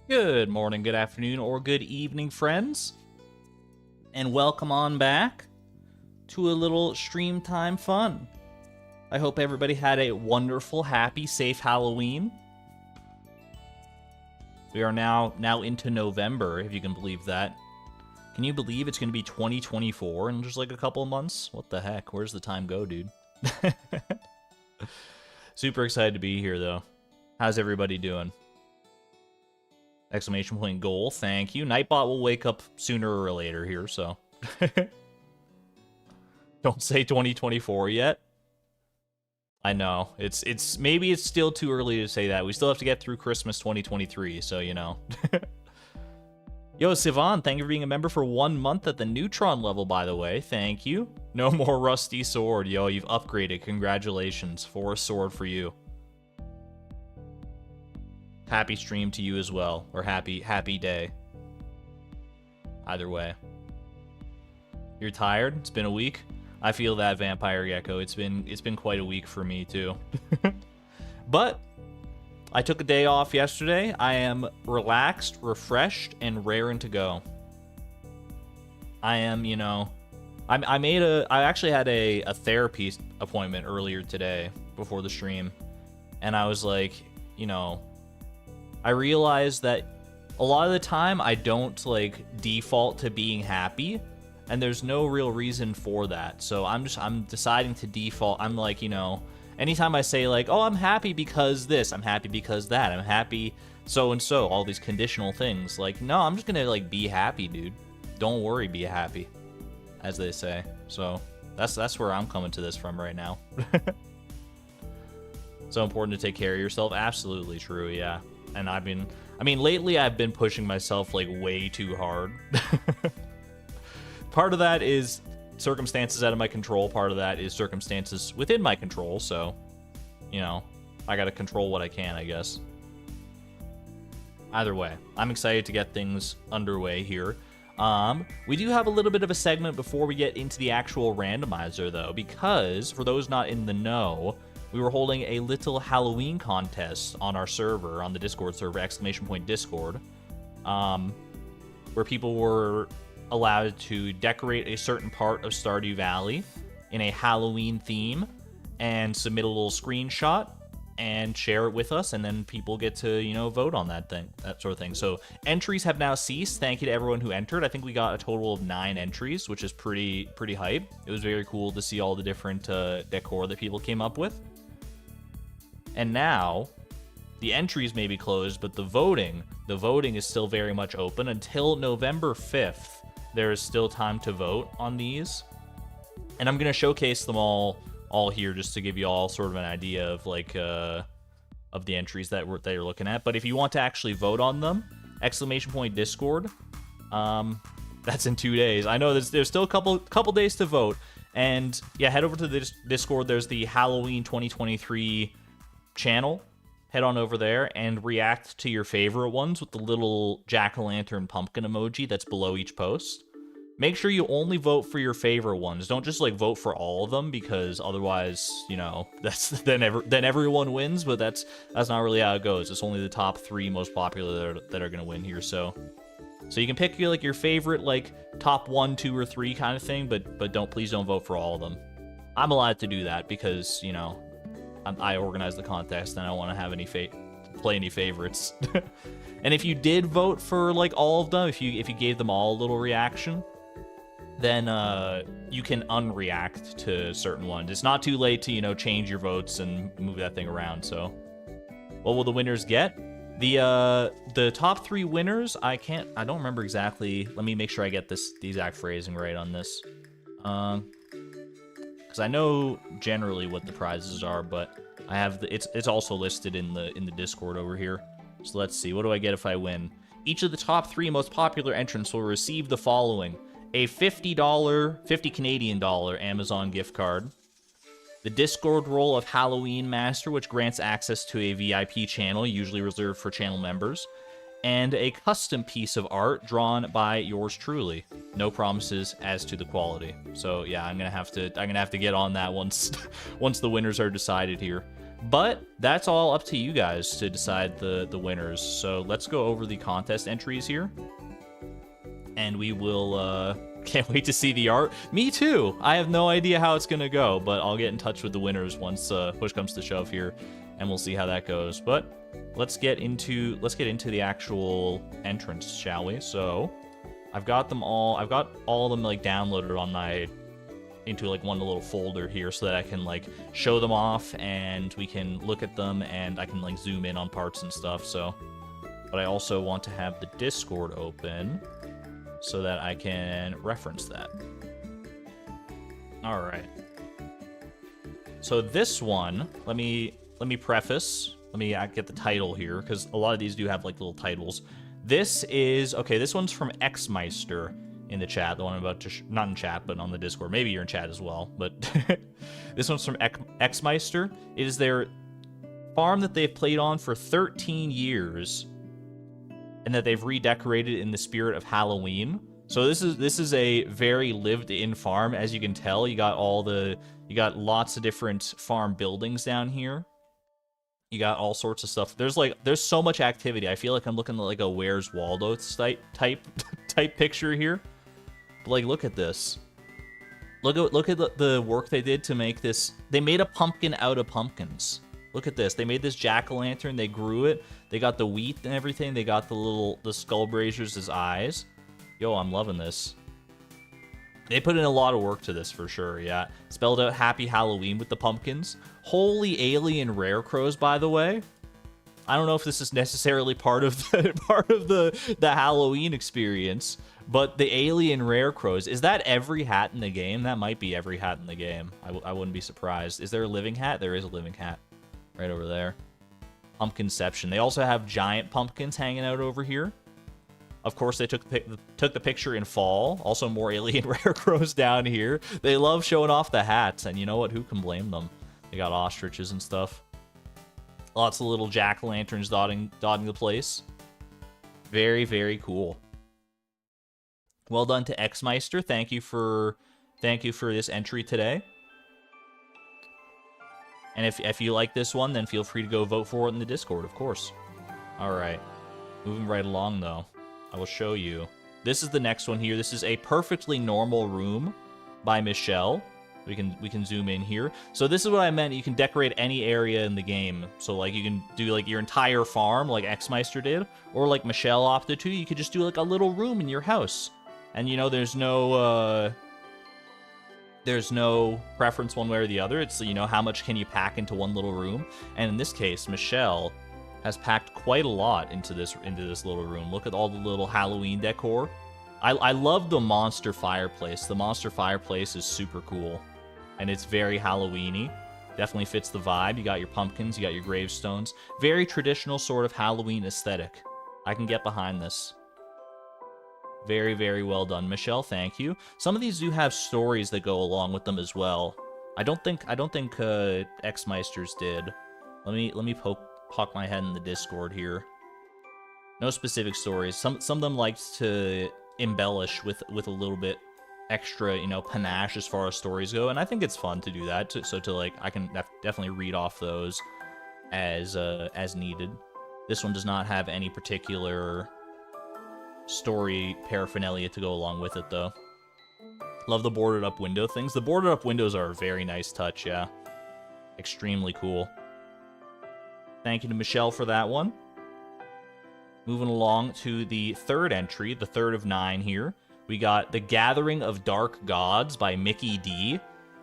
Good morning, good afternoon, or good evening, friends. And welcome on back to a little stream time fun. I hope everybody had a wonderful, happy, safe Halloween. We are now into November, if you can believe that. Can you believe it's going to be 2024 in just like a couple of months? What the heck? Where's the time go, dude? Super excited to be here, though. How's everybody doing? Exclamation point goal, thank you. Nightbot will wake up sooner or later here, so. Don't say 2024 yet. I know. Maybe it's still too early to say that. We still have to get through Christmas 2023, so you know. Yo, Sivan, thank you for being a member for 1 month at the Neutron level, by the way. Thank you. No more rusty sword. Yo, you've upgraded. Congratulations. Forest sword for you. Happy stream to you as well, or happy day. Either way. You're tired? It's been a week? I feel that, Vampire Gecko. It's been quite a week for me too. But I took a day off yesterday. I am relaxed, refreshed, and raring to go. I am, you know, I actually had a therapy appointment earlier today before the stream, and I was like, you know, I realized that a lot of the time I don't like default to being happy, and there's no real reason for that. So I'm deciding to default. I'm like, you know, anytime I say like, oh, I'm happy because this, I'm happy because that, I'm happy so and so, all these conditional things. Like, no, I'm just gonna like be happy, dude. Don't worry, be happy, as they say. So that's where I'm coming to this from right now. So important to take care of yourself. Absolutely true, yeah. And lately I've been pushing myself like way too hard. Part of that is circumstances out of my control. Part of that is circumstances within my control. So, you know, I gotta control what I can, I guess. Either way, I'm excited to get things underway here. We do have a little bit of a segment before we get into the actual randomizer, though, because for those not in the know, we were holding a little Halloween contest on our server, on the Discord server, !Discord, where people were allowed to decorate a certain part of Stardew Valley in a Halloween theme and submit a little screenshot and share it with us, and then people get to, you know, vote on that sort of thing. So entries have now ceased. Thank you to everyone who entered. I think we got a total of 9 entries, which is pretty hype. It was very cool to see all the different decor that people came up with. And now, the entries may be closed, but the voting is still very much open. Until November 5th, there is still time to vote on these. And I'm going to showcase them all here just to give you all sort of an idea of, like, of the entries that you're looking at. But if you want to actually vote on them, !Discord, that's in 2 days. I know there's still a couple days to vote. And, yeah, head over to the Discord. There's the Halloween 2023 channel. Head on over there and react to your favorite ones with the little jack-o'-lantern pumpkin emoji that's below each post. Make sure you only vote for your favorite ones. Don't just like vote for all of them, because otherwise, you know, then everyone wins. But that's not really how it goes. It's only the top 3 most popular that are gonna win here. So you can pick your favorite like top 1, 2, or 3 kind of thing, but please don't vote for all of them. I'm allowed to do that because, you know, I organized the contest and I don't want to have play any favorites. And if you did vote for like all of them, if you gave them all a little reaction, then you can unreact to certain ones. It's not too late to, you know, change your votes and move that thing around. So what will the winners get? The top 3 winners, I don't remember exactly. Let me make sure I get the exact phrasing right on this. Because I know generally what the prizes are, but I have it's also listed in the Discord over here. So let's see, what do I get if I win? Each of the top 3 most popular entrants will receive the following: a $50 Canadian dollar Amazon gift card, the Discord role of Halloween Master, which grants access to a VIP channel, usually reserved for channel members, and a custom piece of art drawn by yours truly. No promises as to the quality. So yeah, I'm gonna have to get on that once once the winners are decided here. But that's all up to you guys to decide the winners. So let's go over the contest entries here. And we will, can't wait to see the art. Me too. I have no idea how it's gonna go, but I'll get in touch with the winners once push comes to shove here, and we'll see how that goes. But let's get into the actual entrance, shall we? So I've got them all. I've got all of them like downloaded on my into like one little folder here so that I can like show them off and we can look at them and I can like zoom in on parts and stuff. So, but I also want to have the Discord open so that I can reference that. All right. So this one, let me preface. Let me get the title here because a lot of these do have like little titles. This is okay. This one's from Xmeister in the chat. The one I'm about to not in chat, but on the Discord. Maybe you're in chat as well. But this one's from Xmeister. It is their farm that they've played on for 13 years. And that they've redecorated in the spirit of Halloween. So this is a very lived-in farm, as you can tell. You got lots of different farm buildings down here. You got all sorts of stuff. There's so much activity. I feel like I'm looking at like a Where's Waldo type picture here. But like, look at this. Look at the work they did to make this. They made a pumpkin out of pumpkins. Look at this. They made this jack-o'-lantern. They grew it. They got the wheat and everything. They got the skull braziers as eyes. Yo, I'm loving this. They put in a lot of work to this for sure, yeah. Spelled out Happy Halloween with the pumpkins. Holy alien rare crows, by the way. I don't know if this is necessarily part of the Halloween experience, but the alien rare crows, is that every hat in the game? That might be every hat in the game. I wouldn't be surprised. Is there a living hat? There is a living hat. Right over there. Pumpkinception. They also have giant pumpkins hanging out over here. Of course, they took the picture in fall. Also, more alien rare crows down here. They love showing off the hats, and you know what? Who can blame them? They got ostriches and stuff. Lots of little jack-o'-lanterns dotting the place. Very, very cool. Well done to Xmeister. Thank you for this entry today. And if you like this one, then feel free to go vote for it in the Discord, of course. All right. Moving right along, though. I will show you. This is the next one here. This is A Perfectly Normal Room by Michelle. We can zoom in here. So this is what I meant. You can decorate any area in the game. So like you can do like your entire farm like Xmeister did. Or like Michelle opted to. You could just do like a little room in your house. And you know, there's no preference one way or the other. It's, you know, how much can you pack into one little room? And in this case, Michelle has packed quite a lot into this little room. Look at all the little Halloween decor. I love the monster fireplace. The monster fireplace is super cool. And it's very Halloween-y. Definitely fits the vibe. You got your pumpkins, you got your gravestones. Very traditional sort of Halloween aesthetic. I can get behind this. Very, very well done, Michelle. Thank you. Some of these do have stories that go along with them as well. I don't think Xmeisters did. Let me poke my head in the Discord here. No specific stories. Some of them liked to embellish with a little bit extra, you know, panache as far as stories go, and I think it's fun to do that. So like I can definitely read off those as needed. This one does not have any particular story paraphernalia to go along with it, though. Love the boarded up window things. The boarded up windows are a very nice touch, yeah. Extremely cool. Thank you to Michelle for that one. Moving along to the third entry, the third of 9 here. We got The Gathering of Dark Gods by Mickey D,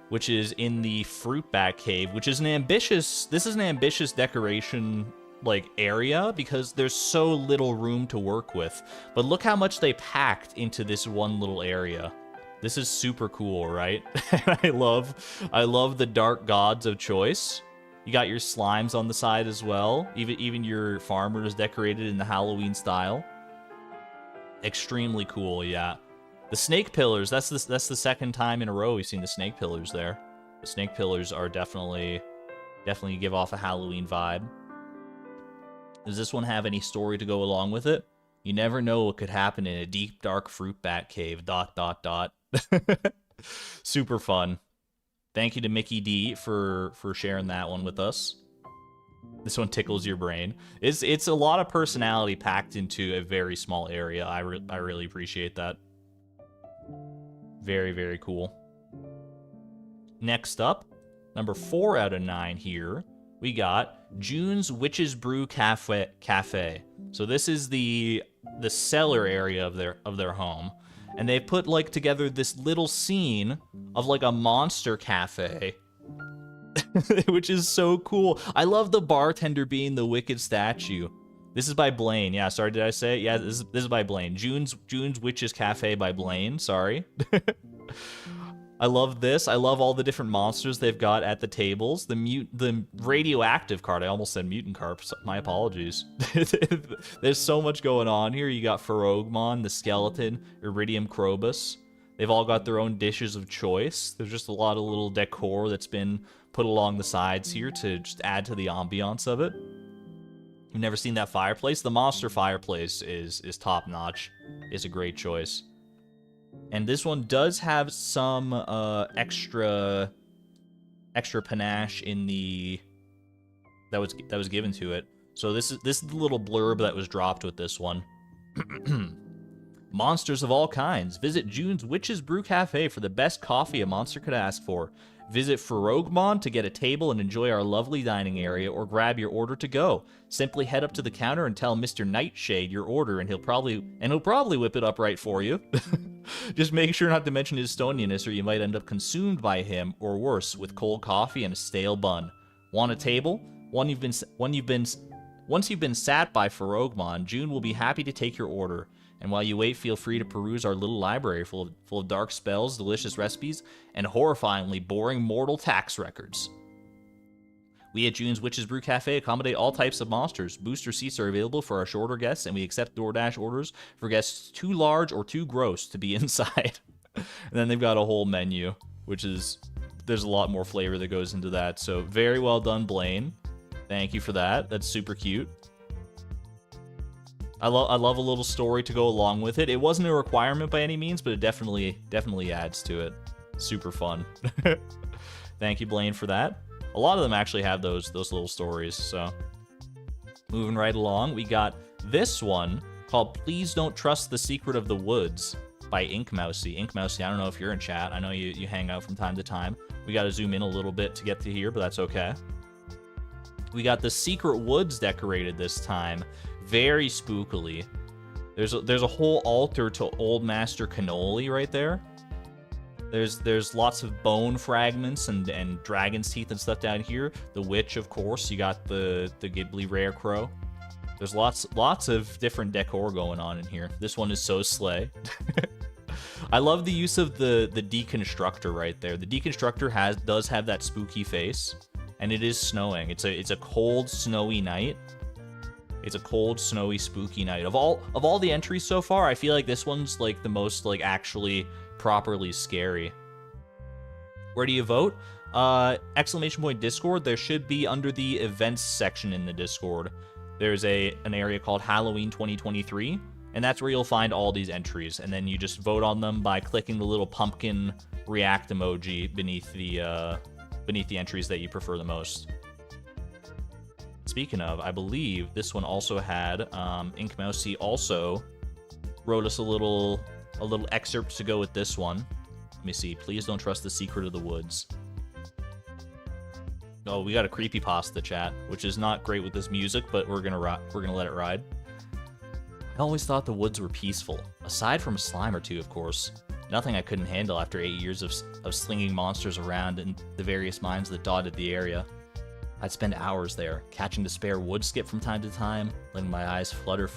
which is in the Fruitbat Cave, which is an ambitious decoration like area because there's so little room to work with. But look how much they packed into this one little area. This is super cool, right? I love the dark gods of choice. You got your slimes on the side as well. Even your farmer is decorated in the Halloween style. Extremely cool, yeah. The snake pillars, that's the second time in a row we've seen the snake pillars there. The snake pillars are definitely give off a Halloween vibe. Does this one have any story to go along with it? You never know what could happen in a deep, dark fruit bat cave, ... Super fun. Thank you to Mickey D for sharing that one with us. This one tickles your brain. It's a lot of personality packed into a very small area. I really appreciate that. Very, very cool. Next up, number 4 out of 9 here, we got June's Witch's Brew Cafe. So this is the cellar area of their home, and they've put like together this little scene of like a monster cafe. Which is so cool. I love the bartender being the wicked statue. This is by Blaine. Yeah, sorry, did I say it? Yeah, this is by Blaine. June's Witch's Cafe by Blaine. Sorry. I love this. I love all the different monsters they've got at the tables. The radioactive card. I almost said mutant card. My apologies. There's so much going on here. You got Ferogmon, the skeleton, Iridium Krobus. They've all got their own dishes of choice. There's just a lot of little decor that's been put along the sides here to just add to the ambiance of it. You've never seen that fireplace? The monster fireplace is top notch. It's a great choice. And this one does have some extra panache in the that was given to it. So this is the little blurb that was dropped with this one. Monsters of all kinds. Visit June's Witch's Brew Cafe for the best coffee a monster could ask for. Visit Ferogmon to get a table and enjoy our lovely dining area, or grab your order to go. Simply head up to the counter and tell Mr. Nightshade your order, and he'll probably whip it up right for you. Just make sure not to mention his stoniness, or you might end up consumed by him, or worse, with cold coffee and a stale bun. Want a table? Once you've been sat by Ferogmon, June will be happy to take your order. And while you wait, feel free to peruse our little library full of dark spells, delicious recipes, and horrifyingly boring mortal tax records. We at June's Witch's Brew Cafe accommodate all types of monsters. Booster seats are available for our shorter guests, and we accept DoorDash orders for guests too large or too gross to be inside. And then they've got a whole menu, which is, there's a lot more flavor that goes into that. So very well done, Blaine. Thank you for that. That's super cute. I love a little story to go along with it. It wasn't a requirement by any means, but it definitely adds to it. Super fun. Thank you, Blaine, for that. A lot of them actually have those little stories, so. Moving right along, we got this one called Please Don't Trust the Secret of the Woods by Ink Mousy. Ink Mousy, I don't know if you're in chat. I know you hang out from time to time. We got to zoom in a little bit to get to here, but that's okay. We got the Secret Woods decorated this time. Very spookily. There's a whole altar to Old Master Cannoli right there. There's lots of bone fragments and dragon's teeth and stuff down here. The witch, of course. You got the Ghibli rare crow. There's lots of different decor going on in here. This one is so slay. I love the use of the deconstructor right there. The deconstructor does have that spooky face, and it is snowing. It's a cold, snowy night. It's a cold, snowy, spooky night. Of all the entries so far, I feel like this one's like the most like actually properly scary. Where do you vote? Exclamation point Discord. There should be under the events section in the Discord. There's an area called Halloween 2023, and that's where you'll find all these entries. And then you just vote on them by clicking the little pumpkin react emoji beneath the entries that you prefer the most. Speaking of, I believe this one also had Ink Mousy also wrote us a little excerpt to go with this one. Let me see. Please don't trust the secret of the woods. Oh, we got a creepypasta chat, which is not great with this music, but we're gonna let it ride. I always thought the woods were peaceful, aside from a slime or two, of course. Nothing I couldn't handle after 8 years of slinging monsters around in the various mines that dotted the area. I'd spend hours there, catching the spare wood skip from time to time, letting my eyes flutter shut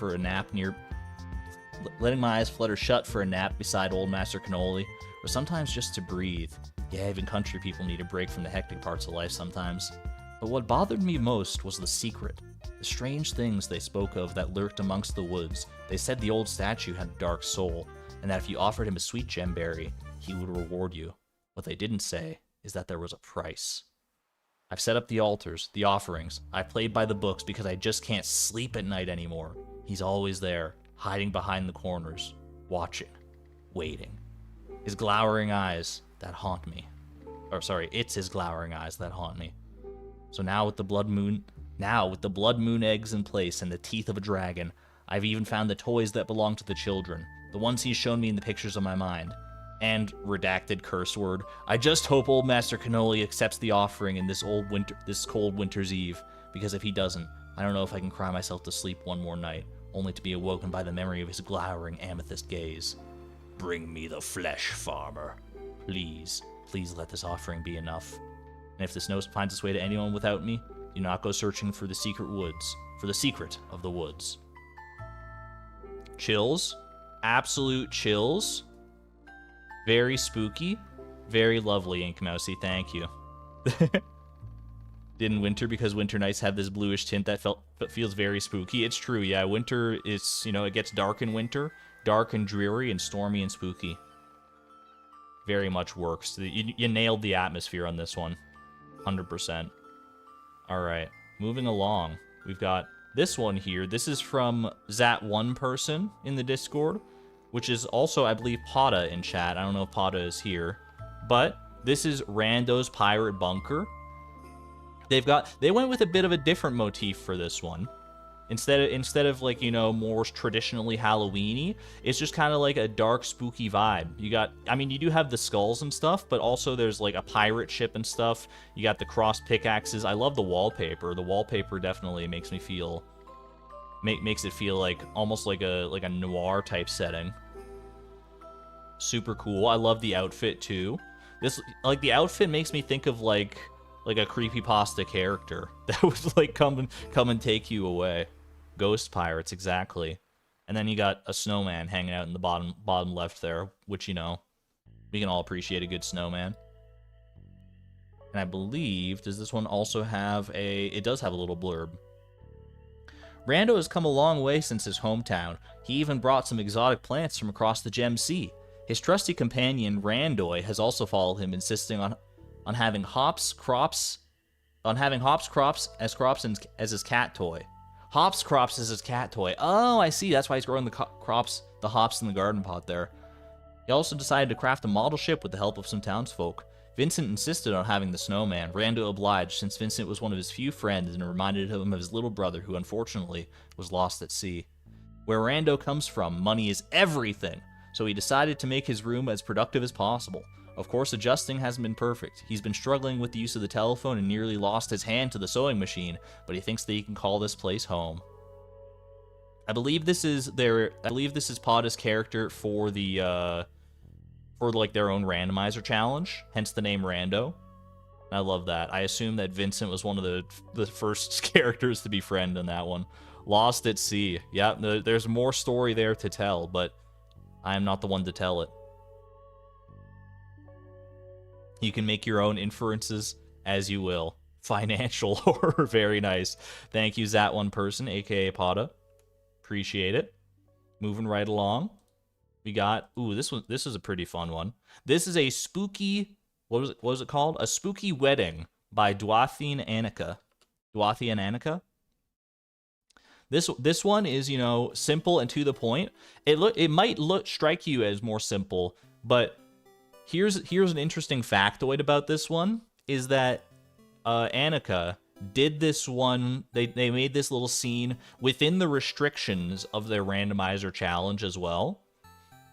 for a nap beside Old Master Cannoli, or sometimes just to breathe. Yeah, even country people need a break from the hectic parts of life sometimes. But what bothered me most was the secret. The strange things they spoke of that lurked amongst the woods. They said the old statue had a dark soul, and that if you offered him a sweet gemberry, he would reward you. What they didn't say is that there was a price. I've set up the altars, the offerings. I've played by the books because I just can't sleep at night anymore. He's always there, hiding behind the corners, watching, waiting. His glowering eyes that haunt me. Or sorry, it's his glowering eyes that haunt me. So now with the blood moon Now, with the blood moon eggs in place and the teeth of a dragon, I've even found the toys that belong to the children, the ones he's shown me in the pictures of my mind. And redacted curse word. I just hope old Master Cannoli accepts the offering in this cold winter's eve, because if he doesn't, I don't know if I can cry myself to sleep one more night, only to be awoken by the memory of his glowering amethyst gaze. Bring me the flesh, farmer. Please, please let this offering be enough. And if the snow finds its way to anyone without me, do not go searching for the secret woods, for the secret of the woods. Chills. Absolute chills. Very spooky. Very lovely, Ink Mousy. Thank you. In winter, because winter nights have this bluish tint that feels very spooky. It's true, yeah. Winter is, it gets dark in winter. Dark and dreary and stormy and spooky. Very much works. You nailed the atmosphere on this one. 100%. Alright, moving along. We've got this one here. This is from Zat1 person in the Discord, which is also, I believe, Pata in chat. I don't know if Pata is here. But this is Rando's Pirate Bunker. They went with a bit of a different motif for this one. Instead of like, more traditionally Halloween-y, it's just kind of like a dark, spooky vibe. You do have the skulls and stuff, but also there's like a pirate ship and stuff. You got the cross pickaxes. I love the wallpaper. The wallpaper definitely makes me feel, makes it feel like almost like a noir type setting. Super cool. I love the outfit too. The outfit makes me think of like a creepypasta character that would like come and take you away. Ghost pirates, exactly. And then you got a snowman hanging out in the bottom left there, which we can all appreciate a good snowman. And I believe, does this one also have it does have a little blurb. Rando has come a long way since his hometown. He even brought some exotic plants from across the Gem Sea. His trusty companion, Randoy, has also followed him, insisting on having hops crops as his cat toy. Hops crops as his cat toy. Oh, I see. That's why he's growing the hops in the garden pot there. He also decided to craft a model ship with the help of some townsfolk. Vincent insisted on having the snowman. Rando obliged, since Vincent was one of his few friends and reminded him of his little brother who unfortunately was lost at sea. Where Rando comes from, money is everything, so he decided to make his room as productive as possible. Of course, adjusting hasn't been perfect. He's been struggling with the use of the telephone and nearly lost his hand to the sewing machine, but he thinks that he can call this place home. I believe this is Pada's character for the their own randomizer challenge, hence the name Rando. I love that. I assume that Vincent was one of the first characters to befriend in that one. Lost at sea. Yeah, there's more story there to tell, but I am not the one to tell it. You can make your own inferences as you will. Financial horror, very nice. Thank you, Zat1 person, aka Pada. Appreciate it. Moving right along. We got, this is a pretty fun one. This is a spooky, what was it called? A Spooky Wedding by Daunting Annika. Daunting Annika? This one is, simple and to the point. It might strike you as more simple, but here's an interesting factoid about this one, is that Annika did this one, they made this little scene within the restrictions of their randomizer challenge as well.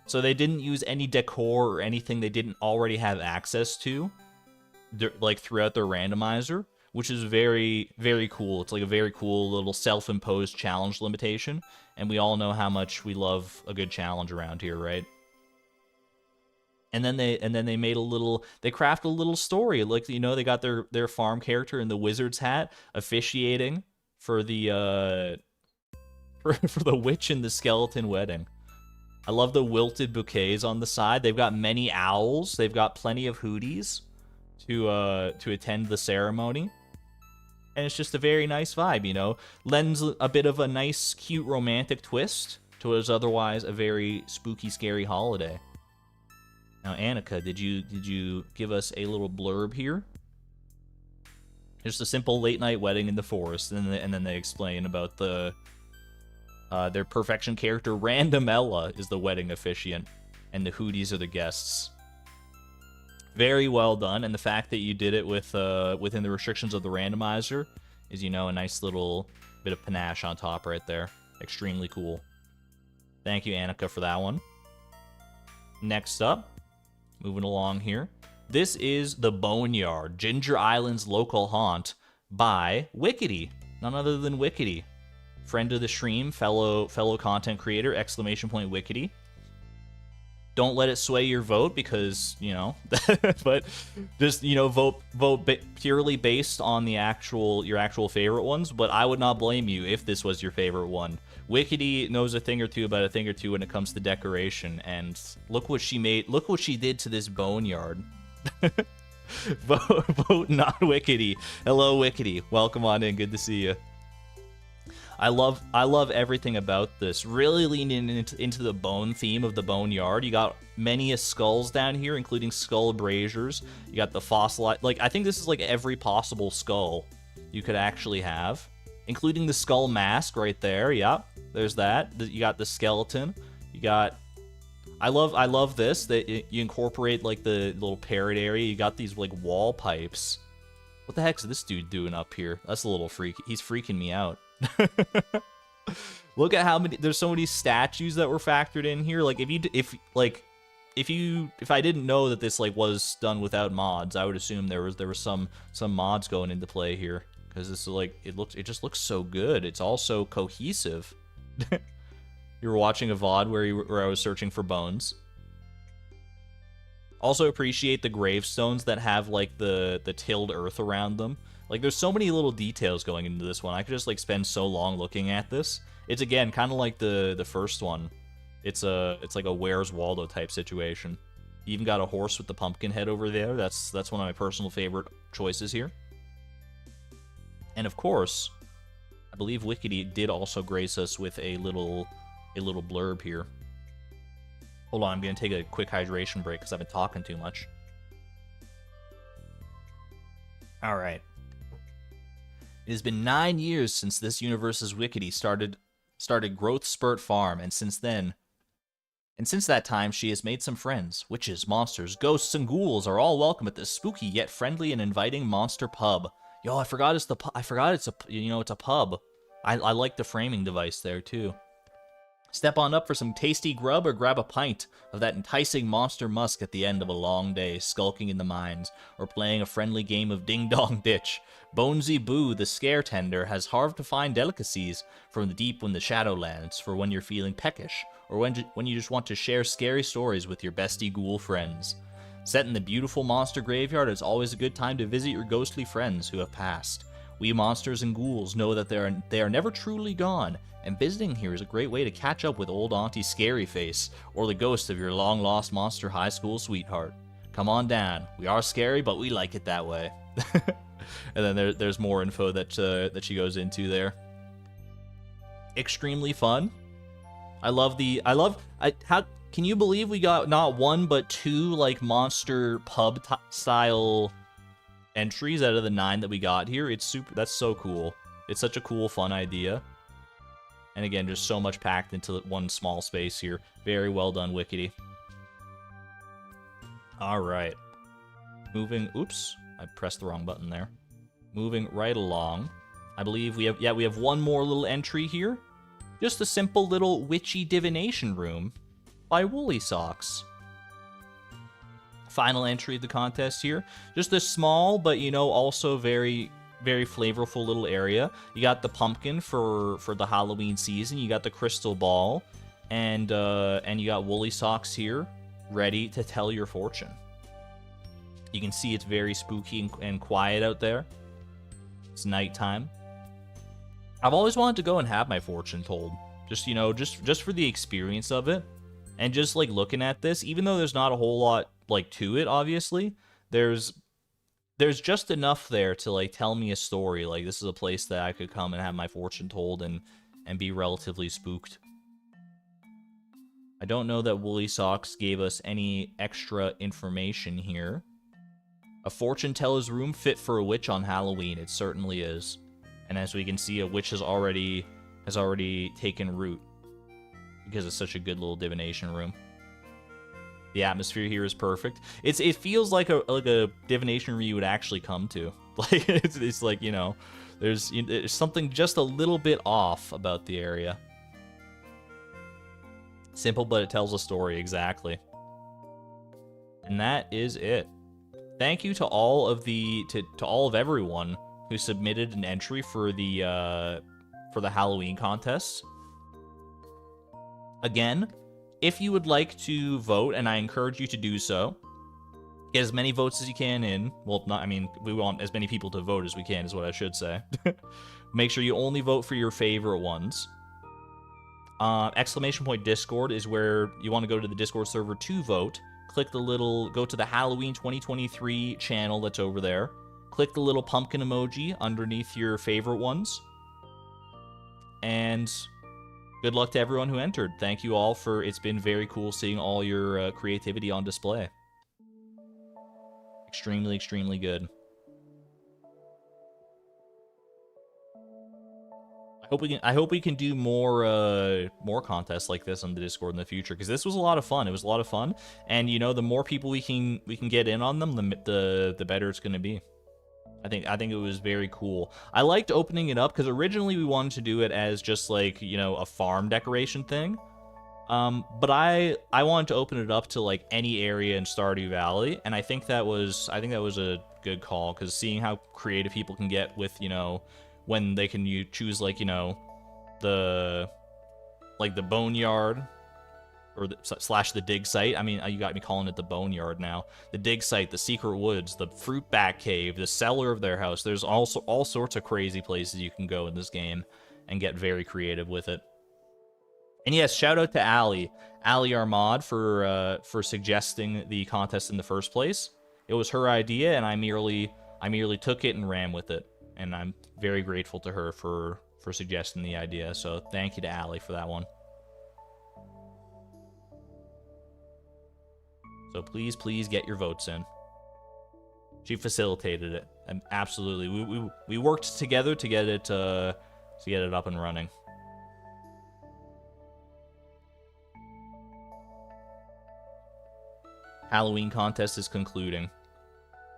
So they didn't use any decor or anything they didn't already have access to, like throughout their randomizer, which is very, very cool. It's like a very cool little self-imposed challenge limitation, and we all know how much we love a good challenge around here, right? And then they made they crafted a little story. Like, they got their farm character in the wizard's hat officiating for the for the witch in the skeleton wedding. I love the wilted bouquets on the side. They've got many owls. They've got plenty of hooties to attend the ceremony. And it's just a very nice vibe, Lends a bit of a nice, cute, romantic twist to what is otherwise a very spooky, scary holiday. Now, Annika, did you give us a little blurb here? Just a simple late-night wedding in the forest, and then they explain about their perfection character, Randomella, is the wedding officiant, and the hooties are the guests. Very well done, and the fact that you did it with within the restrictions of the randomizer is, you know, a nice little bit of panache on top right there. Extremely cool. Thank you, Annika, for that one. Next up, moving along here. This is The Boneyard, Ginger Island's local haunt by Wickedy. None other than Wickedy. Friend of the stream, fellow content creator, !Wickedy. Don't let it sway your vote because, you know, but just, you know, vote purely based on the your actual favorite ones, but I would not blame you if this was your favorite one. Wickedy knows a thing or two about a thing or two when it comes to decoration, and look what she made, look what she did to this boneyard. vote not Wickedy. Hello, Wickedy. Welcome on in, good to see you. I love everything about this. Really leaning into the bone theme of the boneyard. You got many skulls down here, including skull braziers. You got the fossilized, like, I think this is like every possible skull you could actually have, including the skull mask right there. Yeah, there's that. You got the skeleton. You got, I love this, that you incorporate like the little parrot area. You got these like wall pipes. What the heck's this dude doing up here? That's a little freaky. He's freaking me out. Look at how many, there's so many statues that were factored in here. Like, if I didn't know that this like was done without mods, I would assume there was some mods going into play here, because this is like, it just looks so good. It's also cohesive. You were watching a VOD where I was searching for bones. Also appreciate the gravestones that have like the tilled earth around them. Like, there's so many little details going into this one. I could just like spend so long looking at this. It's again kind of like the first one. It's like a Where's Waldo type situation. You even got a horse with the pumpkin head over there. That's one of my personal favorite choices here. And of course, I believe Wickedy did also grace us with a little blurb here. Hold on, I'm gonna take a quick hydration break because I've been talking too much. All right. It has been 9 years since this universe's Wickedy started Growth Spurt Farm, and since that time, she has made some friends. Witches, monsters, ghosts, and ghouls are all welcome at this spooky yet friendly and inviting monster pub. Yo, I forgot it's a pub. I like the framing device there too. Step on up for some tasty grub or grab a pint of that enticing monster musk at the end of a long day, skulking in the mines, or playing a friendly game of Ding Dong Ditch. Bonesy Boo, the scare tender, has hard to find delicacies from the deep in the Shadowlands for when you're feeling peckish, or when you just want to share scary stories with your bestie ghoul friends. Set in the beautiful monster graveyard, it's always a good time to visit your ghostly friends who have passed. We monsters and ghouls know that they are never truly gone, and visiting here is a great way to catch up with old Auntie Scaryface, or the ghost of your long-lost monster high school sweetheart. Come on down. We are scary, but we like it that way. And then there's more info that she goes into there. Extremely fun. How can you believe we got not one but two like monster pub style entries out of the 9 that we got here? That's so cool. It's such a cool, fun idea. And again, just so much packed into one small space here. Very well done, Wickedy. Alright. Oops, I pressed the wrong button there. Moving right along. I believe we have one more little entry here. Just a simple little witchy divination room by Woolly Socks. Final entry of the contest here. Just a small, but you know, also very, very flavorful little area. You got the pumpkin for the Halloween season. You got the crystal ball, and you got Woolly Socks here, ready to tell your fortune. You can see it's very spooky and quiet out there. It's nighttime. I've always wanted to go and have my fortune told. Just, you know, just for the experience of it. And just like looking at this, even though there's not a whole lot like to it, obviously, there's just enough there to like tell me a story. Like, this is a place that I could come and have my fortune told and be relatively spooked. I don't know that Woolly Socks gave us any extra information here. A fortune teller's room fit for a witch on Halloween. It certainly is. And as we can see, a witch has already taken root because it's such a good little divination room. The atmosphere here is perfect. It feels like a divination room you would actually come to. Like, it's like, you know, there's something just a little bit off about the area. Simple, but it tells a story, exactly. And that is it. Thank you to all of everyone who submitted an entry for the Halloween contest. Again, if you would like to vote, and I encourage you to do so, get as many votes as you can in. Well, not, I mean, we want as many people to vote as we can, is what I should say. Make sure you only vote for your favorite ones. Exclamation point Discord is where you want to go to the Discord server to vote. Click the little, go to the Halloween 2023 channel that's over there. Click the little pumpkin emoji underneath your favorite ones. And good luck to everyone who entered. Thank you all for, it's been very cool seeing all your creativity on display. Extremely, extremely good. I hope we can do more contests like this on the Discord in the future, because this was a lot of fun. It was a lot of fun, and you know, the more people we can get in on them, the better it's going to be. I think it was very cool. I liked opening it up because originally we wanted to do it as just like, you know, a farm decoration thing. But I wanted to open it up to like any area in Stardew Valley, and I think that was a good call, because seeing how creative people can get with, you know, when they can choose, like, you know, the boneyard or slash the dig site. I mean, you got me calling it the boneyard now. The dig site, the secret woods, the fruit bat cave, the cellar of their house. There's also all sorts of crazy places you can go in this game and get very creative with it. And yes, shout out to Ali Armad for suggesting the contest in the first place. It was her idea, and I merely took it and ran with it. And I'm very grateful to her for suggesting the idea. So thank you to Ali for that one. So please get your votes in. She facilitated it, and absolutely, we worked together to get it up and running. Halloween contest is concluding.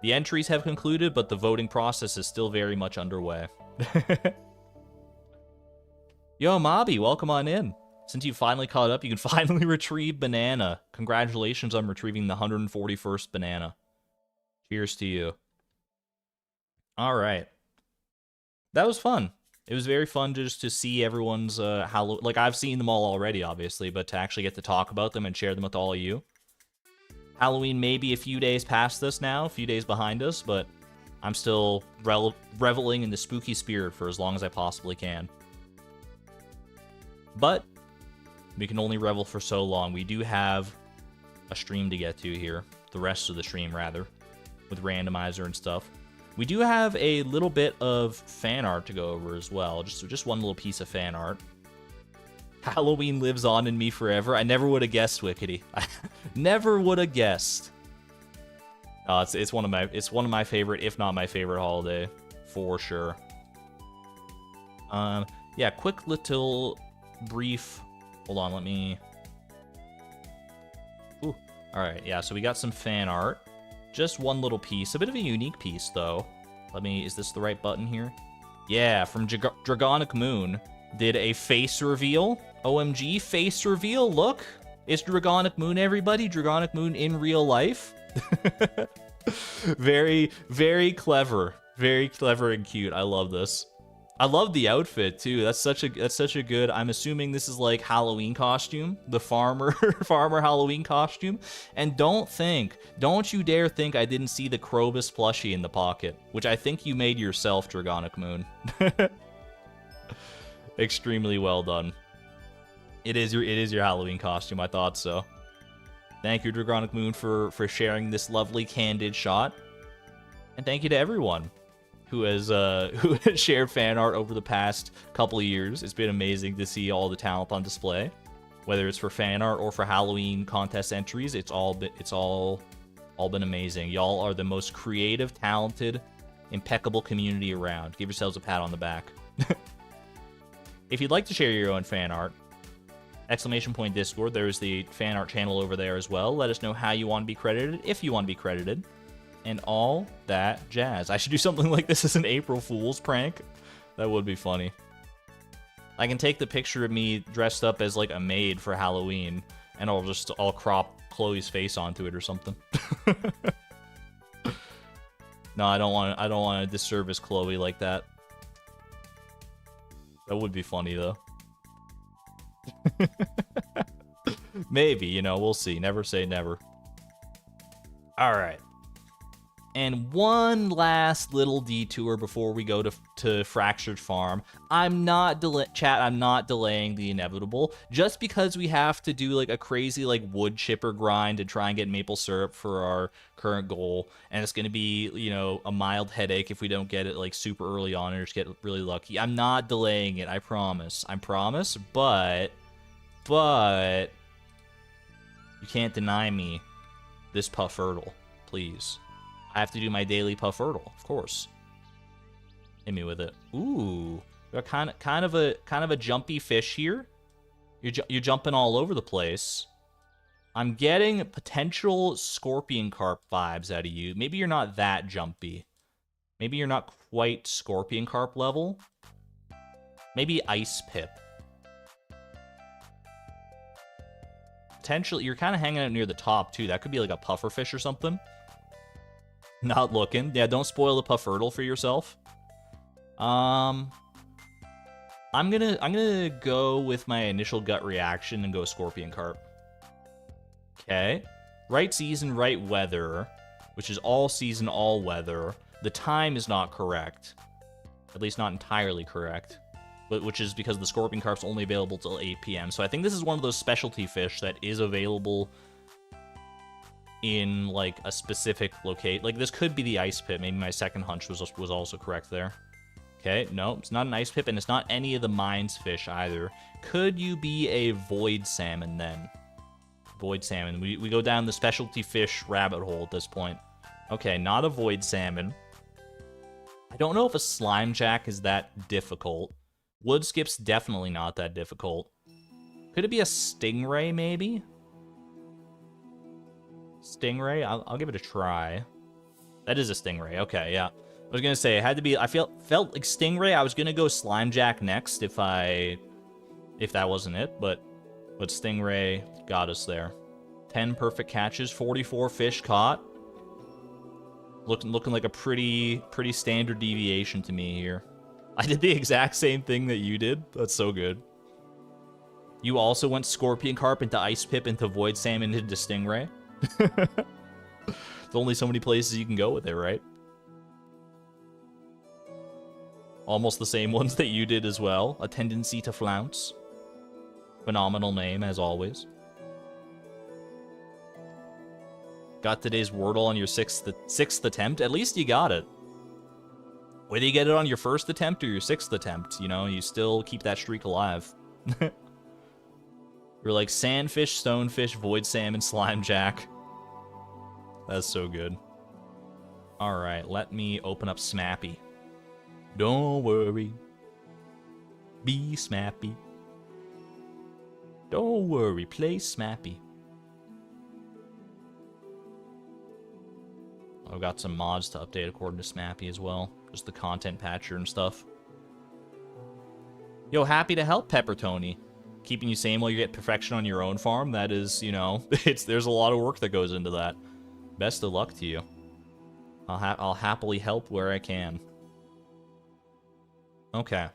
The entries have concluded, but the voting process is still very much underway. Yo, Mobby, welcome on in. Since you finally caught up, you can finally retrieve banana. Congratulations on retrieving the 141st banana. Cheers to you. All right. That was fun. It was very fun just to see everyone's Halloween. Like, I've seen them all already, obviously, but to actually get to talk about them and share them with all of you. Halloween may be a few days past us now, a few days behind us, but I'm still reveling in the spooky spirit for as long as I possibly can. But we can only revel for so long. We do have a stream to get to here, the rest of the stream, rather, with randomizer and stuff. We do have a little bit of fan art to go over as well, just one little piece of fan art. Halloween lives on in me forever. I never would have guessed, Wickety. I never would have guessed. It's one of my favorite, if not my favorite holiday, for sure. Yeah, quick little brief. Hold on, let me. Ooh, all right, yeah. So we got some fan art. Just one little piece, a bit of a unique piece though. Is this the right button here? Yeah, from Dragonic Moon. Did a face reveal. OMG, face reveal. Look, it's Dragonic Moon, everybody. Dragonic Moon in real life. Very, very clever. Very clever and cute. I love this. I love the outfit too. That's such a good. I'm assuming this is like Halloween costume, the farmer Halloween costume. And don't you dare think I didn't see the Krobus plushie in the pocket, which I think you made yourself, Dragonic Moon. Extremely well done. It is your Halloween costume. I thought so. Thank you, Dragonic Moon, for sharing this lovely candid shot, and thank you to everyone who has shared fan art over the past couple of years. It's been amazing to see all the talent on display, whether it's for fan art or for Halloween contest entries. It's all been amazing. Y'all are the most creative, talented, impeccable community around. Give yourselves a pat on the back. If you'd like to share your own fan art, exclamation point Discord, there's the fan art channel over there as well. Let us know how you want to be credited, if you want to be credited. and all that jazz. I should do something like this as an April Fool's prank. That would be funny. I can take the picture of me dressed up as like a maid for Halloween, and I'll crop Chloe's face onto it or something. No, I don't want to disservice Chloe like that. That would be funny though. Maybe, you know, we'll see. Never say never. All right. And one last little detour before we go to Fractured Farm. I'm not delaying the inevitable. Just because we have to do like a crazy like wood chipper grind to try and get maple syrup for our current goal, and it's going to be, you know, a mild headache if we don't get it like super early on or just get really lucky. I'm not delaying it, I promise. I promise, but you can't deny me this Puffurtle, please. I have to do my daily Puffurtle, of course. Hit me with it. Ooh, got kind of a jumpy fish here. You're jumping all over the place. I'm getting potential scorpion carp vibes out of you. Maybe you're not that jumpy. Maybe you're not quite scorpion carp level. Maybe ice pip. Potentially, you're kind of hanging out near the top too. That could be like a pufferfish or something. Not looking. Yeah, don't spoil the Puffurtle for yourself. I'm gonna go with my initial gut reaction and go Scorpion Carp. Okay. Right season, right weather, which is all season, all weather. The time is not correct. At least not entirely correct. But which is because the Scorpion Carp's only available till 8 p.m. So I think this is one of those specialty fish that is available in like a specific locate. Like this could be the ice pip. Maybe my second hunch was also correct there. Okay, no, it's not an ice pip, and it's not any of the mines fish either. Could you be a void salmon then? Void salmon. We go down the specialty fish rabbit hole at this point. Okay, not a void salmon. I don't know if a slime jack is that difficult. Wood skip's definitely not that difficult. Could it be a stingray maybe? Stingray? I'll give it a try. That is a stingray. Okay, yeah. I was gonna say it had to be. I felt like stingray. I was gonna go slime jack next if that wasn't it, but stingray got us there. 10 perfect catches, 44 fish caught. Looking like a pretty standard deviation to me here. I did the exact same thing that you did. That's so good. You also went scorpion carp into ice pip into void salmon into stingray. There's only so many places you can go with it, right? Almost the same ones that you did as well. A tendency to flounce. Phenomenal name, as always. Got today's Wordle on your sixth attempt. At least you got it. Whether you get it on your first attempt or your sixth attempt, you know, you still keep that streak alive. You're like sandfish, stonefish, void salmon, slime jack. That's so good. Alright, let me open up Smappy. Don't worry. Be Smappy. Don't worry, play Smappy. I've got some mods to update according to Smappy as well. Just the content patcher and stuff. Yo, happy to help, Pepper Tony. Keeping you sane while you get perfection on your own farm, that is, you know, there's a lot of work that goes into that. Best of luck to you. I'll happily help where I can. Okay.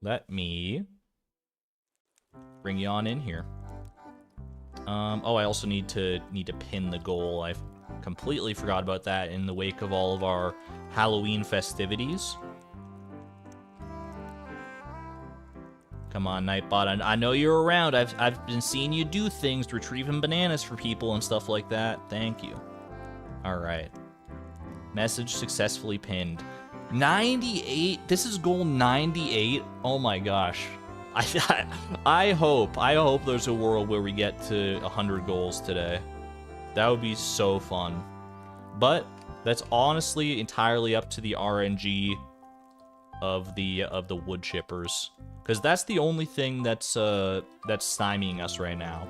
Let me bring you on in here. Oh, I also need to pin the goal. I've completely forgot about that in the wake of all of our Halloween festivities. Come on, Nightbot. I know you're around. I've been seeing you do things, retrieving bananas for people and stuff like that. Thank you. All right. Message successfully pinned. 98. This is goal 98. Oh my gosh. I hope there's a world where we get to 100 goals today. That would be so fun. But that's honestly entirely up to the RNG of the wood chippers, because that's the only thing that's stymieing us right now.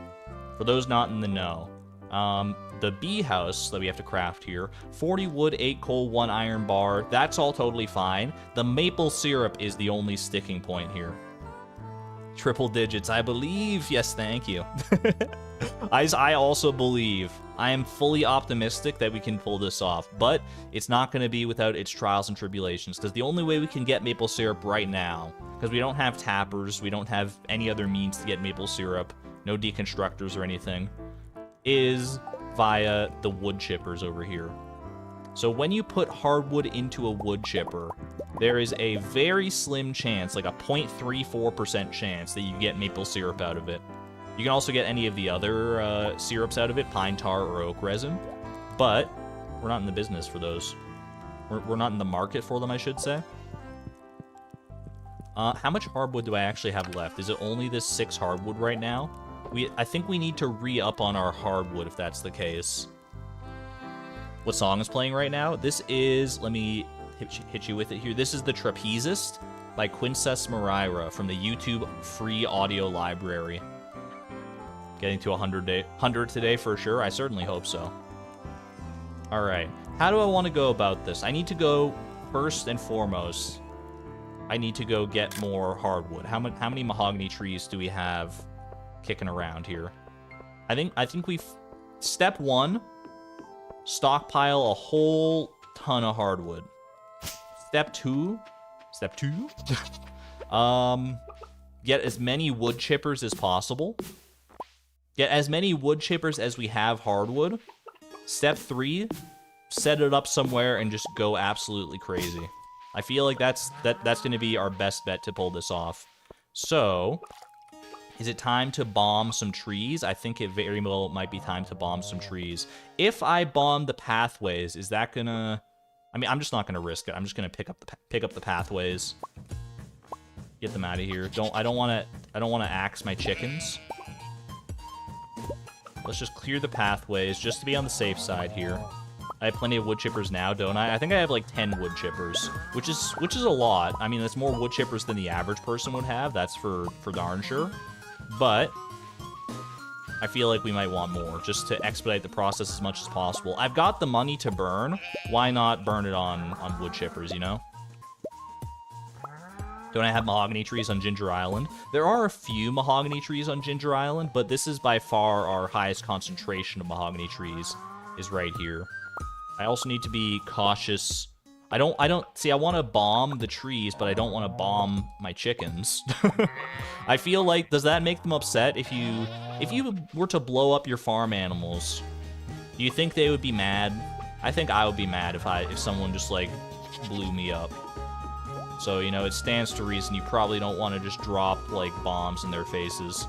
For those not in the know, The bee house that we have to craft here, 40 wood, 8 coal, 1 iron bar. That's all totally fine. The maple syrup is the only sticking point here. Triple digits, I believe. Yes, thank you. I also believe. I am fully optimistic that we can pull this off, but it's not going to be without its trials and tribulations, because the only way we can get maple syrup right now, because we don't have tappers, we don't have any other means to get maple syrup, no deconstructors or anything, is via the wood chippers over here. So when you put hardwood into a wood chipper, there is a very slim chance, like a 0.34% chance, that you get maple syrup out of it. You can also get any of the other syrups out of it, pine tar or oak resin, but we're not in the business for those. We're not in the market for them, I should say. How much hardwood do I actually have left? Is it only this 6 hardwood right now? I think we need to re-up on our hardwood if that's the case. What song is playing right now? This is, let me hit you with it here. This is The Trapezist by Princess Moraira from the YouTube free audio library. Getting to 100 today for sure. I certainly hope so. All right. How do I want to go about this? I need to go first and foremost. I need to go get more hardwood. How many mahogany trees do we have kicking around here? I think we've step 1, stockpile a whole ton of hardwood. Step 2, get as many wood chippers as possible. Get as many wood chippers as we have hardwood. Step 3, set it up somewhere and just go absolutely crazy. I feel like that's going to be our best bet to pull this off. So, is it time to bomb some trees? I think it very well might be time to bomb some trees. If I bomb the pathways, is that gonna... I mean, I'm just not gonna risk it. I'm just gonna pick up the pathways. Get them out of here. I don't want to axe my chickens. Let's just clear the pathways just to be on the safe side here. I have plenty of wood chippers now, don't I? I think I have like 10 wood chippers, which is a lot. I mean, that's more wood chippers than the average person would have. That's for darn sure. But I feel like we might want more just to expedite the process as much as possible. I've got the money to burn. Why not burn it on wood chippers, you know? Don't I have mahogany trees on Ginger Island? There are a few mahogany trees on Ginger Island, but this is by far our highest concentration of mahogany trees is right here. I also need to be cautious. I want to bomb the trees, but I don't want to bomb my chickens. I feel like, does that make them upset if you were to blow up your farm animals? Do you think they would be mad? I think I would be mad if someone just like blew me up. So, you know, it stands to reason you probably don't want to just drop like bombs in their faces.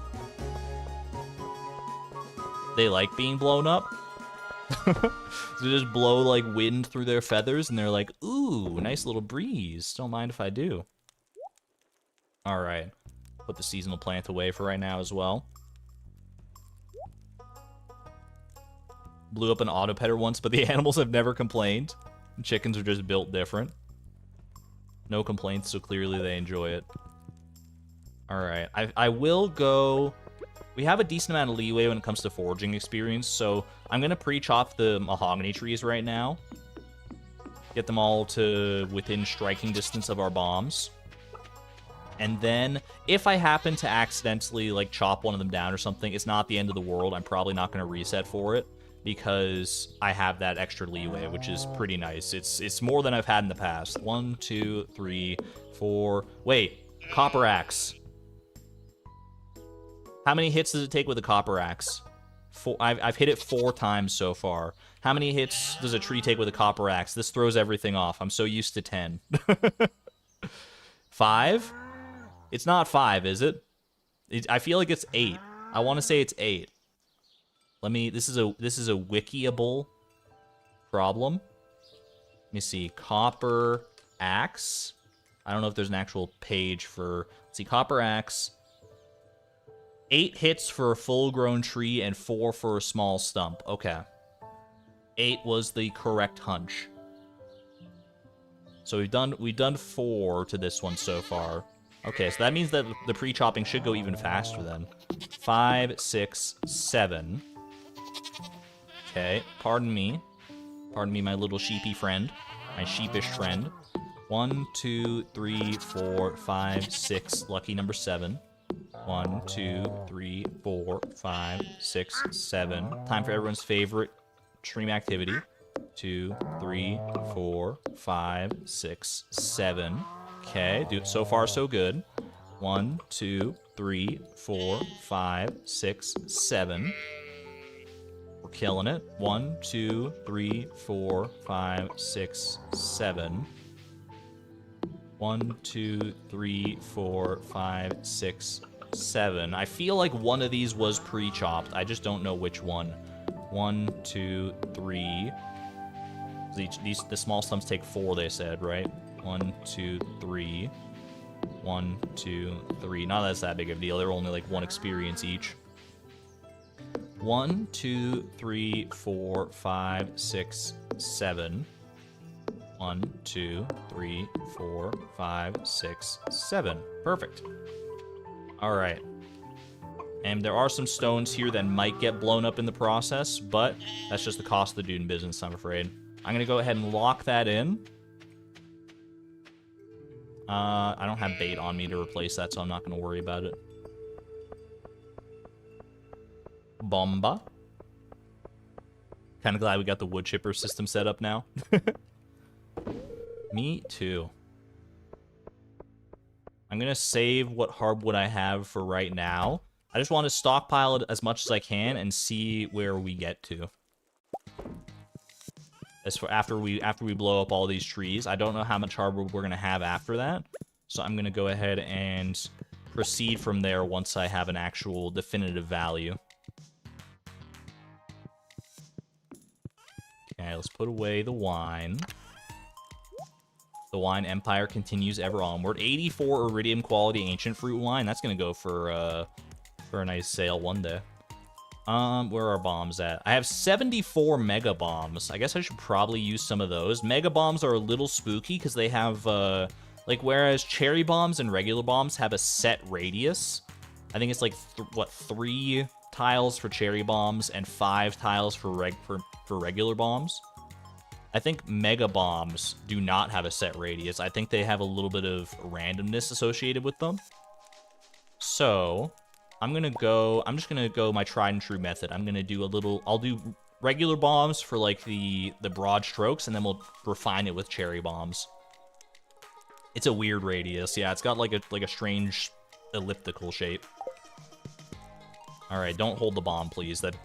They like being blown up. So just blow like wind through their feathers and they're like, ooh, nice little breeze. Don't mind if I do. All right. Put the seasonal plant away for right now as well. Blew up an autopetter once, but the animals have never complained. Chickens are just built different. No complaints, so clearly they enjoy it. All right. I will go... We have a decent amount of leeway when it comes to foraging experience, so I'm going to pre-chop the mahogany trees right now. Get them all to within striking distance of our bombs. And then, if I happen to accidentally, like, chop one of them down or something, it's not the end of the world. I'm probably not going to reset for it, because I have that extra leeway, which is pretty nice. It's more than I've had in the past. 1, 2, 3, 4... Wait, copper axe. How many hits does it take with a copper axe? I've hit it 4 times so far. How many hits does a tree take with a copper axe? This throws everything off. I'm so used to 10. 5? It's not 5, is it? I feel like it's 8. I want to say it's 8. This is a wikiable problem. Let me see. Copper axe. I don't know if there's an actual page for... Let's see. Copper axe. 8 hits for a full-grown tree and 4 for a small stump. Okay. 8 was the correct hunch. So we've done 4 to this one so far. Okay, so that means that the pre-chopping should go even faster then. 5, 6, 7. Okay, pardon me. Pardon me, my little sheepy friend. My sheepish friend. 1, 2, 3, 4, 5, 6. Lucky number 7. 1, 2, 3, 4, 5, 6, 7. Time for everyone's favorite stream activity. 2, 3, 4, 5, 6, 7. Okay, dude, so far so good. 1, 2, 3, 4, 5, 6, 7. We're killing it. 1, 2, 3, 4, 5, 6, 7. 1, 2, 3, 4, 5, 6, 7. I feel like one of these was pre-chopped. I just don't know which one. 1, 2, 3. The small stumps take 4, they said, right? 1, 2, 3. 1, 2, 3. Not that that's that big of a deal. They're only like 1 experience each. 1, 2, 3, 4, 5, 6, 7. 1, 2, 3, 4, 5, 6, 7. Perfect. Alright. And there are some stones here that might get blown up in the process, but that's just the cost of the doing business, I'm afraid. I'm going to go ahead and lock that in. I don't have bait on me to replace that, so I'm not going to worry about it. Bomba. Kind of glad we got the wood chipper system set up now. Me too. I'm going to save what hardwood I have for right now. I just want to stockpile it as much as I can and see where we get to. As for after we blow up all these trees, I don't know how much hardwood we're going to have after that. So I'm going to go ahead and proceed from there once I have an actual definitive value. Okay, let's put away the wine. The wine empire continues ever onward. 84 iridium quality ancient fruit wine. That's going to go for a nice sale one day. Where are bombs at? I have 74 mega bombs. I guess I should probably use some of those. Mega bombs are a little spooky because they have, like, whereas cherry bombs and regular bombs have a set radius. I think it's like, 3 tiles for cherry bombs and 5 tiles for regular bombs. I think mega bombs do not have a set radius. I think they have a little bit of randomness associated with them. So I'm just gonna go my tried and true method. I'm gonna do I'll do regular bombs for like the broad strokes, and then we'll refine it with cherry bombs. It's a weird radius. Yeah, it's got like a strange elliptical shape. All right, don't hold the bomb, please. That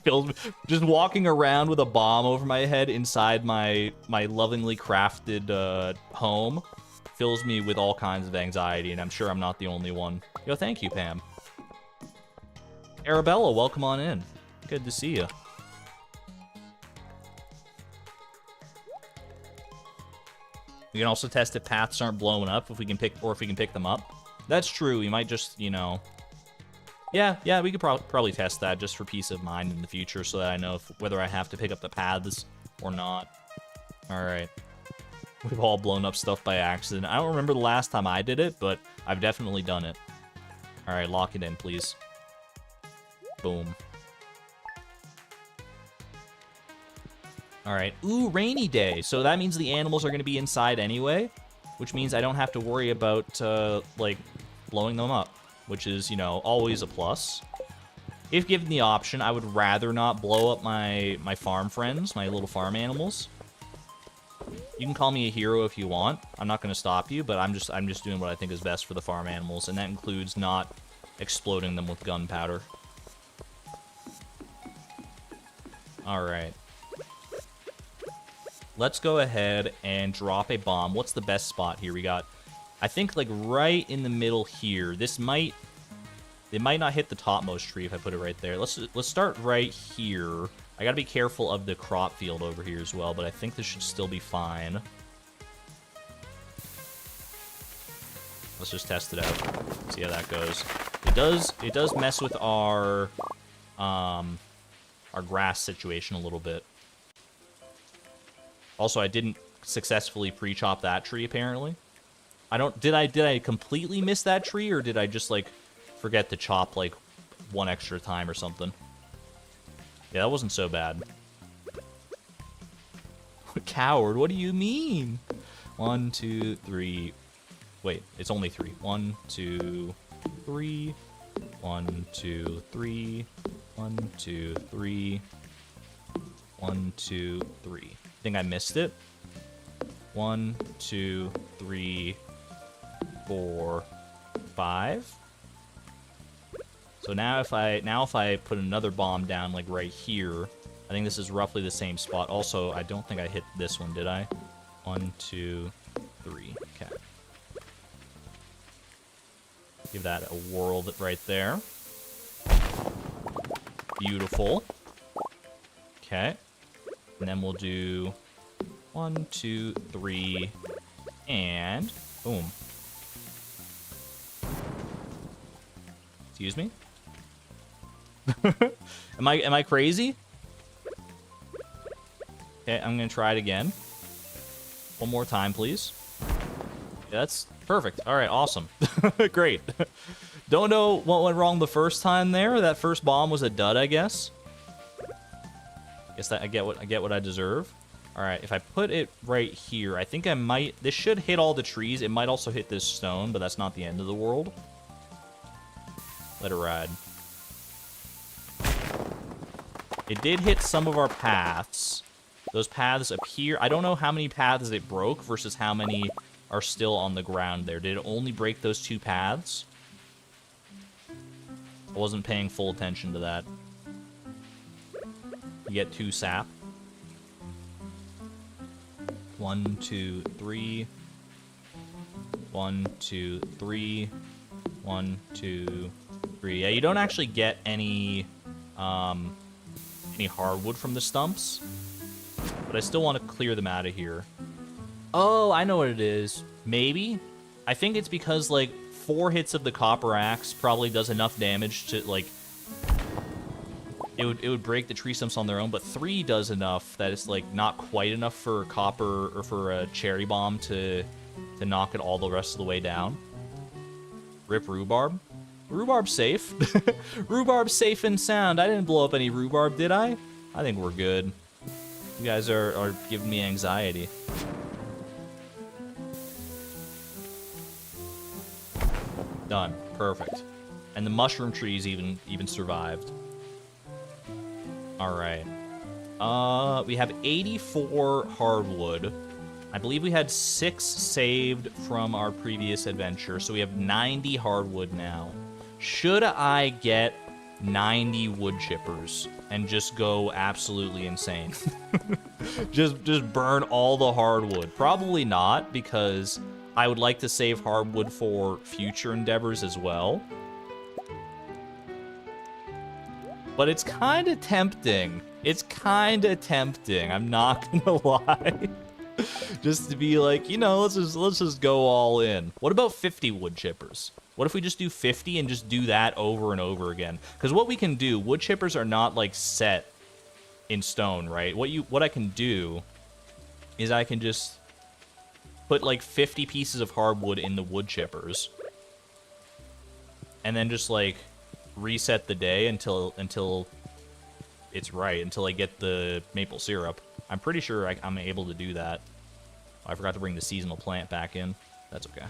fills me. Just walking around with a bomb over my head inside my lovingly crafted home fills me with all kinds of anxiety, and I'm sure I'm not the only one. Yo, thank you, Pam. Arabella, welcome on in. Good to see you. We can also test if paths aren't blowing up, if we can pick them up. That's true. We might just, you know. Yeah, we could probably test that just for peace of mind in the future, so that I know whether I have to pick up the paths or not. All right. We've all blown up stuff by accident. I don't remember the last time I did it, but I've definitely done it. All right, lock it in, please. Boom. All right. Ooh, rainy day. So that means the animals are going to be inside anyway, which means I don't have to worry about, like, blowing them up, which is, you know, always a plus. If given the option, I would rather not blow up my farm friends, my little farm animals. You can call me a hero if you want. I'm not going to stop you, but I'm just doing what I think is best for the farm animals, and that includes not exploding them with gunpowder. All right. Let's go ahead and drop a bomb. What's the best spot here? We got, I think, like right in the middle here. It might not hit the topmost tree if I put it right there. Let's start right here. I gotta be careful of the crop field over here as well, but I think this should still be fine. Let's just test it out. See how that goes. It does mess with our grass situation a little bit. Also, I didn't successfully pre-chop that tree apparently. Did I completely miss that tree, or did I just like forget to chop like one extra time or something? Yeah, that wasn't so bad. Coward, what do you mean? 1, 2, 3. Wait, it's only 3. 1, 2, 3. 1, 2, 3. 1, 2, 3. 1, 2, 3. I think I missed it. 1, 2, 3, 4, 5. So now if I put another bomb down like right here, I think this is roughly the same spot. Also, I don't think I hit this one, did I? 1, 2, 3. Okay. Give that a whirl right there. Beautiful. Okay. And then we'll do 1, 2, 3, and boom. Excuse me? Am I crazy? Okay, I'm gonna try it again. One more time, please. Yeah, that's perfect. All right, awesome. Great. Don't know what went wrong the first time there. That first bomb was a dud, I guess. Guess that I get what I deserve. All right, if I put it right here, I think I might. This should hit all the trees. It might also hit this stone, but that's not the end of the world. Let it ride. It did hit some of our paths. Those paths appear... I don't know how many paths it broke versus how many are still on the ground there. Did it only break those 2 paths? I wasn't paying full attention to that. You get 2 sap. 1, 2, 3. 1, 2, 3. 1, 2, 3. Yeah, you don't actually get any hardwood from the stumps, but I still want to clear them out of here. Oh, I know what it is. Maybe. I think it's because, like, 4 hits of the copper axe probably does enough damage to, like... It would break the tree stumps on their own, but 3 does enough that it's, like, not quite enough for copper or for a cherry bomb to knock it all the rest of the way down. Rip rhubarb. Rhubarb's safe. Rhubarb's safe and sound. I didn't blow up any rhubarb, did I? I think we're good. You guys are giving me anxiety. Done. Perfect. And the mushroom trees even survived. Alright. We have 84 hardwood. I believe we had 6 saved from our previous adventure, so we have 90 hardwood now. Should I get 90 wood chippers and just go absolutely insane? just burn all the hardwood? Probably not, because I would like to save hardwood for future endeavors as well. But it's kind of tempting. It's kind of tempting, I'm not gonna lie. Just to be like, you know, let's just go all in. What about 50 wood chippers? What if we just do 50 and just do that over and over again? Because what we can do, wood chippers are not like set in stone, right? What I can do is I can just put like 50 pieces of hardwood in the wood chippers, and then just like reset the day until it's right, until I get the maple syrup. I'm pretty sure I'm able to do that. I forgot to bring the seasonal plant back in. That's okay.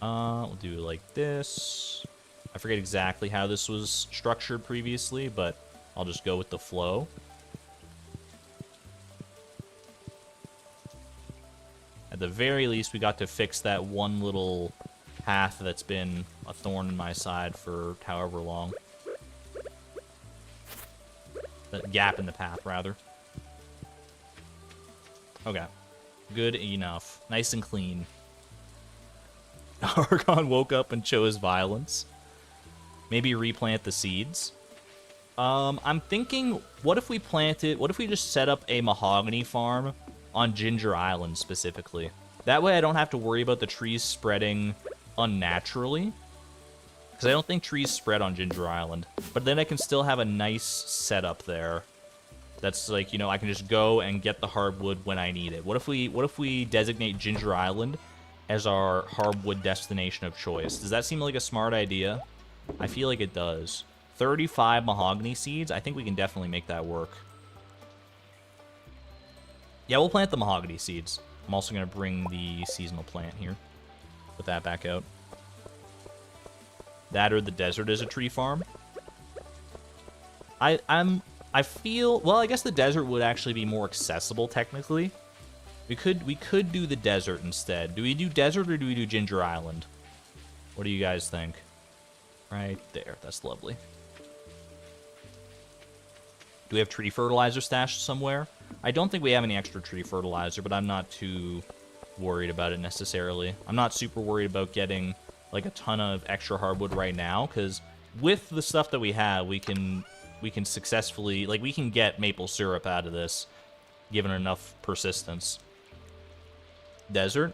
We'll do it like this. I forget exactly how this was structured previously, but I'll just go with the flow. At the very least, we got to fix that one little path that's been a thorn in my side for however long. The gap in the path, rather. Okay. Good enough. Nice and clean. Argon woke up and chose violence. Maybe replant the seeds. I'm thinking, what if we just set up a mahogany farm on Ginger Island specifically? That way I don't have to worry about the trees spreading unnaturally. Because I don't think trees spread on Ginger Island. But then I can still have a nice setup there. That's like, you know, I can just go and get the hardwood when I need it. What if we designate Ginger Island as our hardwood destination of choice? Does that seem like a smart idea? I feel like it does. 35 mahogany seeds. I think we can definitely make that work. Yeah, we'll plant the mahogany seeds. I'm also going to bring the seasonal plant here. Put that back out. That or the desert is a tree farm. I feel, well, I guess the desert would actually be more accessible technically. We could do the desert instead. Do we do desert or do we do Ginger Island? What do you guys think? Right there. That's lovely. Do we have tree fertilizer stashed somewhere? I don't think we have any extra tree fertilizer, but I'm not too worried about it necessarily. I'm not super worried about getting like a ton of extra hardwood right now, because with the stuff that we have, we can successfully, like, we can get maple syrup out of this, given enough persistence. Desert?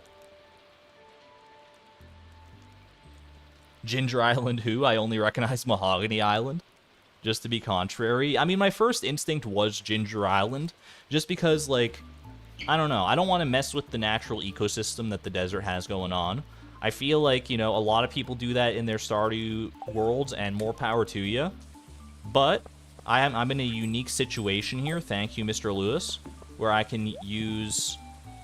Ginger Island who? I only recognize Mahogany Island. Just to be contrary. I mean, my first instinct was Ginger Island, just because, like, I don't know. I don't want to mess with the natural ecosystem that the desert has going on. I feel like, you know, a lot of people do that in their Stardew worlds, and more power to you. But I'm in a unique situation here, thank you, Mr. Lewis, where I can use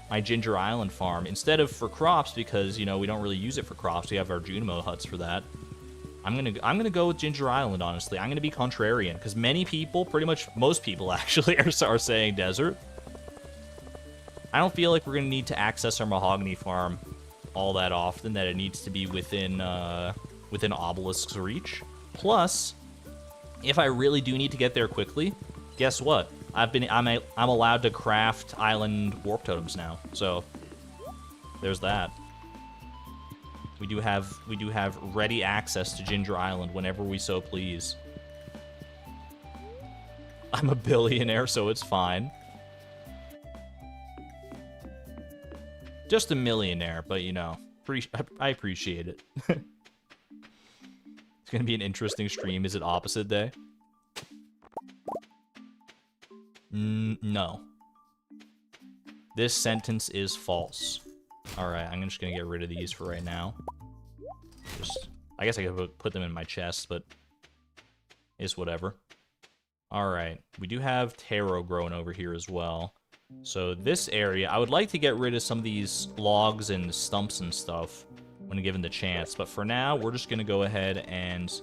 my Ginger Island farm instead of for crops, because, you know, we don't really use it for crops. We have our Junimo huts for that. I'm gonna go with Ginger Island, honestly. I'm gonna be contrarian, because many people, pretty much most people actually, are saying desert. I don't feel like we're gonna need to access our mahogany farm all that often, that it needs to be within Obelisk's reach. Plus, if I really do need to get there quickly, guess what? I'm allowed to craft island warp totems now. So there's that. We do have ready access to Ginger Island whenever we so please. I'm a billionaire, so it's fine. Just a millionaire, but, you know, I appreciate it. It's gonna be an interesting stream. Is it opposite day? No. This sentence is false. Alright, I'm just gonna get rid of these for right now. I guess I could put them in my chest, but it's whatever. Alright, we do have taro growing over here as well. So this area, I would like to get rid of some of these logs and stumps and stuff when given the chance, but for now, we're just gonna go ahead and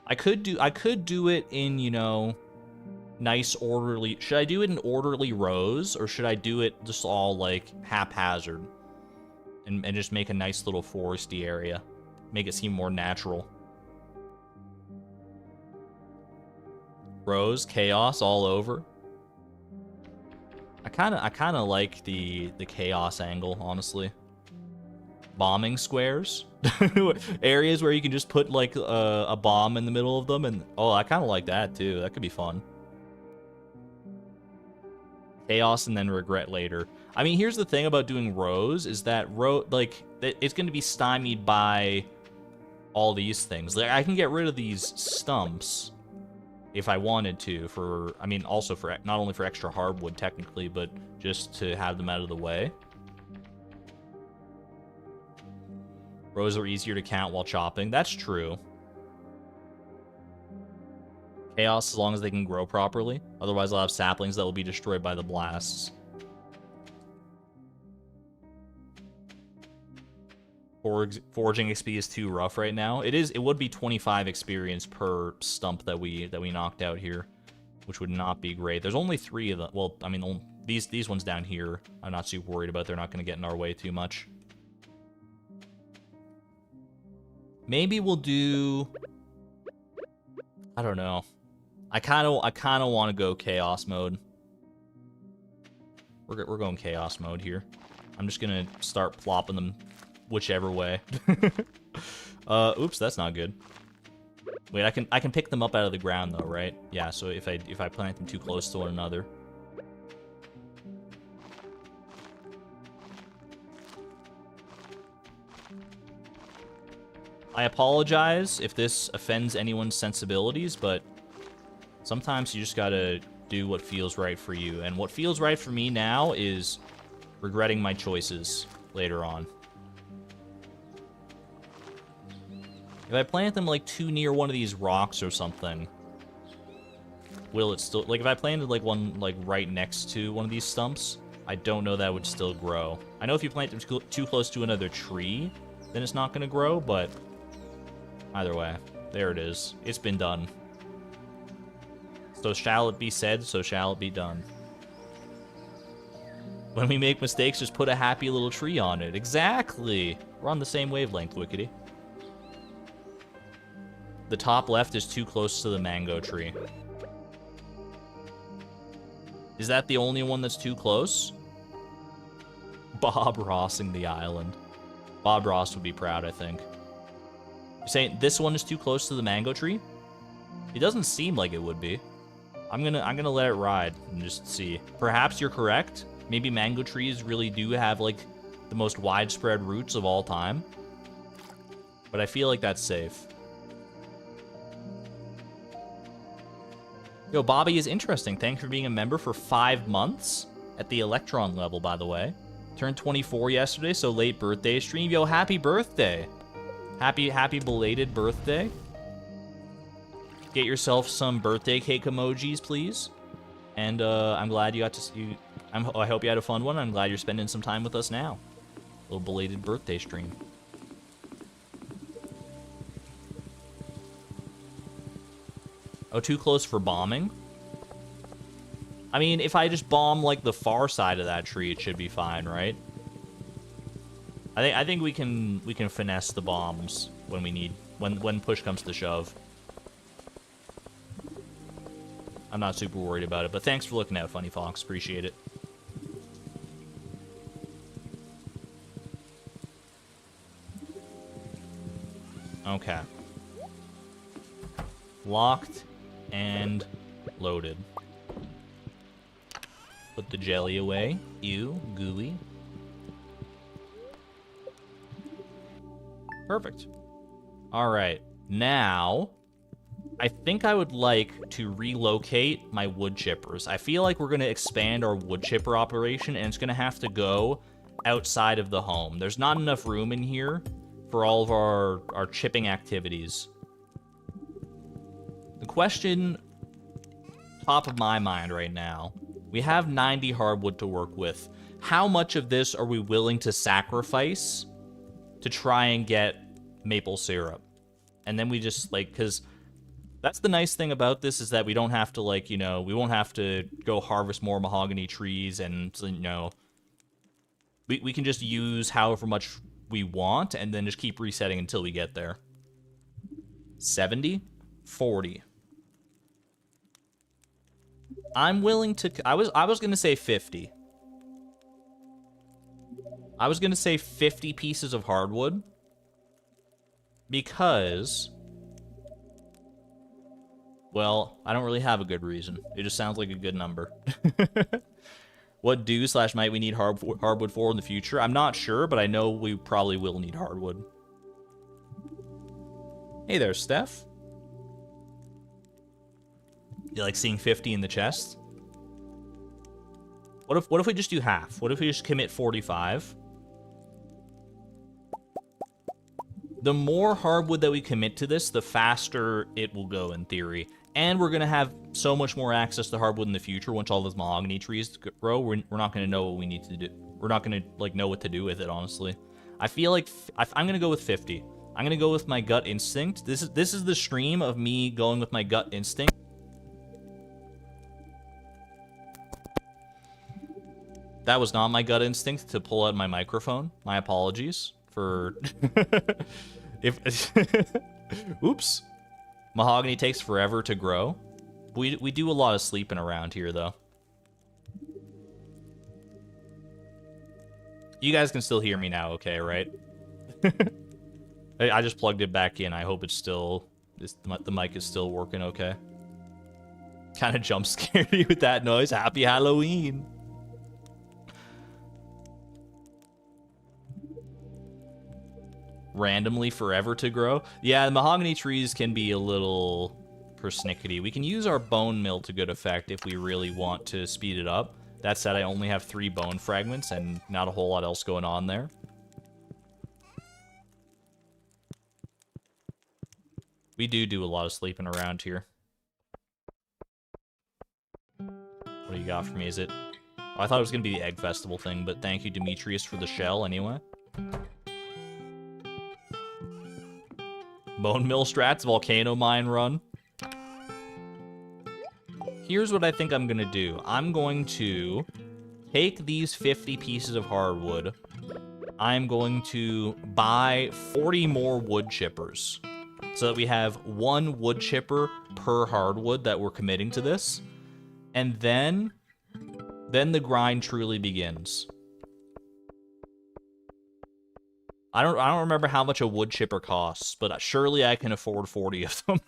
I could do it in, you know, nice orderly. Should I do it in orderly rows, or should I do it just all like haphazard and just make a nice little foresty area, make it seem more natural? Rows, chaos all over. I kind of like the chaos angle, honestly. Bombing squares, areas where you can just put like a bomb in the middle of them, and oh, I kind of like that too. That could be fun. Chaos and then regret later. I mean, here's the thing about doing rows is that it's going to be stymied by all these things. Like, I can get rid of these stumps if I wanted to, for, I mean, also for not only for extra hardwood technically, but just to have them out of the way. Rows are easier to count while chopping. That's true. Chaos, as long as they can grow properly. Otherwise, I'll have saplings that will be destroyed by the blasts. Foraging XP is too rough right now. It would be 25 experience per stump that we knocked out here, which would not be great. There's only 3 of them. Well, I mean, these ones down here, I'm not super worried about. They're not going to get in our way too much. Maybe we'll do, I don't know. I kind of want to go chaos mode. We're going chaos mode here. I'm just gonna start plopping them whichever way. Oops, that's not good. Wait, I can pick them up out of the ground though, right? Yeah. So if I plant them too close to one another. I apologize if this offends anyone's sensibilities, but sometimes you just gotta do what feels right for you. And what feels right for me now is regretting my choices later on. If I plant them like too near one of these rocks or something, will it still... Like, if I planted, like, one, like, right next to one of these stumps, I don't know that would still grow. I know if you plant them too close to another tree, then it's not going to grow, but either way, there it is. It's been done. So shall it be said, so shall it be done. When we make mistakes, just put a happy little tree on it. Exactly! We're on the same wavelength, Wickety. The top left is too close to the mango tree. Is that the only one that's too close? Bob Rossing the island. Bob Ross would be proud, I think. You're saying this one is too close to the mango tree? It doesn't seem like it would be. I'm gonna let it ride and just see. Perhaps you're correct. Maybe mango trees really do have, like, the most widespread roots of all time. But I feel like that's safe. Yo, Bobby is interesting. Thanks for being a member for 5 months. At the Electron level, by the way. Turned 24 yesterday, so late birthday stream. Yo, happy birthday. Happy belated birthday. Get yourself some birthday cake emojis, please. And I'm glad you got to see... I hope you had a fun one. I'm glad you're spending some time with us now. A little belated birthday stream. Oh, too close for bombing? I mean, if I just bomb, like, the far side of that tree, it should be fine, right? I think we can finesse the bombs when we need... When push comes to shove. I'm not super worried about it, but thanks for looking out, Funny Fox. Appreciate it. Okay. Locked and loaded. Put the jelly away. Ew, gooey. Perfect. Alright, now... I think I would like to relocate my wood chippers. I feel like we're going to expand our wood chipper operation, and it's going to have to go outside of the home. There's not enough room in here for all of our chipping activities. The question top of my mind right now, we have 90 hardwood to work with. How much of this are we willing to sacrifice to try and get maple syrup? And then we just, like, because... That's the nice thing about this, is that we don't have to, like, you know, we won't have to go harvest more mahogany trees, and, you know, we can just use however much we want, and then just keep resetting until we get there. 70? 40. I'm willing to... I was going to say 50. I was going to say 50 pieces of hardwood. Because... Well, I don't really have a good reason. It just sounds like a good number. What do/might we need hardwood for in the future? I'm not sure, but I know we probably will need hardwood. Hey there, Steph. You like seeing 50 in the chest? What if we just do half? What if we just commit 45? The more hardwood that we commit to this, the faster it will go, in theory. And we're going to have so much more access to hardwood in the future once all those mahogany trees grow. We're not going to know what we need to do. We're not going to, like, know what to do with it, honestly. I feel like I'm going to go with 50. I'm going to go with my gut instinct. This is the stream of me going with my gut instinct. That was not my gut instinct to pull out my microphone. My apologies for... Oops. Mahogany takes forever to grow. We do a lot of sleeping around here, though. You guys can still hear me now, okay, right? I just plugged it back in. I hope it's still... the mic is still working okay. Kind of jump scared you with that noise. Happy Halloween! Randomly forever to grow. Yeah, the mahogany trees can be a little persnickety. We can use our bone mill to good effect if we really want to speed it up. That said, I only have 3 bone fragments and not a whole lot else going on there. We do a lot of sleeping around here. got for me. Is it... Oh, I thought it was going to be the Egg Festival thing, but thank you, Demetrius, for the shell anyway. Bone Mill Strats, Volcano Mine Run. Here's what I think I'm going to do. I'm going to take these 50 pieces of hardwood. I'm going to buy 40 more wood chippers so that we have 1 wood chipper per hardwood that we're committing to this. And then the grind truly begins. I don't remember how much a wood chipper costs, but surely I can afford 40 of them.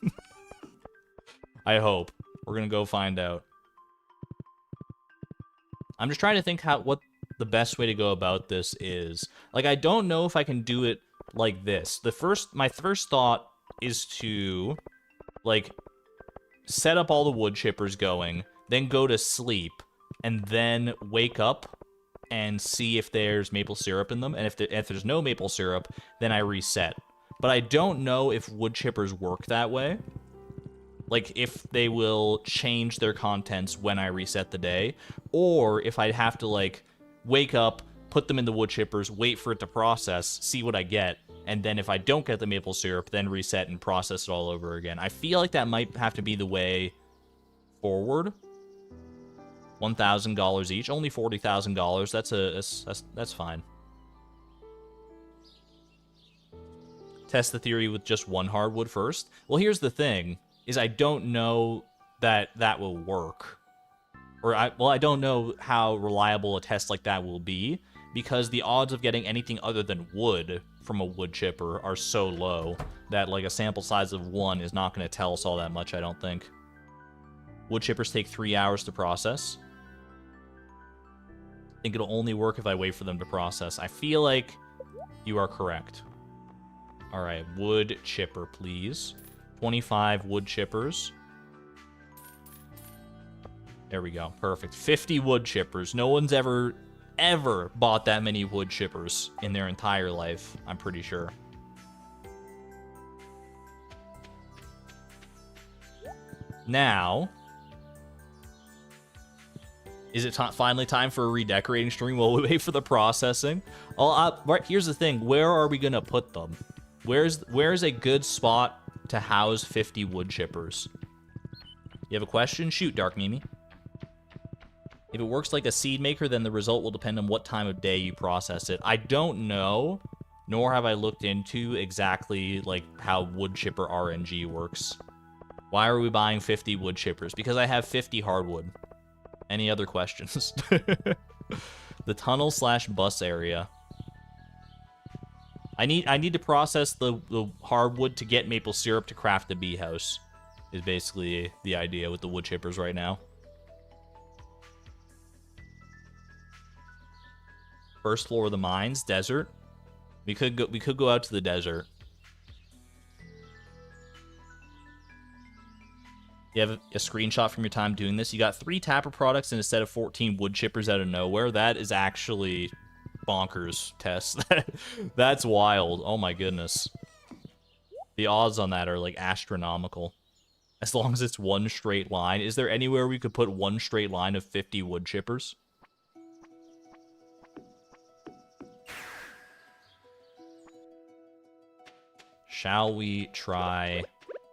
I hope. We're gonna go find out. I'm just trying to think what the best way to go about this is. Like, I don't know if I can do it like this. My first thought is to, like, set up all the wood chippers going, then go to sleep, and then wake up and see if there's maple syrup in them. And if there's no maple syrup, then I reset. But I don't know if wood chippers work that way. Like, if they will change their contents when I reset the day, or if I'd have to, like, wake up, put them in the wood chippers, wait for it to process, see what I get, and then if I don't get the maple syrup, then reset and process it all over again. I feel like that might have to be the way forward. $1,000 each, only $40,000. That's fine. Test the theory with just 1 hardwood first. Well, here's the thing. Is I don't know that will work. Or, I don't know how reliable a test like that will be, because the odds of getting anything other than wood from a wood chipper are so low that, like, a sample size of 1 is not going to tell us all that much, I don't think. Wood chippers take 3 hours to process. I think it'll only work if I wait for them to process. I feel like you are correct. Alright, wood chipper, please. 25 wood chippers. There we go. Perfect. 50 wood chippers. No one's ever bought that many wood chippers in their entire life, I'm pretty sure. Now, is it finally time for a redecorating stream while we wait for the processing? Right, here's the thing. Where are we going to put them? Where's a good spot to house 50 wood chippers? You have a question? Shoot, Dark Mimi. If it works like a seed maker, then the result will depend on what time of day you process it. I don't know, nor have I looked into exactly, like, how wood chipper RNG works. Why are we buying 50 wood chippers? Because I have 50 hardwood. Any other questions? The tunnel/bus area. I need to process the hardwood to get maple syrup to craft the bee house, is basically the idea with the wood chippers right now. First floor of the mines, desert. We could go out to the desert. You have a screenshot from your time doing this. You got 3 tapper products and a set of 14 wood chippers out of nowhere. That is actually bonkers, Tess. That's wild. Oh my goodness. The odds on that are, like, astronomical. As long as it's 1 straight line. Is there anywhere we could put 1 straight line of 50 wood chippers? Shall we try...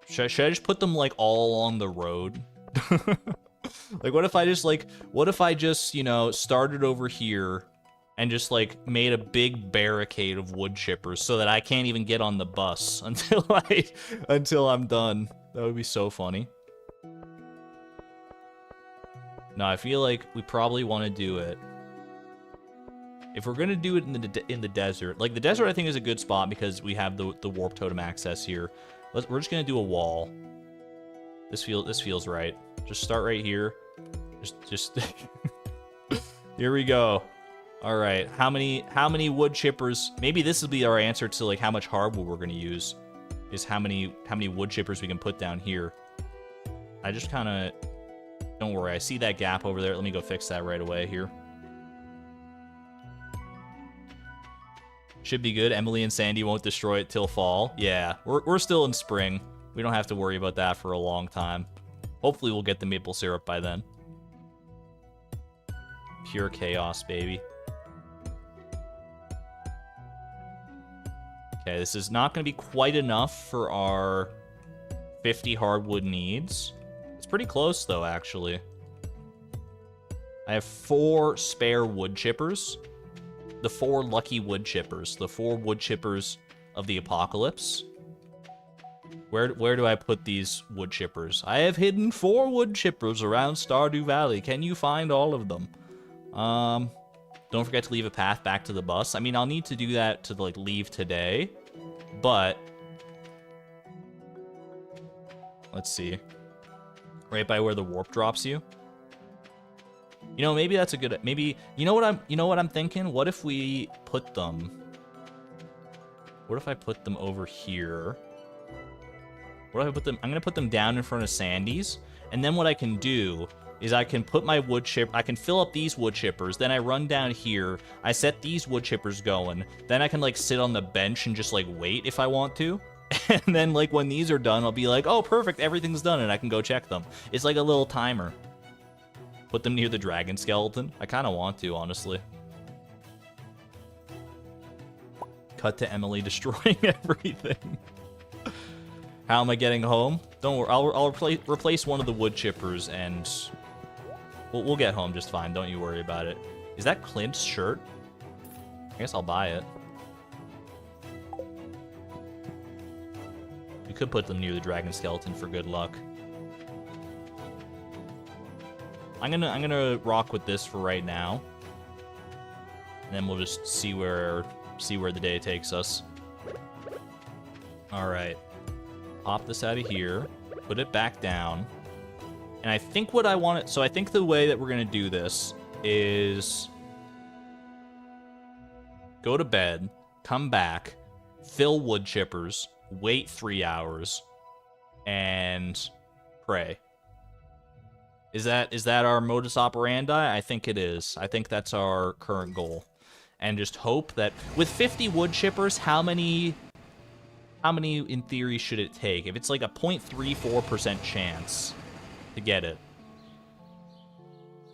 Should I just put them, like, all along the road? Like, what if I just, you know, started over here and just, like, made a big barricade of wood chippers so that I can't even get on the bus until I'm done. That would be so funny. No, I feel like we probably want to do it. If we're gonna do it in the desert, like, the desert I think is a good spot because we have the warp totem access here. We're just gonna do a wall. This feels right. Just start right here. Just here we go. All right. How many wood chippers? Maybe this will be our answer to, like, how much hardwood we're gonna use. Is how many wood chippers we can put down here. I just kind of... Don't worry. I see that gap over there. Let me go fix that right away here. Should be good. Emily and Sandy won't destroy it till fall. Yeah, we're still in spring. We don't have to worry about that for a long time. Hopefully we'll get the maple syrup by then. Pure chaos, baby. Okay, this is not going to be quite enough for our 50 hardwood needs. It's pretty close, though, actually. I have 4 spare wood chippers. The 4 lucky wood chippers. The 4 wood chippers of the apocalypse. Where do I put these wood chippers? I have hidden 4 wood chippers around Stardew Valley. Can you find all of them? Don't forget to leave a path back to the bus. I mean, I'll need to do that to, like, leave today. But... let's see. Right by where the warp drops you. You know, maybe that's a good... maybe... You know what I'm thinking? What if we put them... what if I put them over here? What if I put them... I'm going to put them down in front of Sandy's. And then what I can do is I can put my wood chip... I can fill up these wood chippers. Then I run down here. I set these wood chippers going. Then I can, like, sit on the bench and just, like, wait if I want to. And then, like, when these are done, I'll be like, oh, perfect, everything's done, and I can go check them. It's like a little timer. Put them near the dragon skeleton. I kind of want to, honestly. Cut to Emily destroying everything. How am I getting home? Don't worry, I'll replace one of the wood chippers, and we'll get home just fine. Don't you worry about it. Is that Clint's shirt? I guess I'll buy it. We could put them near the dragon skeleton for good luck. I'm gonna rock with this for right now, and then we'll just see where the day takes us. All right. Pop this out of here, put it back down, and I think what I want it... so I think the way that we're going to do this is go to bed, come back, fill wood chippers, wait 3 hours, and pray. Is that our modus operandi? I think it is. I think that's our current goal. And just hope that with 50 wood chippers, how many in theory should it take? If it's like a 0.34% chance to get it,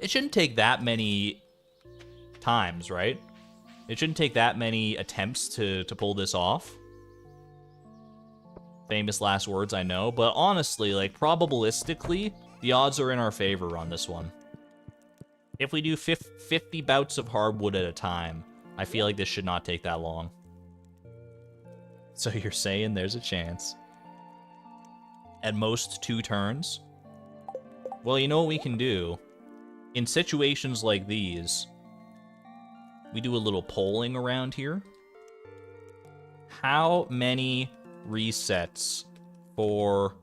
it shouldn't take that many times, right? It shouldn't take that many attempts to pull this off. Famous last words, I know, but honestly, like, probabilistically, the odds are in our favor on this one. If we do 50 bouts of hardwood at a time, I feel like this should not take that long. So you're saying there's a chance. At most 2 turns? Well, you know what we can do? In situations like these, we do a little polling around here. How many resets for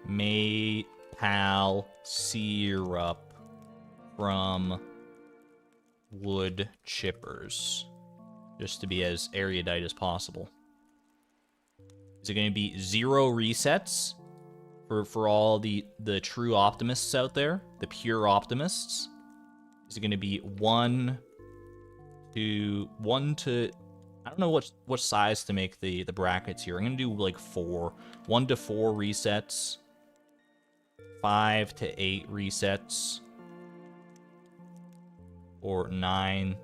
maple syrup from wood chippers? Just to be as erudite as possible. Is it going to be 0 resets for all the true optimists out there? The pure optimists? Is it going to be 1 to... I don't know what size to make the brackets here. I'm going to do like 4. 1 to 4 resets. 5 to 8 resets. Or 9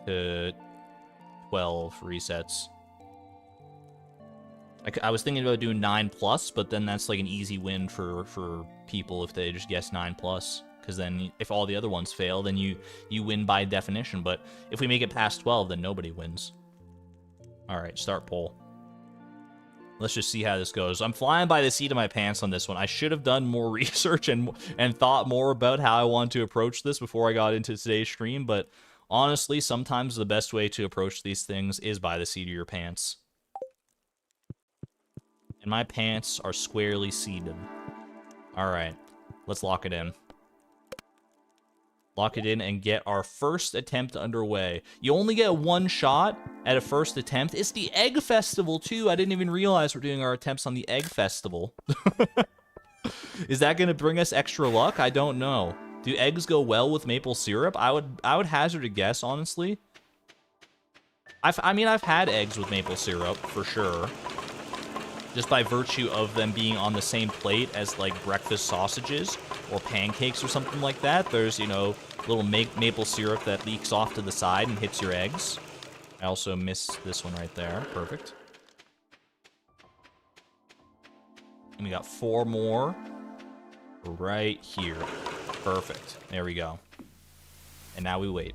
to 12 resets. I was thinking about doing 9+, but then that's like an easy win for people if they just guess 9+. Because then if all the other ones fail, then you win by definition. But if we make it past 12, then nobody wins. Alright, start poll. Let's just see how this goes. I'm flying by the seat of my pants on this one. I should have done more research and thought more about how I want to approach this before I got into today's stream, but honestly, sometimes the best way to approach these things is by the seat of your pants. And my pants are squarely seated. Alright, let's lock it in. Lock it in and get our first attempt underway. You only get 1 shot at a first attempt. It's the Egg Festival, too. I didn't even realize we're doing our attempts on the Egg Festival. Is that going to bring us extra luck? I don't know. Do eggs go well with maple syrup? I would hazard a guess, honestly. I mean, I've had eggs with maple syrup, for sure. just by virtue of them being on the same plate as like breakfast sausages or pancakes or something like that. There's, you know, little maple syrup that leaks off to the side and hits your eggs. I also missed this one right there. Perfect. And we got 4 more right here. Perfect. There we go. And now we wait.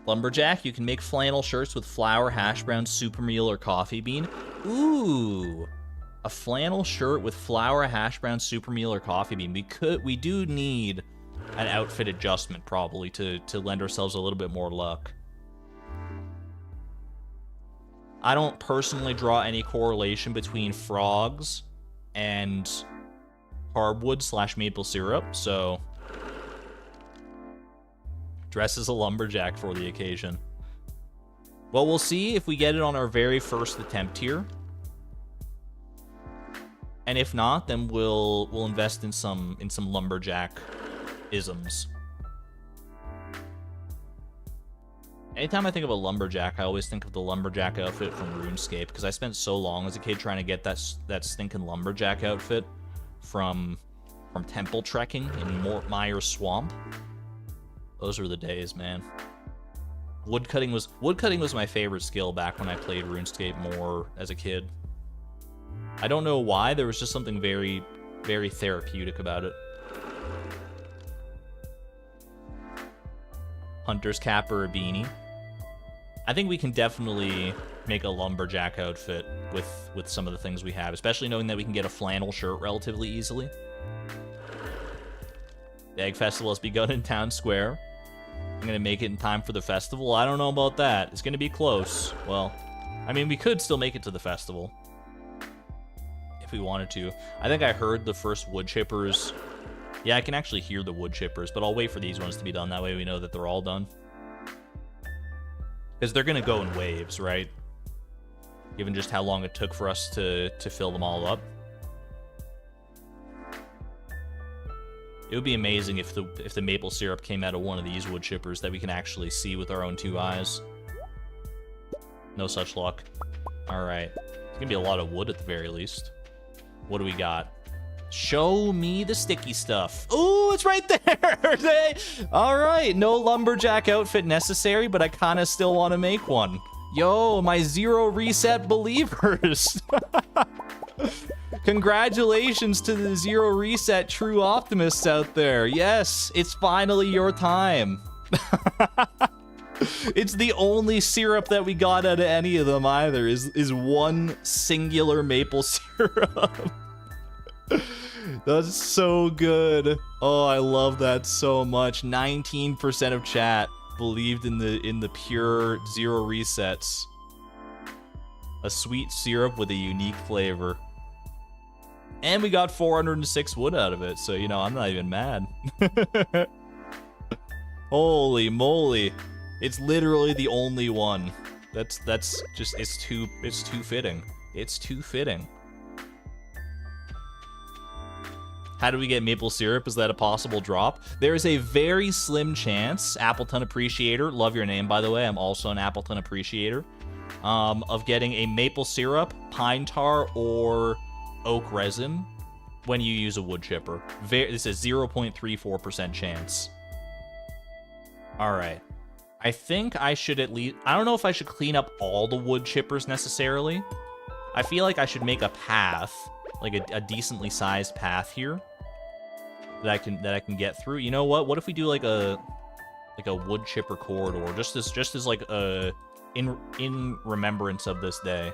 Lumberjack, you can make flannel shirts with flour, hash brown, super meal, or coffee bean. Ooh. A flannel shirt with flour, hash brown, super meal, or coffee bean. We do need an outfit adjustment probably to lend ourselves a little bit more luck. I don't personally draw any correlation between frogs and hardwood / maple syrup, so dress as a lumberjack for the occasion. Well, we'll see if we get it on our very first attempt here. And if not, then we'll invest in some lumberjack isms. Anytime I think of a lumberjack, I always think of the lumberjack outfit from RuneScape, because I spent so long as a kid trying to get that stinking lumberjack outfit from temple trekking in Mort Swamp. Those were the days, man. Woodcutting was my favorite skill back when I played RuneScape more as a kid. I don't know why, there was just something very, very therapeutic about it. Hunter's cap or a beanie. I think we can definitely make a lumberjack outfit with some of the things we have, especially knowing that we can get a flannel shirt relatively easily. The Egg Festival has begun in Town Square. I'm gonna make it in time for the festival. I don't know about that. It's gonna be close. Well, I mean, we could still make it to the festival if we wanted to. I think I heard the first wood chippers. Yeah, I can actually hear the wood chippers, but I'll wait for these ones to be done. That way we know that they're all done. Because they're going to go in waves, right? Given just how long it took for us to fill them all up. It would be amazing if the maple syrup came out of one of these wood chippers that we can actually see with our own 2 eyes. No such luck. Alright. There's going to be a lot of wood at the very least. What do we got? Show me the sticky stuff. Ooh, it's right there. All right, no lumberjack outfit necessary, but I kind of still want to make one. Yo, my 0 reset believers. Congratulations to the 0 reset true optimists out there. Yes, it's finally your time. It's the only syrup that we got out of any of them either, is one singular maple syrup. That's so good. Oh, I love that so much. 19% of chat believed in the pure 0 resets. A sweet syrup with a unique flavor. And we got 406 wood out of it, so you know, I'm not even mad. Holy moly. It's literally the only one. That's just it's too fitting. It's too fitting. How do we get maple syrup? Is that a possible drop? There is a very slim chance, Appleton Appreciator, love your name by the way, I'm also an Appleton Appreciator, of getting a maple syrup, pine tar, or oak resin when you use a wood chipper. This is 0.34% chance. Alright. I think I should at least... I don't know if I should clean up all the wood chippers necessarily. I feel like I should make a path, like a decently sized path here that I can get through. You know what? What if we do like a wood chipper corridor, just as like a in remembrance of this day.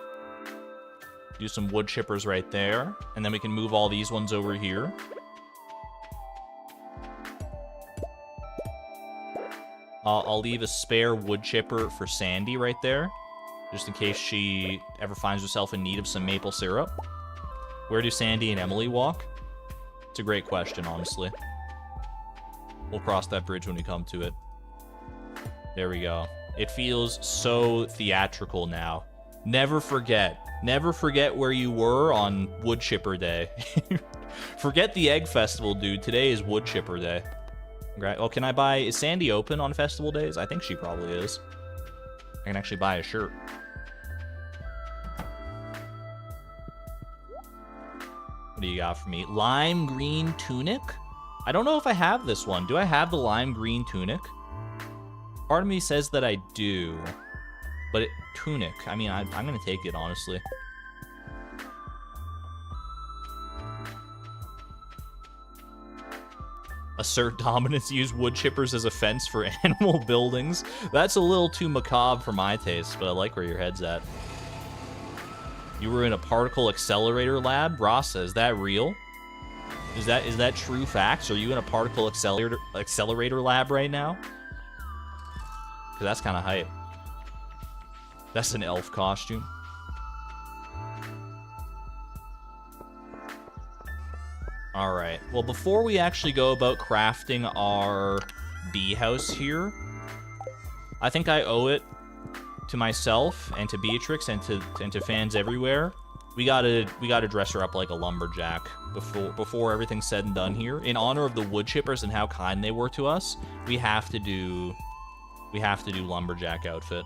Do some wood chippers right there, and then we can move all these ones over here. I'll leave a spare wood chipper for Sandy right there, just in case she ever finds herself in need of some maple syrup. Where do Sandy and Emily walk? It's a great question, honestly. We'll cross that bridge when we come to it. There we go. It feels so theatrical now. Never forget where you were on Wood Chipper Day. Forget the Egg Festival, dude. Today is Wood Chipper Day. Oh, can I buy... Is Sandy open on festival days? I think she probably is. I can actually buy a shirt. What do you got for me? Lime green tunic? I don't know if I have this one. Do I have the lime green tunic? Part of me says that I do. But tunic. I mean, I'm going to take it, honestly. Assert dominance, use wood chippers as a fence for animal buildings. That's a little too macabre for my taste, but I like where your head's at. You were in a particle accelerator lab? Rasa, is that real? Is that true facts? Are you in a particle accelerator lab right now? Because that's kind of hype. That's an elf costume. Alright, well, before we actually go about crafting our bee house here, I think I owe it to myself and to Beatrix and to fans everywhere. We gotta dress her up like a lumberjack before everything's said and done here. In honor of the wood chippers and how kind they were to us, we have to do lumberjack outfit.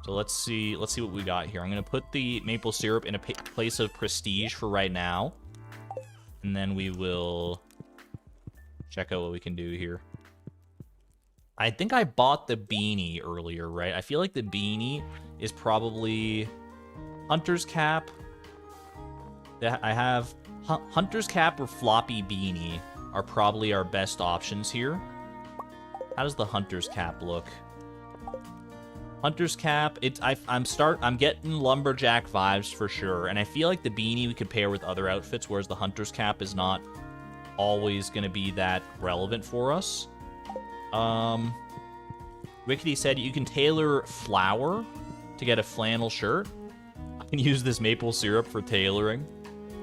So let's see what we got here. I'm gonna put the maple syrup in a place of prestige for right now, and then we will check out what we can do here. I think I bought the beanie earlier, right? I feel like the beanie is probably hunter's cap. I have hunter's cap or floppy beanie are probably our best options here. How does the hunter's cap look? Hunter's cap, I'm getting lumberjack vibes for sure, and I feel like the beanie we could pair with other outfits, whereas the hunter's cap is not always going to be that relevant for us. Rickety said you can tailor flour to get a flannel shirt. I can use this maple syrup for tailoring.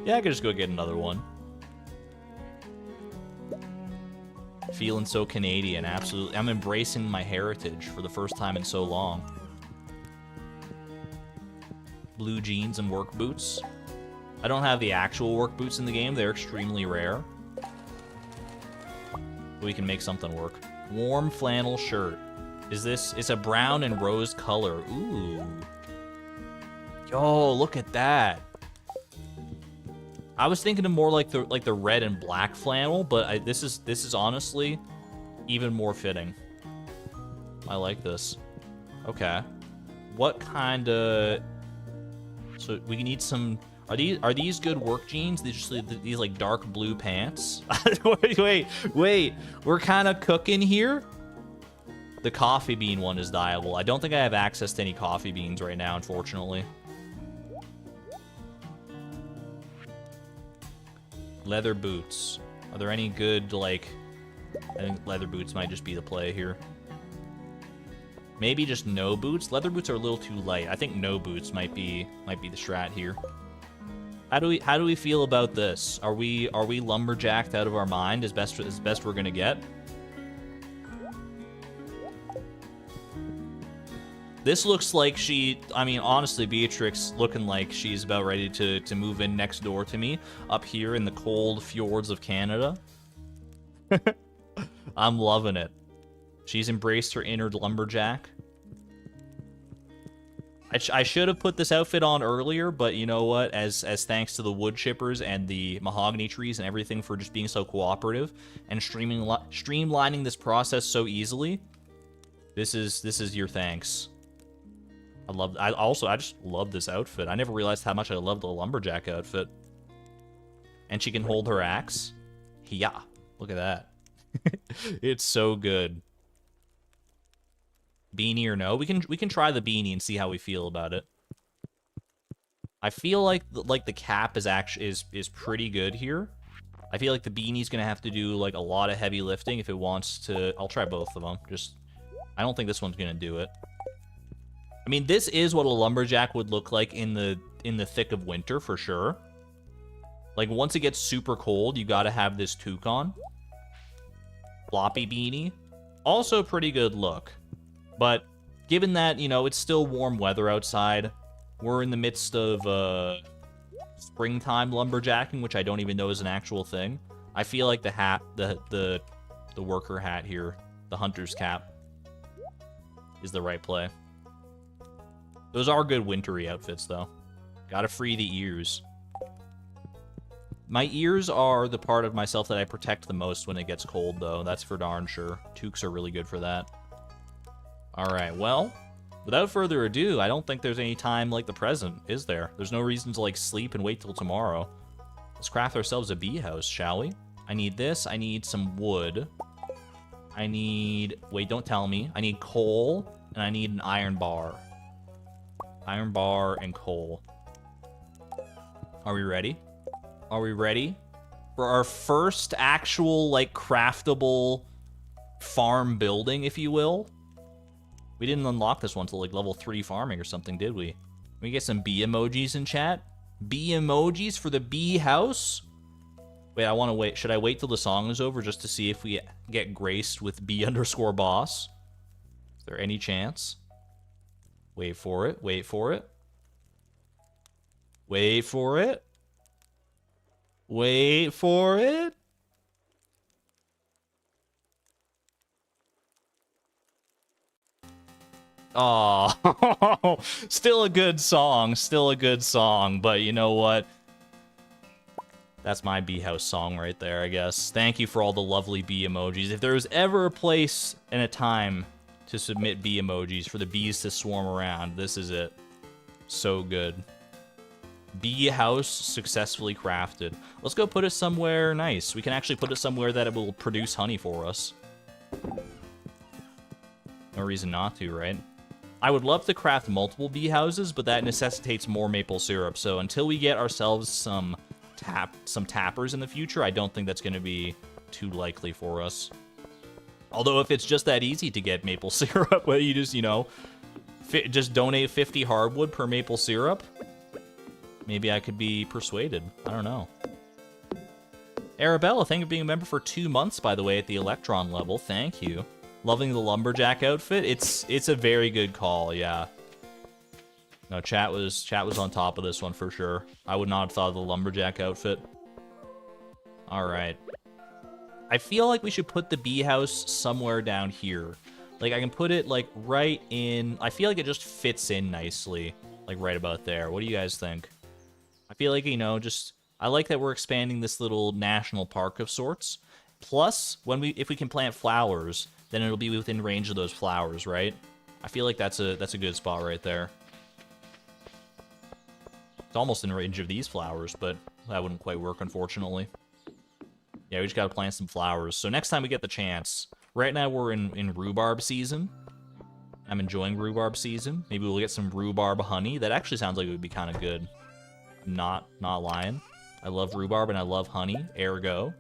Yeah, I could just go get another one. Feeling so Canadian, absolutely. I'm embracing my heritage for the first time in so long. Blue jeans and work boots. I don't have the actual work boots in the game. They're extremely rare. We can make something work. Warm flannel shirt. It's a brown and rose color. Ooh. Yo, look at that. I was thinking of more like the red and black flannel, but this is honestly even more fitting. I like this. Okay. What kind of... So we need some... Are these good work jeans? These like dark blue pants? wait. We're kind of cooking here? The coffee bean one is diable. I don't think I have access to any coffee beans right now, unfortunately. Leather boots. Are there any good, like... I think leather boots might just be the play here. Maybe just no boots? Leather boots are a little too light. I think no boots might be the strat here. How do we feel about this? Are we lumberjacked out of our mind as best we're gonna get? This looks like I mean, honestly, Beatrix looking like she's about ready to move in next door to me up here in the cold fjords of Canada. I'm loving it. She's embraced her inner lumberjack. I should have put this outfit on earlier, but you know what? As thanks to the wood chippers and the mahogany trees and everything for just being so cooperative and streamlining this process so easily, this is your thanks. I just love this outfit. I never realized how much I loved the lumberjack outfit. And she can hold her axe. Yeah, look at that. It's so good. Beanie or no? We can try the beanie and see how we feel about it. I feel like the cap is pretty good here. I feel like the beanie's gonna have to do like a lot of heavy lifting if it wants to. I'll try both of them. I don't think this one's gonna do it. I mean, this is what a lumberjack would look like in the thick of winter for sure. Like once it gets super cold, you gotta have this toque on. Floppy beanie, also pretty good look. But given that, you know, it's still warm weather outside, we're in the midst of springtime lumberjacking, which I don't even know is an actual thing. I feel like the hat, the worker hat here, the hunter's cap, is the right play. Those are good wintry outfits, though. Gotta free the ears. My ears are the part of myself that I protect the most when it gets cold, though. That's for darn sure. Toques are really good for that. Alright, well, without further ado, I don't think there's any time like the present, is there? There's no reason to, like, sleep and wait till tomorrow. Let's craft ourselves a bee house, shall we? I need this. I need some wood. I need... Wait, don't tell me. I need coal, and I need an iron bar. Iron bar and coal. Are we ready? Are we ready for our first actual, like, craftable farm building, if you will? We didn't unlock this one till, like, level 3 farming or something, did we? We get some bee emojis in chat? Bee emojis for the bee house? Wait, I want to wait. Should I wait till the song is over just to see if we get graced with bee_boss? Is there any chance? Wait for it. Wait for it. Wait for it. Wait for it. Oh, still a good song. Still a good song. But you know what? That's my bee house song right there, I guess. Thank you for all the lovely bee emojis. If there was ever a place and a time to submit bee emojis for the bees to swarm around, this is it. So good. Bee house successfully crafted. Let's go put it somewhere nice. We can actually put it somewhere that it will produce honey for us. No reason not to, right? I would love to craft multiple bee houses, but that necessitates more maple syrup. So until we get ourselves some tappers in the future, I don't think that's going to be too likely for us. Although if it's just that easy to get maple syrup, where you just, you know, just donate 50 hardwood per maple syrup, maybe I could be persuaded. I don't know. Arabella, thank you for being a member for 2 months, by the way, at the Electron level. Thank you. Loving the lumberjack outfit. It's a very good call, yeah. No, chat was on top of this one for sure. I would not have thought of the lumberjack outfit. Alright. I feel like we should put the bee house somewhere down here. Like, I can put it, like, right in... I feel like it just fits in nicely. Like, right about there. What do you guys think? I feel like, you know, just... I like that we're expanding this little national park of sorts. Plus, if we can plant flowers, then it'll be within range of those flowers, right? I feel like that's a good spot right there. It's almost in range of these flowers, but that wouldn't quite work, unfortunately. Yeah, we just gotta plant some flowers. So next time we get the chance. Right now we're in rhubarb season. I'm enjoying rhubarb season. Maybe we'll get some rhubarb honey. That actually sounds like it would be kind of good. I'm not lying. I love rhubarb and I love honey. Ergo.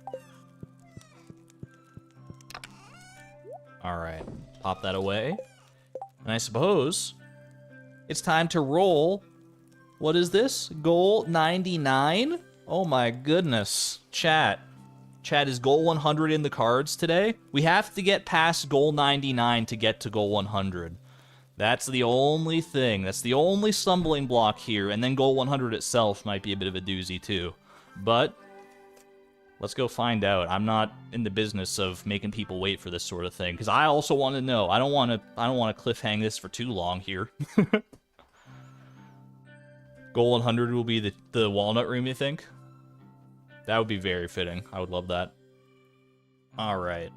Alright. Pop that away. And I suppose it's time to roll. What is this? Goal 99? Oh my goodness. Chat. Chat, is goal 100 in the cards today? We have to get past goal 99 to get to goal 100. That's the only thing. That's the only stumbling block here. And then goal 100 itself might be a bit of a doozy too. But let's go find out. I'm not in the business of making people wait for this sort of thing, because I also want to know. I don't want to cliffhang this for too long here. Goal 100 will be the walnut room, you think? That would be very fitting. I would love that. Alright.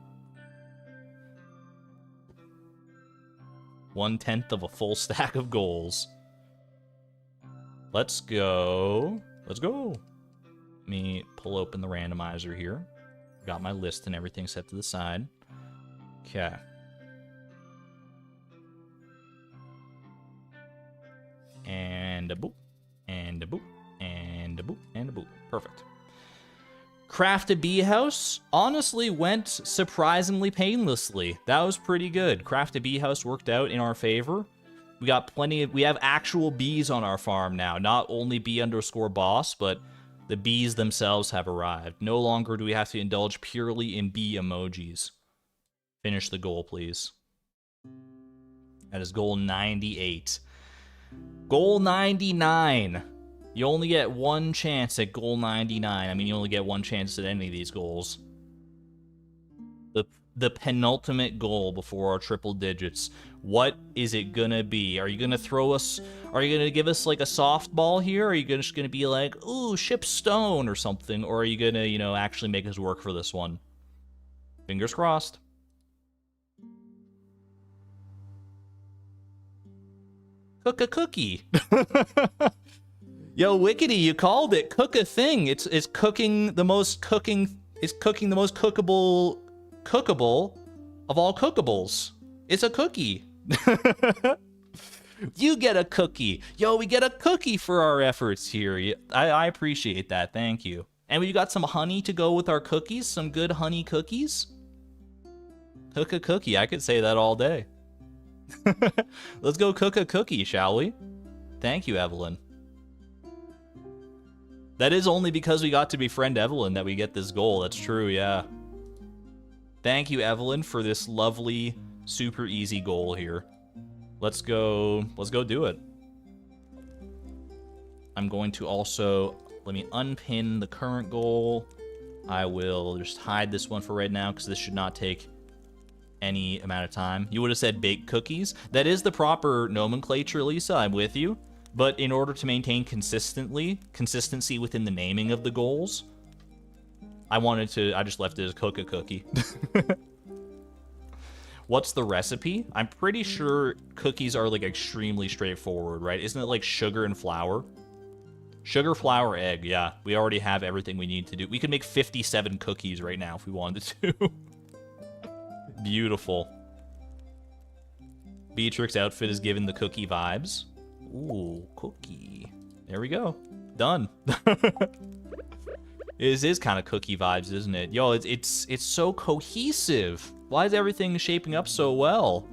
1/10 of a full stack of goals. Let's go. Let's go. Let me pull open the randomizer here. Got my list and everything set to the side. Okay. And a boop. And a boop. And a boop. And a boop. Perfect. Craft a bee house honestly went surprisingly painlessly. That was pretty good. Craft a bee house worked out in our favor. We got we have actual bees on our farm now. Not only bee_boss, but the bees themselves have arrived. No longer do we have to indulge purely in bee emojis. Finish the goal, please. That is goal 98. Goal 99. You only get one chance at goal 99. I mean, you only get one chance at any of these goals. The penultimate goal before our triple digits. What is it gonna be? Are you gonna throw us... Are you gonna give us, like, a softball here? Are you just gonna be like, ooh, ship stone or something? Or are you gonna, you know, actually make us work for this one? Fingers crossed. Cook a cookie. Yo, Wickedy, you called it. Cook a thing. It's cooking the most cooking... It's cooking the most cookable of all cookables. It's a cookie. You get a cookie. Yo, we get a cookie for our efforts here. I appreciate that. Thank you. And we got some honey to go with our cookies. Some good honey cookies. Cook a cookie. I could say that all day. Let's go cook a cookie, shall we? Thank you, Evelyn. That is only because we got to befriend Evelyn that we get this goal. That's true, yeah. Thank you, Evelyn, for this lovely, super easy goal here. Let's go do it. I'm going to also, let me unpin the current goal. I will just hide this one for right now because this should not take any amount of time. You would have said bake cookies. That is the proper nomenclature, Lisa. I'm with you. But in order to maintain consistency within the naming of the goals, I just left it as cook a cookie. What's the recipe? I'm pretty sure cookies are, like, extremely straightforward, right? Isn't it, like, sugar and flour? Sugar, flour, egg, yeah. We already have everything we need to do. We could make 57 cookies right now if we wanted to. Beautiful. Beatrix outfit is giving the cookie vibes. Ooh, cookie. There we go. Done. It is kind of cookie vibes, isn't it? Yo, it's so cohesive. Why is everything shaping up so well?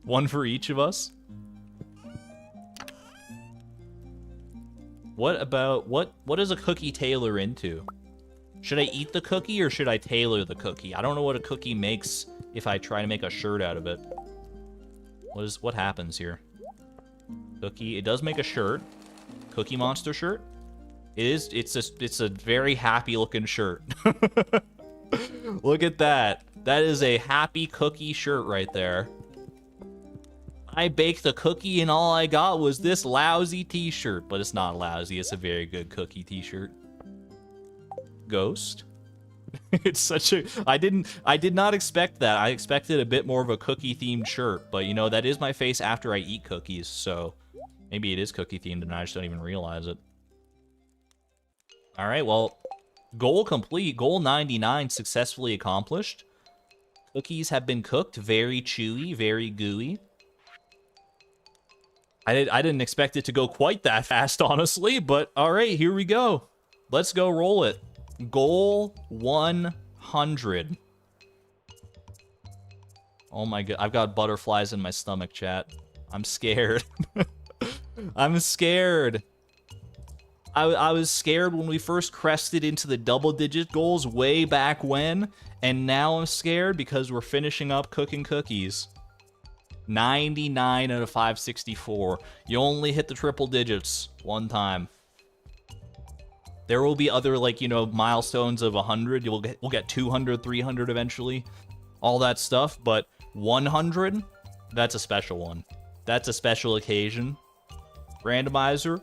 One for each of us. What does a cookie tailor into? Should I eat the cookie or should I tailor the cookie? I don't know what a cookie makes if I try to make a shirt out of it. What happens here? Cookie, it does make a shirt. Cookie Monster shirt. It's a very happy looking shirt. Look at that. That is a happy cookie shirt right there. I baked a cookie and all I got was this lousy t-shirt. But it's not lousy, it's a very good cookie t-shirt. Ghost. It's such a... I did not expect that. I expected a bit more of a cookie-themed shirt. But, you know, that is my face after I eat cookies, so... Maybe it is cookie-themed and I just don't even realize it. Alright, well... Goal complete. Goal 99 successfully accomplished. Cookies have been cooked. Very chewy, very gooey. I didn't expect it to go quite that fast, honestly, but alright, here we go. Let's go roll it. Goal 100. Oh my god, I've got butterflies in my stomach, chat. I'm scared. I'm scared. I was scared when we first crested into the double-digit goals way back when, and now I'm scared because we're finishing up cooking cookies. 99 out of 564. You only hit the triple digits one time. There will be other, like, you know, milestones of 100. We'll get 200, 300 eventually. All that stuff, but 100? That's a special one. That's a special occasion. Randomizer.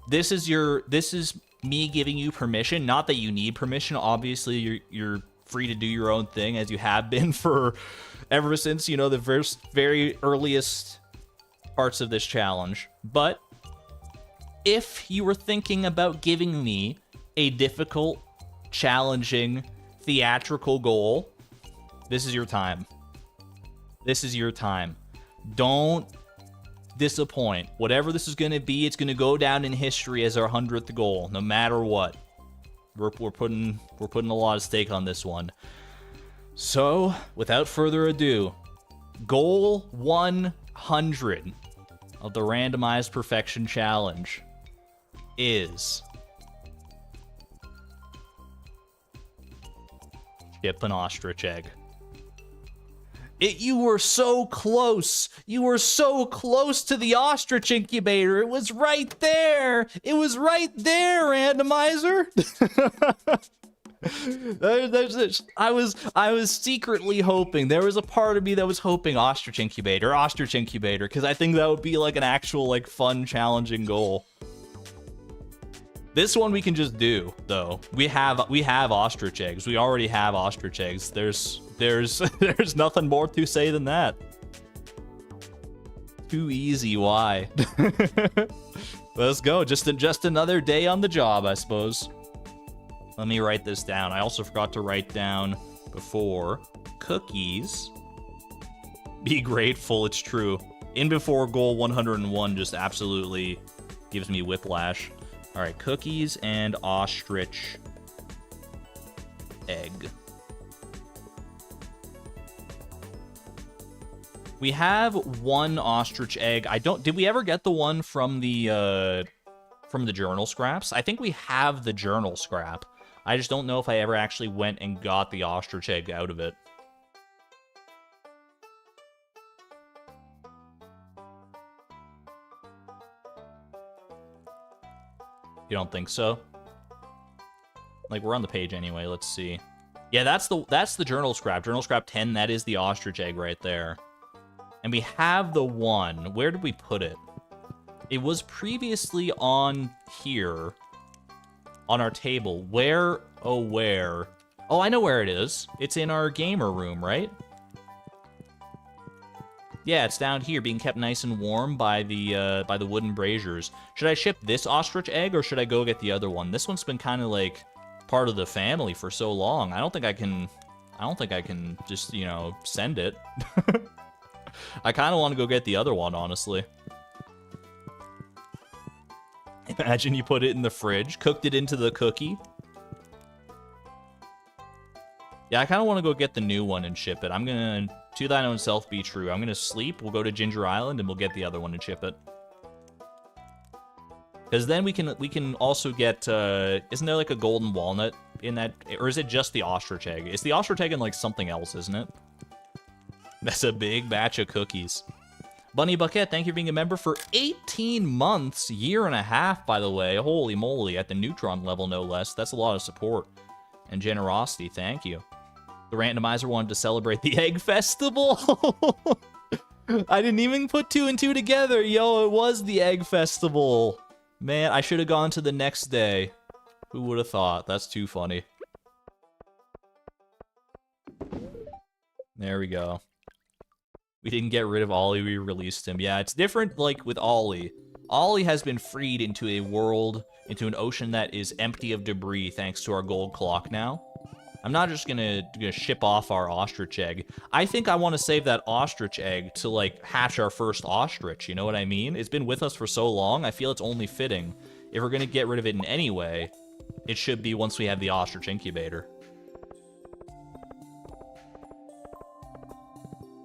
This is me giving you permission. Not that you need permission. Obviously, you're free to do your own thing, as you have been for ever since, you know, the very earliest parts of this challenge. But if you were thinking about giving me a difficult, challenging, theatrical goal, this is your time. This is your time. Don't disappoint. Whatever this is going to be, it's going to go down in history as our 100th goal, no matter what. We're putting a lot of stake on this one. So, without further ado, goal 100 of the Randomized Perfection Challenge is ship an ostrich egg. You were so close. You were so close to the ostrich incubator. It was right there. It was right there, randomizer. I was secretly hoping. There was a part of me that was hoping ostrich incubator, because I think that would be like an actual like fun, challenging goal. This one we can just do, though. We have ostrich eggs. We already have ostrich eggs. There's nothing more to say than that. Too easy, why? Let's go. Just another day on the job, I suppose. Let me write this down. I also forgot to write down before cookies. Be grateful, it's true. In before goal 101 just absolutely gives me whiplash. All right, cookies and ostrich egg. We have one ostrich egg. Did we ever get the one from the journal scraps? I think we have the journal scrap. I just don't know if I ever actually went and got the ostrich egg out of it. You don't think so? Like, we're on the page anyway. Let's see. Yeah, that's the journal scrap. Journal scrap 10, that is the ostrich egg right there. And we have the one. Where did we put it? It was previously on here. On our table. Where? Oh, where? Oh, I know where it is. It's in our gamer room, right? Yeah, it's down here, being kept nice and warm by the wooden braziers. Should I ship this ostrich egg, or should I go get the other one? This one's been kind of like part of the family for so long. I don't think I can just, you know, send it. I kind of want to go get the other one, honestly. Imagine you put it in the fridge, cooked it into the cookie. Yeah, I kind of want to go get the new one and ship it. I'm gonna, to thine own self be true. I'm gonna sleep, we'll go to Ginger Island, and we'll get the other one and ship it. Because then we can also get, isn't there like a golden walnut in that, or is it just the ostrich egg? It's the ostrich egg and like something else, isn't it? That's a big batch of cookies. Bunny Bucket, thank you for being a member for 18 months, year and a half, by the way. Holy moly, at the neutron level, no less. That's a lot of support and generosity. Thank you. The randomizer wanted to celebrate the egg festival. I didn't even put 2 and 2 together. Yo, it was the egg festival. Man, I should have gone to the next day. Who would have thought? That's too funny. There we go. We didn't get rid of Ollie, we released him. Yeah, it's different, like, with Ollie. Ollie has been freed into a world, into an ocean that is empty of debris thanks to our gold clock now. I'm not just gonna ship off our ostrich egg. I think I want to save that ostrich egg to, like, hatch our first ostrich, you know what I mean? It's been with us for so long, I feel it's only fitting. If we're gonna get rid of it in any way, it should be once we have the ostrich incubator.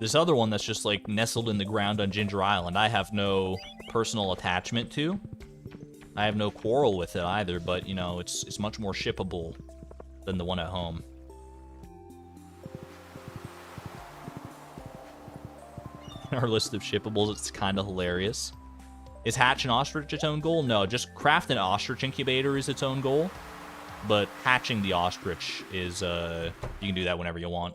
This other one that's just, like, nestled in the ground on Ginger Island, I have no personal attachment to. I have no quarrel with it either, but, you know, it's much more shippable than the one at home. Our list of shippables, it's kind of hilarious. Is hatch an ostrich its own goal? No, just craft an ostrich incubator is its own goal. But hatching the ostrich is, you can do that whenever you want.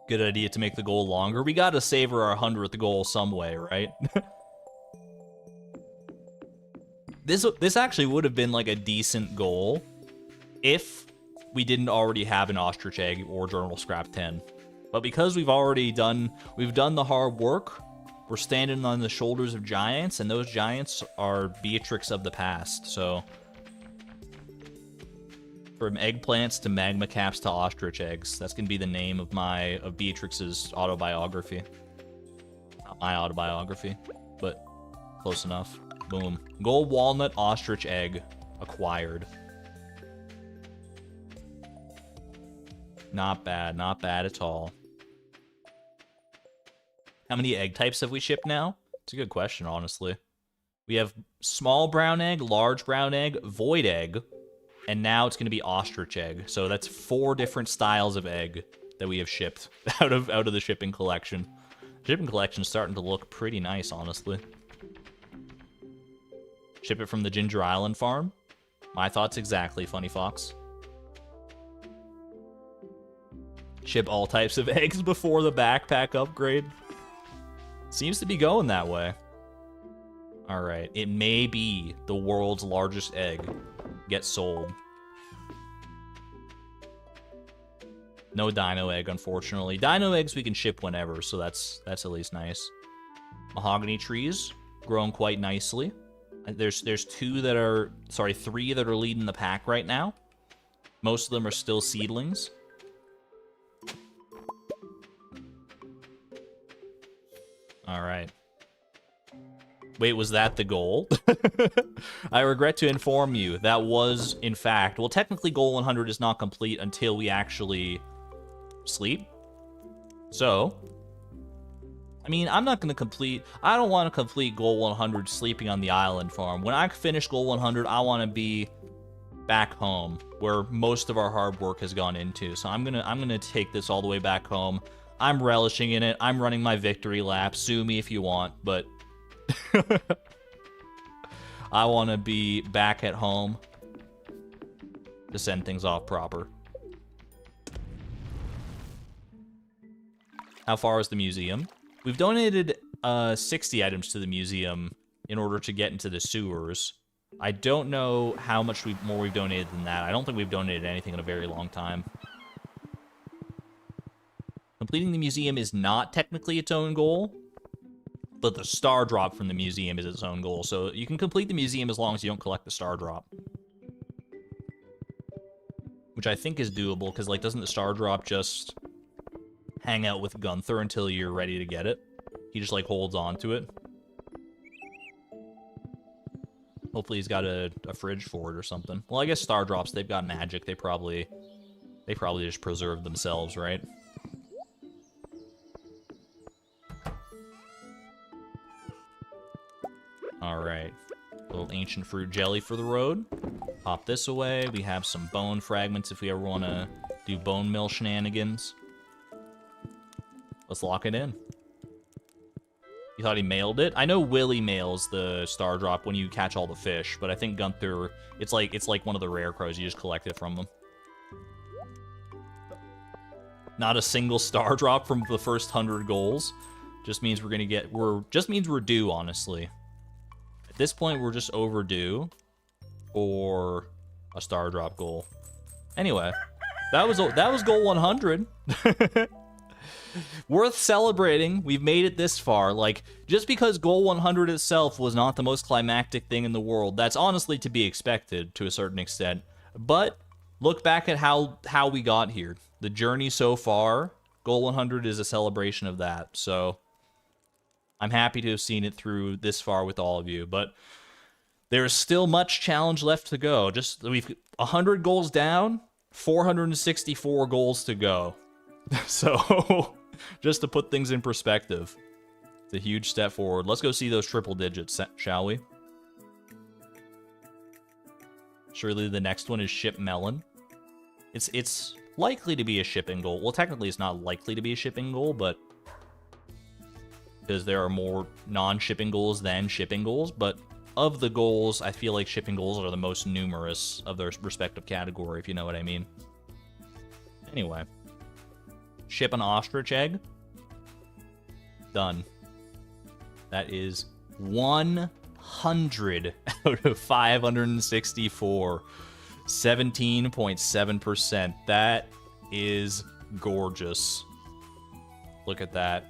Good idea to make the goal longer. We gotta savor our 100th goal some way, right? This actually would have been like a decent goal if we didn't already have an ostrich egg or journal scrap 10. But because we've done the hard work, we're standing on the shoulders of giants, and those giants are Beatrix of the past, so from eggplants to magma caps to ostrich eggs. That's gonna be the name of Beatrix's autobiography. Not my autobiography, but close enough. Boom. Gold walnut ostrich egg acquired. Not bad, not bad at all. How many egg types have we shipped now? It's a good question, honestly. We have small brown egg, large brown egg, void egg, and now it's going to be ostrich egg. So that's 4 different styles of egg that we have shipped out of the shipping collection. Shipping collection's starting to look pretty nice, honestly. Ship it from the Ginger Island farm. My thoughts exactly, Funny Fox. Ship all types of eggs before the backpack upgrade. Seems to be going that way. Alright, it may be the world's largest egg gets sold. No dino egg, unfortunately. Dino eggs we can ship whenever, so that's at least nice. Mahogany trees, grown quite nicely. There's 3 that are leading the pack right now. Most of them are still seedlings. Alright. Wait, was that the goal? I regret to inform you, that was, in fact... Well, technically, goal 100 is not complete until we actually sleep. So... I mean, I'm not going to complete... I don't want to complete goal 100 sleeping on the island farm. When I finish goal 100, I want to be back home, where most of our hard work has gone into. So I'm gonna take this all the way back home. I'm relishing in it. I'm running my victory lap. Sue me if you want, but... I want to be back at home to send things off proper. How far is the museum? We've donated 60 items to the museum in order to get into the sewers. I don't know how much more we've donated than that. I don't think we've donated anything in a very long time. Completing the museum is not technically its own goal, but the star drop from the museum is its own goal. So you can complete the museum as long as you don't collect the star drop. Which I think is doable, because, like, doesn't the star drop just hang out with Gunther until you're ready to get it? He just, like, holds on to it. Hopefully he's got a fridge for it or something. Well, I guess star drops, they've got magic. They probably just preserve themselves, right? Alright. Little ancient fruit jelly for the road. Pop this away. We have some bone fragments if we ever want to do bone mill shenanigans. Let's lock it in. You thought he mailed it? I know Willy mails the star drop when you catch all the fish, but I think Gunther, it's like one of the rare crows. You just collect it from them. Not a single star drop from the first 100 goals. Just means we're gonna get, just means we're due, honestly. At this point, we're just overdue for a star drop goal. Anyway, that was goal 100. Worth celebrating. We've made it this far. Like, just because goal 100 itself was not the most climactic thing in the world, that's honestly to be expected to a certain extent. But look back at how we got here. The journey so far, goal 100 is a celebration of that. So I'm happy to have seen it through this far with all of you. But there's still much challenge left to go. We've 100 goals down, 464 goals to go. So, just to put things in perspective, it's a huge step forward. Let's go see those triple digits, shall we? Surely the next one is ship melon. It's likely to be a shipping goal. Well, technically it's not likely to be a shipping goal, but because there are more non-shipping goals than shipping goals, but of the goals, I feel like shipping goals are the most numerous of their respective category, if you know what I mean. Anyway. Ship an ostrich egg. Done. That is 100 out of 564. 17.7%. That is gorgeous. Look at that.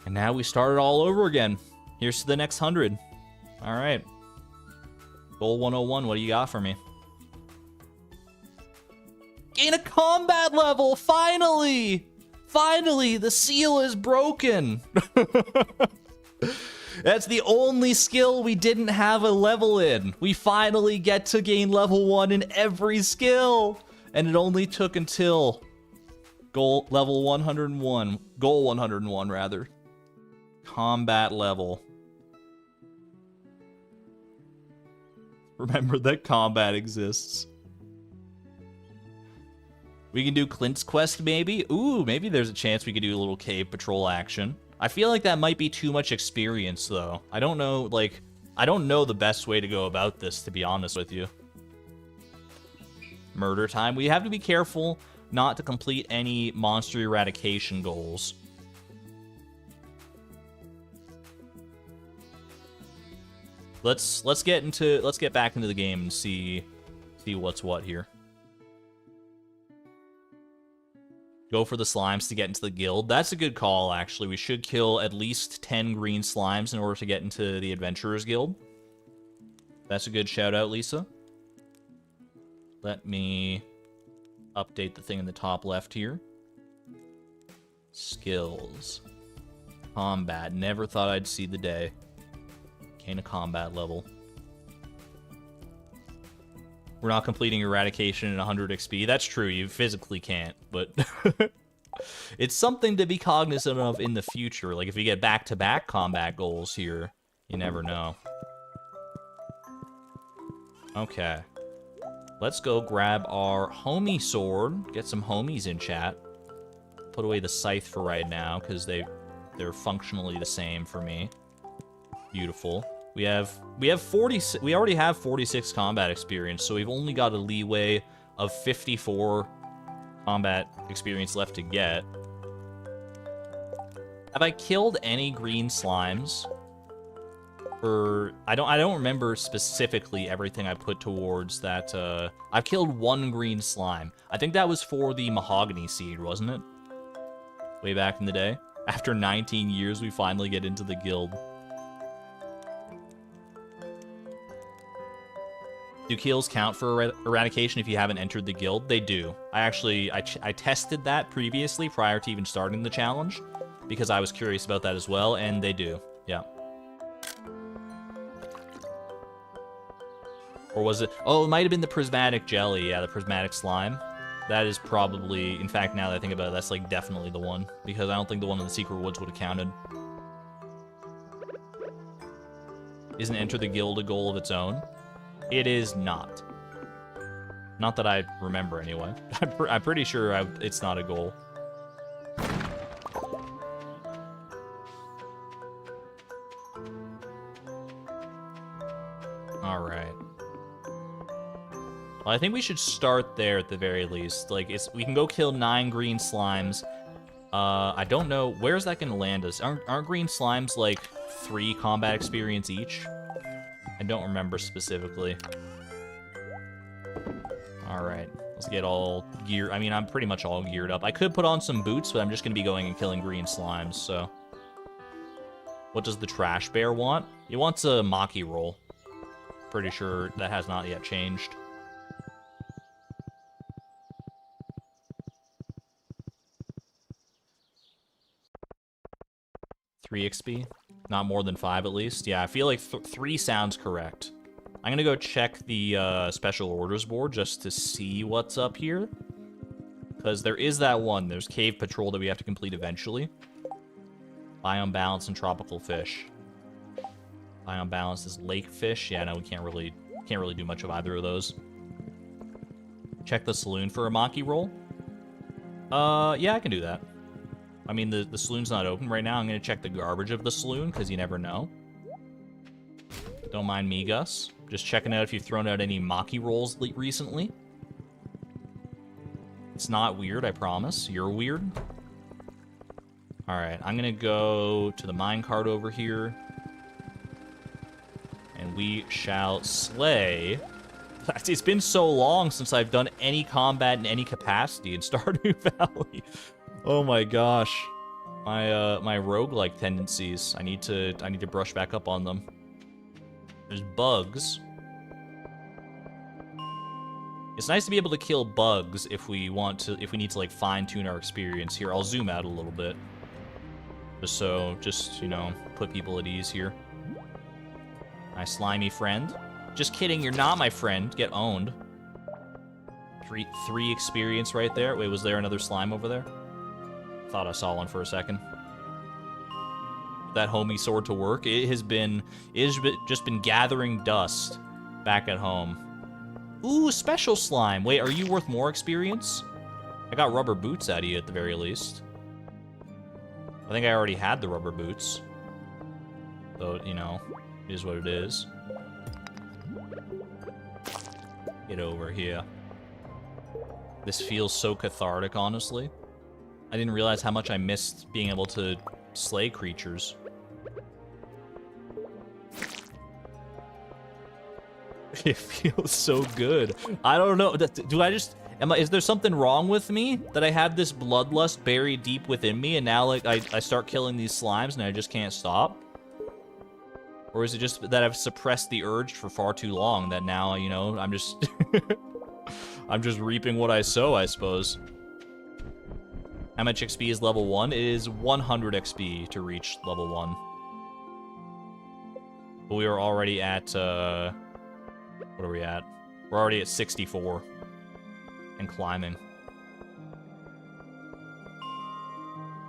And now we start it all over again. Here's to the next 100. All right. Goal 101, what do you got for me? Gain a combat level! Finally! Finally, the seal is broken! That's the only skill we didn't have a level in. We finally get to gain level 1 in every skill! And it only took until goal 101, rather. Combat level. Remember that combat exists. We can do Clint's quest, maybe? Ooh, maybe there's a chance we could do a little cave patrol action. I feel like that might be too much experience, though. I don't know, like, I don't know the best way to go about this, to be honest with you. Murder time. We have to be careful not to complete any monster eradication goals. Let's get back into the game and see what's what here. Go for the slimes to get into the guild. That's a good call, actually. We should kill at least 10 green slimes in order to get into the Adventurers Guild. That's a good shout-out, Lisa. Let me update the thing in the top left here. Skills. Combat. Never thought I'd see the day. Gain a combat level. We're not completing eradication at 100 XP. That's true, you physically can't, but it's something to be cognizant of in the future. Like, if we get back-to-back combat goals here, you never know. Okay. Let's go grab our homie sword, get some homies in chat. Put away the scythe for right now, because they're functionally the same for me. Beautiful. We already have 46 combat experience, so we've only got a leeway of 54 combat experience left to get. Have I killed any green slimes? I don't remember specifically everything I put towards that. I've killed one green slime. I think that was for the mahogany seed, wasn't it? Way back in the day. After 19 years, we finally get into the guild. Do kills count for eradication if you haven't entered the guild? They do. I tested that previously prior to even starting the challenge because I was curious about that as well, and they do. Yeah. Or was it? Oh, it might have been the prismatic jelly. Yeah, the prismatic slime. That is probably, in fact, now that I think about it, that's like definitely the one, because I don't think the one in the secret woods would have counted. Isn't enter the guild a goal of its own? It is not. Not that I remember, anyway. I'm pretty sure it's not a goal. Alright. Well, I think we should start there at the very least. Like, we can go kill 9 green slimes. I don't know. Where's that going to land us? Aren't green slimes, like, 3 combat experience each? I don't remember specifically. Alright, let's get all geared. I mean, I'm pretty much all geared up. I could put on some boots, but I'm just going to be going and killing green slimes, so. What does the trash bear want? He wants a Maki roll. Pretty sure that has not yet changed. Three XP? Not more than 5 at least. Yeah, I feel like 3 sounds correct. I'm gonna go check the special orders board just to see what's up here. Because there is that one. There's Cave Patrol that we have to complete eventually. Biome Balance and Tropical Fish. Biome Balance is Lake Fish. Yeah, no, we can't really do much of either of those. Check the saloon for a Maki roll. Yeah, I can do that. I mean, the saloon's not open right now. I'm going to check the garbage of the saloon, because you never know. Don't mind me, Gus. Just checking out if you've thrown out any Maki rolls recently. It's not weird, I promise. You're weird. Alright, I'm going to go to the minecart over here. And we shall slay. It's been so long since I've done any combat in any capacity in Stardew Valley. Oh my gosh, my roguelike tendencies. I need to brush back up on them. There's bugs. It's nice to be able to kill bugs if we need to like fine-tune our experience here. I'll zoom out a little bit, just you know, put people at ease here. My slimy friend. Just kidding, you're not my friend. Get owned. Three experience right there. Wait, was there another slime over there? Thought I saw one for a second. That homie sword to work. It has just been gathering dust back at home. Ooh, special slime. Wait, are you worth more experience? I got rubber boots out of you at the very least. I think I already had the rubber boots. So, you know, it is what it is. Get over here. This feels so cathartic, honestly. I didn't realize how much I missed being able to slay creatures. It feels so good. I don't know. Do I just... is there something wrong with me? That I have this bloodlust buried deep within me, and now, like, I start killing these slimes, and I just can't stop? Or is it just that I've suppressed the urge for far too long, that now, you know, I'm just... I'm just reaping what I sow, I suppose. How much XP is level 1? It is 100 XP to reach level 1. But we are already at, what are we at? We're already at 64. And climbing.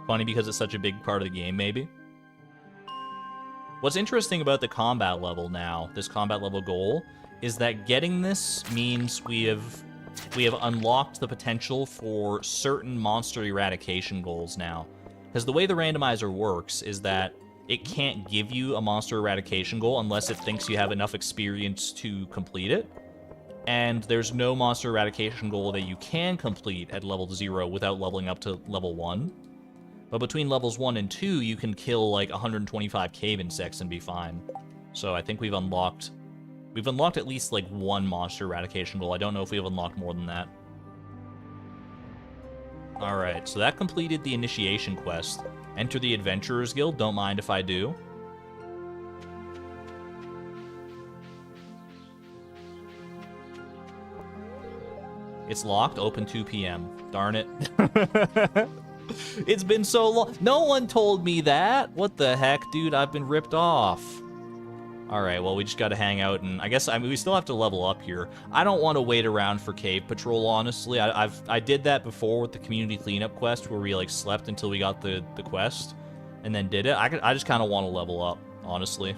Funny because it's such a big part of the game, maybe. What's interesting about the combat level now, this combat level goal, is that getting this means we have unlocked the potential for certain monster eradication goals now. Because the way the randomizer works is that it can't give you a monster eradication goal unless it thinks you have enough experience to complete it. And there's no monster eradication goal that you can complete at level 0 without leveling up to level 1. But between levels 1 and 2, you can kill like 125 cave insects and be fine. So I think we've unlocked at least like one monster eradication goal. I don't know if we have unlocked more than that. Alright, so that completed the initiation quest. Enter the Adventurers Guild, don't mind if I do. It's locked, open 2 p.m. Darn it. It's been so long. No one told me that. What the heck, dude? I've been ripped off. Alright, well, we just gotta hang out, and I guess, I mean, we still have to level up here. I don't want to wait around for Cave Patrol, honestly. I did that before with the Community Cleanup quest, where we, like, slept until we got the quest, and then did it. I just kind of want to level up, honestly.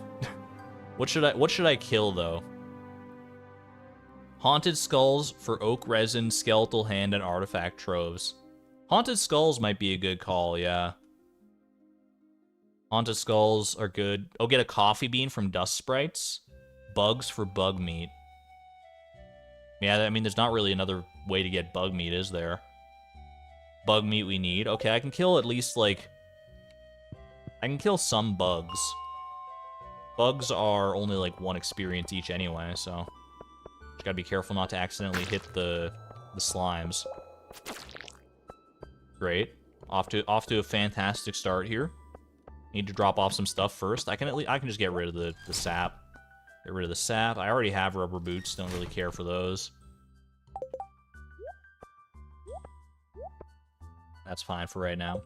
What should I kill, though? Haunted Skulls for Oak Resin, Skeletal Hand, and Artifact Troves. Haunted Skulls might be a good call, yeah. Haunted Skulls are good. Oh, get a coffee bean from Dust Sprites. Bugs for bug meat. Yeah, I mean, there's not really another way to get bug meat, is there? Bug meat we need. Okay, I can kill at least, like... I can kill some bugs. Bugs are only, like, 1 experience each anyway, so... Just gotta be careful not to accidentally hit the slimes. Great. Off to a fantastic start here. Need to drop off some stuff first. I can just get rid of the sap. Get rid of the sap. I already have rubber boots. Don't really care for those. That's fine for right now.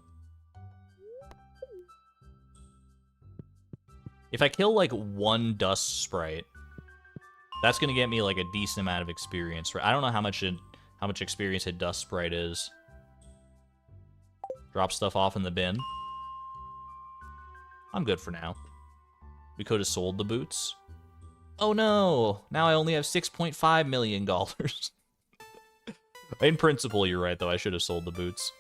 If I kill like 1 dust sprite, that's gonna get me like a decent amount of experience. I don't know how much experience a dust sprite is. Drop stuff off in the bin. I'm good for now. We could have sold the boots. Oh no! Now I only have $6.5 million. In principle, you're right, though. I should have sold the boots.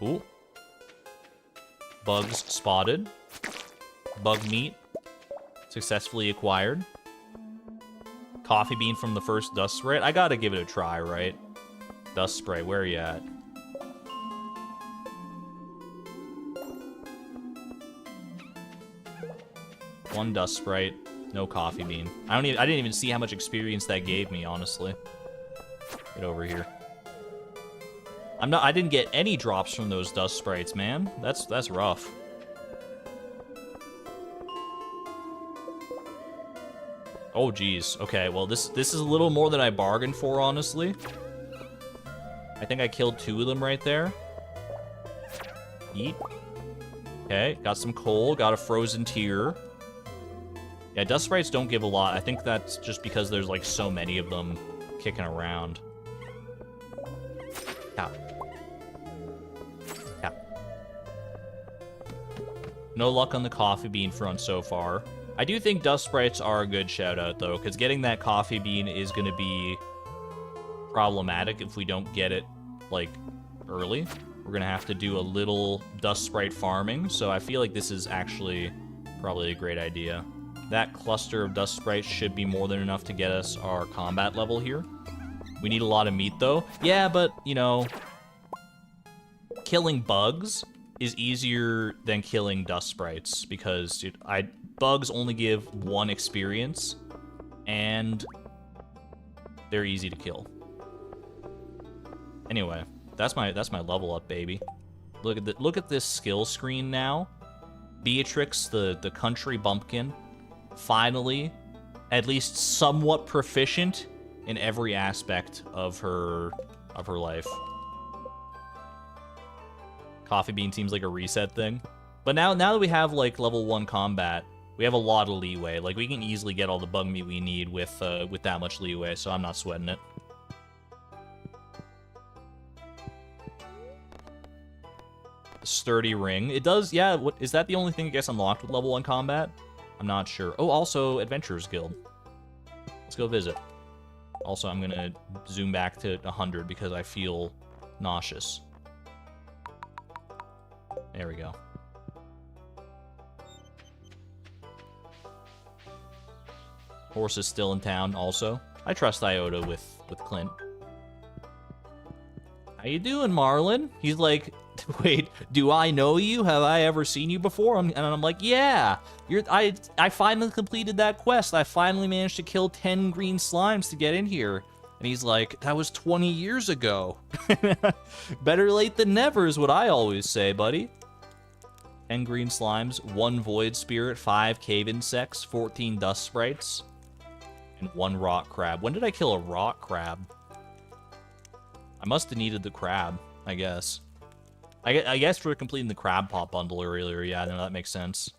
Ooh. Bugs spotted. Bug meat successfully acquired. Coffee bean from the first dust spray. I gotta give it a try, right? Dust spray, where are you at? One dust sprite, no coffee bean. I didn't even see how much experience that gave me, honestly. Get over here. I didn't get any drops from those dust sprites, man. That's rough. Oh geez. Okay, well this is a little more than I bargained for, honestly. I think I killed 2 of them right there. Eat. Okay, got some coal, got a frozen tear. Yeah, dust sprites don't give a lot. I think that's just because there's like so many of them kicking around. Yeah. Yeah. No luck on the coffee bean front so far. I do think dust sprites are a good shout out though, because getting that coffee bean is going to be problematic if we don't get it, like, early. We're going to have to do a little dust sprite farming, so I feel like this is actually probably a great idea. That cluster of dust sprites should be more than enough to get us our combat level here. We need a lot of meat, though. Yeah, but, you know, killing bugs is easier than killing dust sprites, because, dude, bugs only give 1 experience, and they're easy to kill. Anyway, that's my level up, baby. Look at this skill screen now. Beatrix, the country bumpkin, finally, at least somewhat proficient in every aspect of her life. Coffee bean seems like a reset thing. But now that we have, like, level 1 combat, we have a lot of leeway. Like, we can easily get all the bug meat we need with that much leeway, so I'm not sweating it. Sturdy ring. It does, yeah, is that the only thing that gets unlocked with level 1 combat? I'm not sure. Oh, also, Adventurers Guild. Let's go visit. Also, I'm gonna zoom back to 100 because I feel nauseous. There we go. Horse is still in town, also. I trust Iota with Clint. How you doing, Marlin? He's like, wait, do I know you? Have I ever seen you before? And I'm like, yeah. I finally completed that quest. I finally managed to kill 10 green slimes to get in here. And he's like, that was 20 years ago. Better late than never is what I always say, buddy. 10 green slimes, 1 void spirit, 5 cave insects, 14 dust sprites, and 1 rock crab. When did I kill a rock crab? I must have needed the crab, I guess. I guess for completing the crab pot bundle earlier. Yeah, no, that makes sense.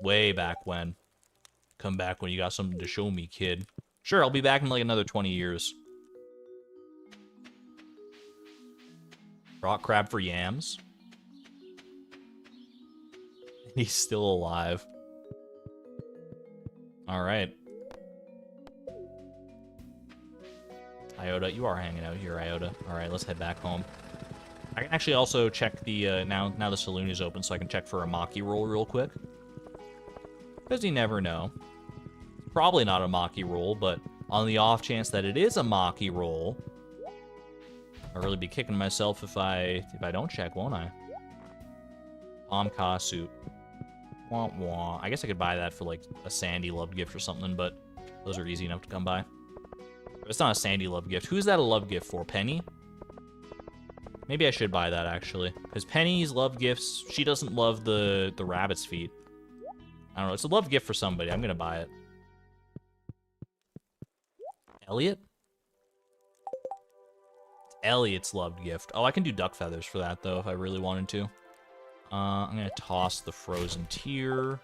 Way back when. Come back when you got something to show me, kid. Sure, I'll be back in like another 20 years. Rock crab for yams. He's still alive. Alright. Iota, you are hanging out here, Iota. Alright, let's head back home. I can actually also check the, now the saloon is open, so I can check for a Maki roll real quick. Because you never know. It's probably not a Maki roll, but on the off chance that it is a Maki roll, I'll really be kicking myself if I don't check, won't I? Amka soup. Wah, wah. I guess I could buy that for, like, a Sandy love gift or something, but those are easy enough to come by. But it's not a Sandy love gift. Who's that a love gift for? Penny? Maybe I should buy that, actually. Because Penny's love gifts, she doesn't love the rabbit's feet. I don't know. It's a love gift for somebody. I'm going to buy it. Elliot? It's Elliot's loved gift. Oh, I can do duck feathers for that, though, if I really wanted to. I'm going to toss the frozen tear.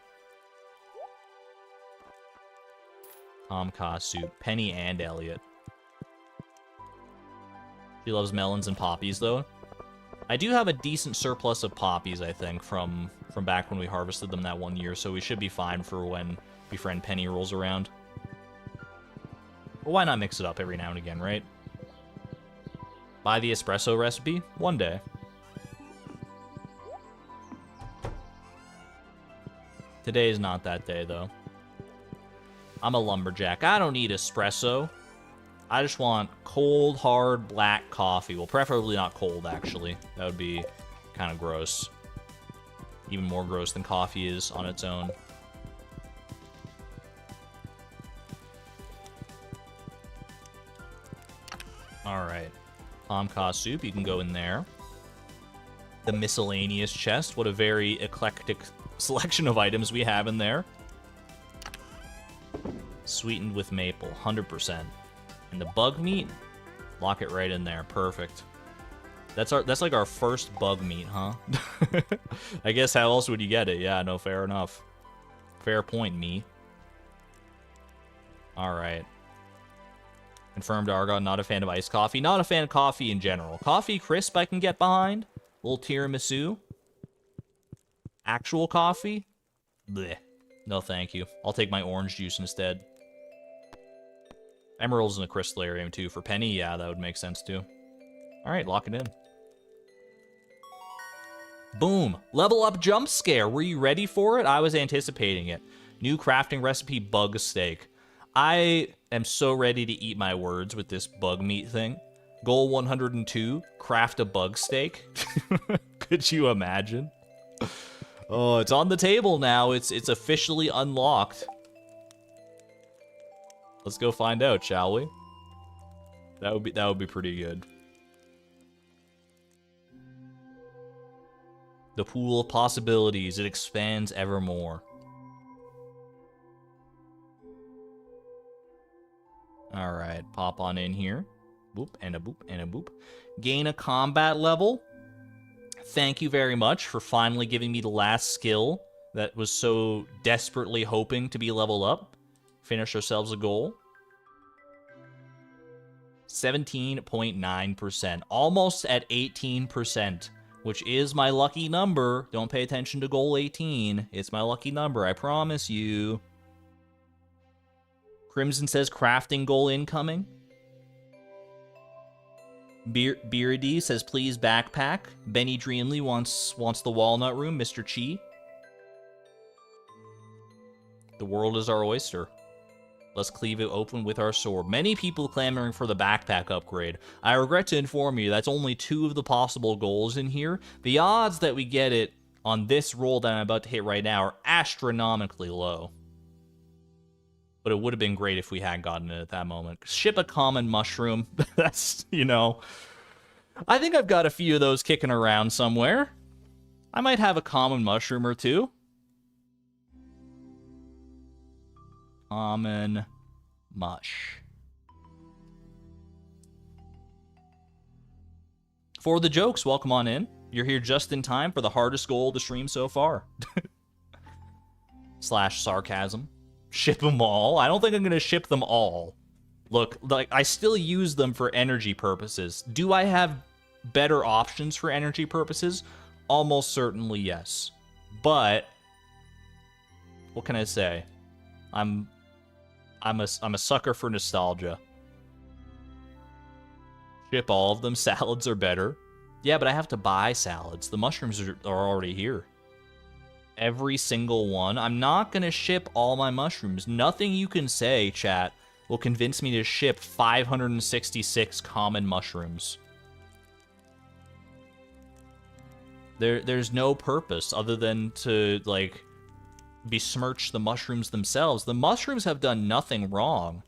Tomka soup. Penny and Elliot. She loves melons and poppies, though. I do have a decent surplus of poppies, I think, from back when we harvested them that one year, so we should be fine for when Befriend Penny rolls around. But why not mix it up every now and again, right? Buy the espresso recipe? One day. Today is not that day, though. I'm a lumberjack. I don't need espresso. I just want cold, hard, black coffee. Well, preferably not cold, actually. That would be kind of gross. Even more gross than coffee is on its own. Alright. Tomka soup, you can go in there. The miscellaneous chest. What a very eclectic selection of items we have in there. Sweetened with maple, 100%. And the bug meat, lock it right in there. Perfect. That's like our first bug meat, huh? I guess how else would you get it? Yeah, no, fair enough. Fair point, me. Alright. Confirmed Argon, not a fan of iced coffee. Not a fan of coffee in general. Coffee crisp I can get behind. Little tiramisu. Actual coffee? Bleh. No, thank you. I'll take my orange juice instead. Emeralds in the crystallarium, too. For Penny, yeah, that would make sense, too. Alright, lock it in. Boom. Level up jump scare. Were you ready for it? I was anticipating it. New crafting recipe, bug steak. I am so ready to eat my words with this bug meat thing. Goal 102, craft a bug steak. Could you imagine? Oh, it's on the table now. It's officially unlocked. Let's go find out, shall we? That would be pretty good. The pool of possibilities, it expands evermore. Alright, pop on in here. Boop, and a boop, and a boop. Gain a combat level. Thank you very much for finally giving me the last skill that was so desperately hoping to be leveled up. Finish ourselves a goal. 17.9%. Almost at 18%, which is my lucky number. Don't pay attention to goal 18. It's my lucky number, I promise you. Crimson says crafting goal incoming. Beardy says please backpack. Benny Dreamly wants the walnut room. Mr. Chi. The world is our oyster. Let's cleave it open with our sword. Many people clamoring for the backpack upgrade. I regret to inform you that's only 2 of the possible goals in here. The odds that we get it on this roll that I'm about to hit right now are astronomically low. But it would have been great if we had gotten it at that moment. Ship a common mushroom. That's, you know... I think I've got a few of those kicking around somewhere. I might have a common mushroom or two. Common mush. For the jokes, welcome on in. You're here just in time for the hardest goal of the stream so far. / sarcasm. Ship them all? I don't think I'm going to ship them all. Look, like, I still use them for energy purposes. Do I have better options for energy purposes? Almost certainly yes. But what can I say? I'm a sucker for nostalgia. Ship all of them. Salads are better. Yeah, but I have to buy salads. The mushrooms are already here. Every single one. I'm not going to ship all my mushrooms. Nothing you can say, chat, will convince me to ship 566 common mushrooms. There's no purpose other than to, like, besmirch the mushrooms themselves. The mushrooms have done nothing wrong.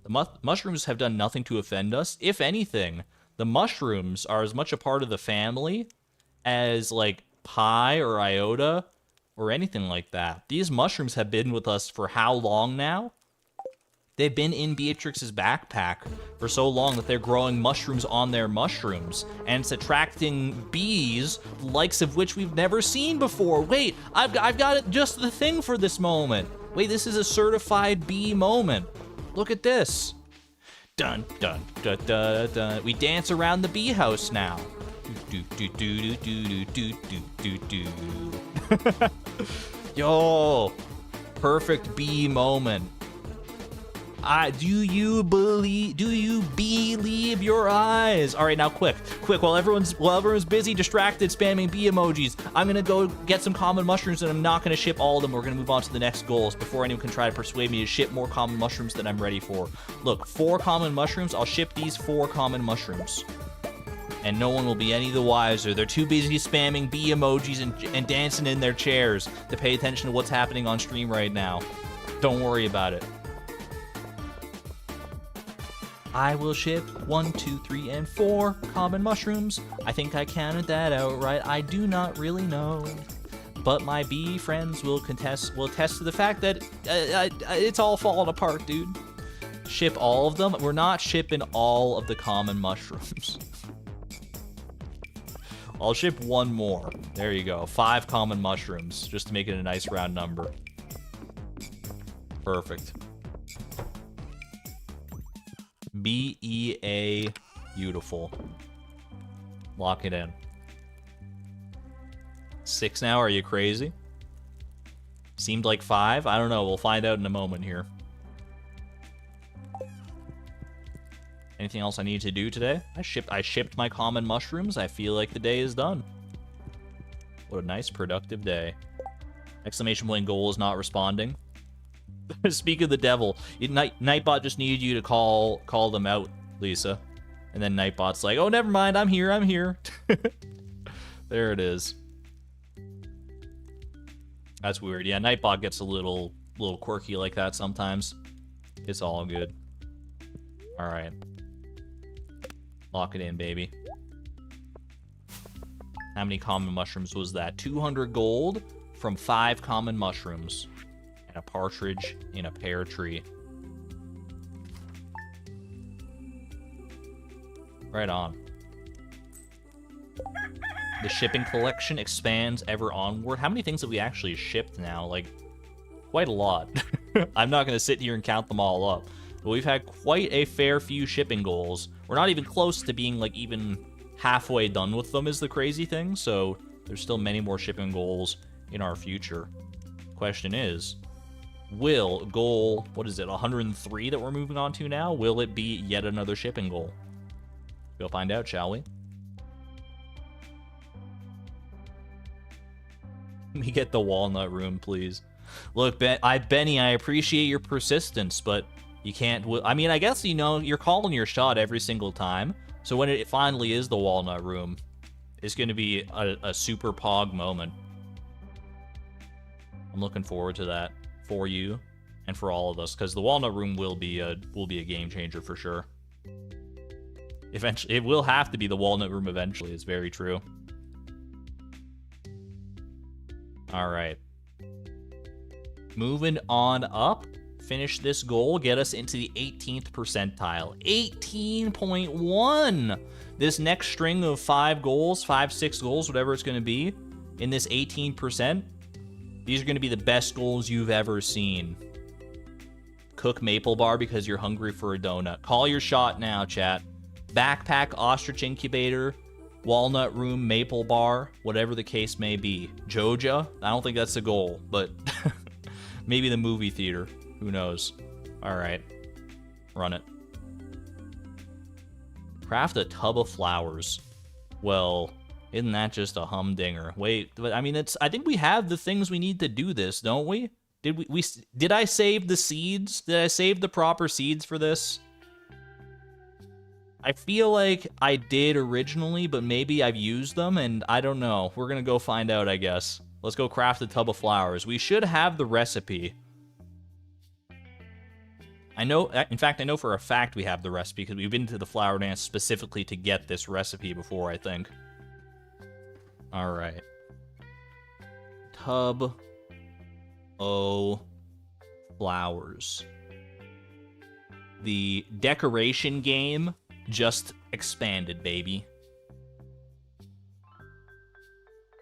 The mushrooms have done nothing to offend us. If anything, the mushrooms are as much a part of the family as, like, Pi or Iota or anything like that. These mushrooms have been with us for how long now? They've been in Beatrix's backpack for so long that they're growing mushrooms on their mushrooms, and it's attracting bees, the likes of which we've never seen before. Wait, I've got just the thing for this moment. Wait, this is a certified bee moment. Look at this. Dun, dun, dun, dun, dun. We dance around the bee house now. Do, do, do, do, do, do, do, do, do. Yo, perfect bee moment. Do you believe your eyes? All right, now quick, while everyone's busy, distracted, spamming bee emojis, I'm gonna go get some common mushrooms, and I'm not gonna ship all of them. We're gonna move on to the next goals before anyone can try to persuade me to ship more common mushrooms than I'm ready for. Look, 4 common mushrooms. I'll ship these 4 common mushrooms, and no one will be any the wiser. They're too busy spamming bee emojis and dancing in their chairs to pay attention to what's happening on stream right now. Don't worry about it. I will ship 1, 2, 3, and 4 common mushrooms. I think I counted that out right. I do not really know. But my bee friends will attest to the fact that it's all falling apart, dude. Ship all of them? We're not shipping all of the common mushrooms. I'll ship 1 more. There you go. 5 common mushrooms, just to make it a nice round number. Perfect. BEA, beautiful. Lock it in. 6 now, are you crazy? Seemed like 5. I don't know. We'll find out in a moment here. Anything else I need to do today? I shipped my common mushrooms. I feel like the day is done. What a nice, productive day. Exclamation point goal is not responding. Speak of the devil. Nightbot just needed you to call them out, Lisa. And then Nightbot's like, oh, never mind. I'm here. There it is. That's weird. Yeah, Nightbot gets a little quirky like that sometimes. It's all good. All right. Lock it in, baby. How many common mushrooms was that? 200 gold from 5 common mushrooms. And a partridge in a pear tree. Right on. The shipping collection expands ever onward. How many things have we actually shipped now? Like, quite a lot. I'm not going to sit here and count them all up. But we've had quite a fair few shipping goals. We're not even close to being, like, even halfway done with them is the crazy thing. So there's still many more shipping goals in our future. Question is, will goal, what is it, 103 that we're moving on to now? Will it be yet another shipping goal? We'll find out, shall we? Let me get the walnut room, please. Look, Benny, I appreciate your persistence, but you can't... I mean, I guess, you know, you're calling your shot every single time. So when it finally is the walnut room, it's going to be a super pog moment. I'm looking forward to that for you and for all of us, because the walnut room will be a game changer for sure. Eventually, it will have to be the walnut room eventually. It's very true. All right. Moving on up. Finish this goal. Get us into the 18th percentile. 18.1. This next string of 5 goals, 5, 6 goals, whatever it's going to be, in this 18%, these are going to be the best goals you've ever seen. Cook maple bar because you're hungry for a donut. Call your shot now, chat. Backpack, ostrich incubator, walnut room, maple bar, whatever the case may be. Joja, I don't think that's the goal, but maybe the movie theater. Who knows? All right, run it. Craft a tub of flowers. Well, isn't that just a humdinger? Wait, I mean, I think we have the things we need to do this, don't we? Did I save the seeds? Did I save the proper seeds for this? I feel like I did originally, but maybe I've used them, and I don't know. We're gonna go find out, I guess. Let's go craft a tub of flowers. We should have the recipe. I know, in fact, I know for a fact we have the recipe, because we've been to the flower dance specifically to get this recipe before, I think. Alright. Tub o' flowers. The decoration game just expanded, baby.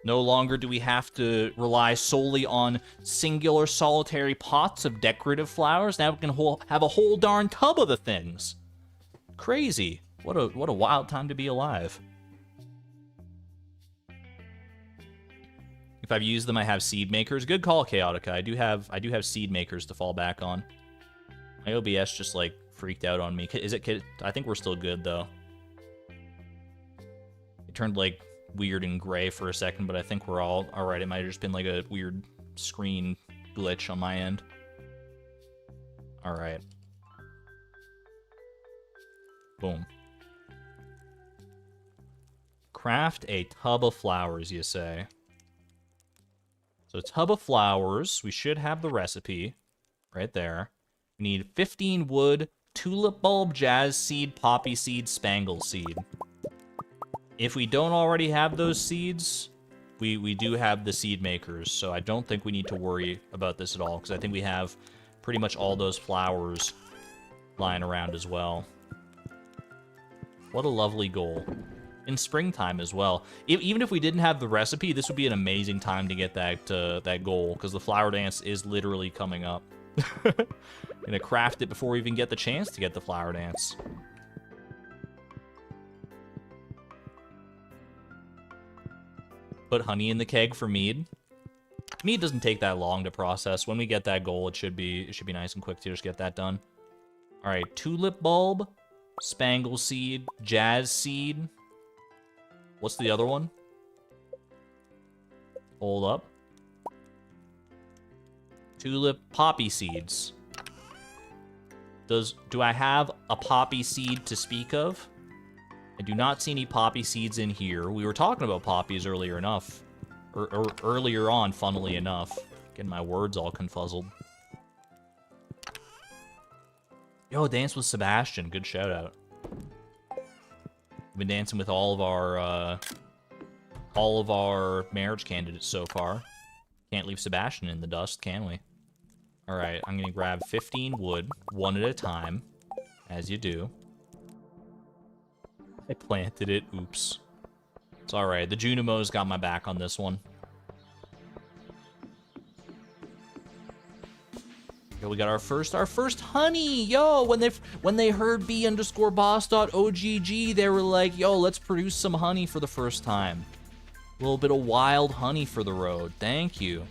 No longer do we have to rely solely on singular solitary pots of decorative flowers. Now we can have a whole darn tub of the things. Crazy. What a wild time to be alive. If I've used them, I have seed makers. Good call, Chaotica. I do have seed makers to fall back on. My OBS just like freaked out on me. Is it? I think we're still good though. It turned like weird and gray for a second, but I think we're all right. It might have just been like a weird screen glitch on my end. All right. Boom. Craft a tub of flowers, you say? So a tub of flowers. We should have the recipe right there. We need 15 wood, tulip bulb, jazz seed, poppy seed, spangle seed. If we don't already have those seeds, we do have the seed makers, so I don't think we need to worry about this at all, because I think we have pretty much all those flowers lying around as well. What a lovely goal. In springtime as well. Even if we didn't have the recipe, this would be an amazing time to get that goal, because the flower dance is literally coming up. Gonna craft it before we even get the chance to get the flower dance. Put honey in the keg for mead. Me, it doesn't take that long to process. When we get that goal, it should be nice and quick to just get that done. All right, tulip bulb, spangle seed, jazz seed. What's the other one? Hold up. Tulip poppy seeds. Do I have a poppy seed to speak of? I do not see any poppy seeds in here. We were talking about poppies earlier enough. Or earlier on, funnily enough. Getting my words all confuzzled. Yo, dance with Sebastian. Good shout out. We've been dancing with all of our marriage candidates so far. Can't leave Sebastian in the dust, can we? Alright, I'm gonna grab 15 wood, one at a time, as you do. I planted it, oops. It's alright, the Junimo's got my back on this one. Yo, we got our first honey! Yo, when they heard b_boss.ogg, they were like, yo, let's produce some honey for the first time. A little bit of wild honey for the road. Thank you.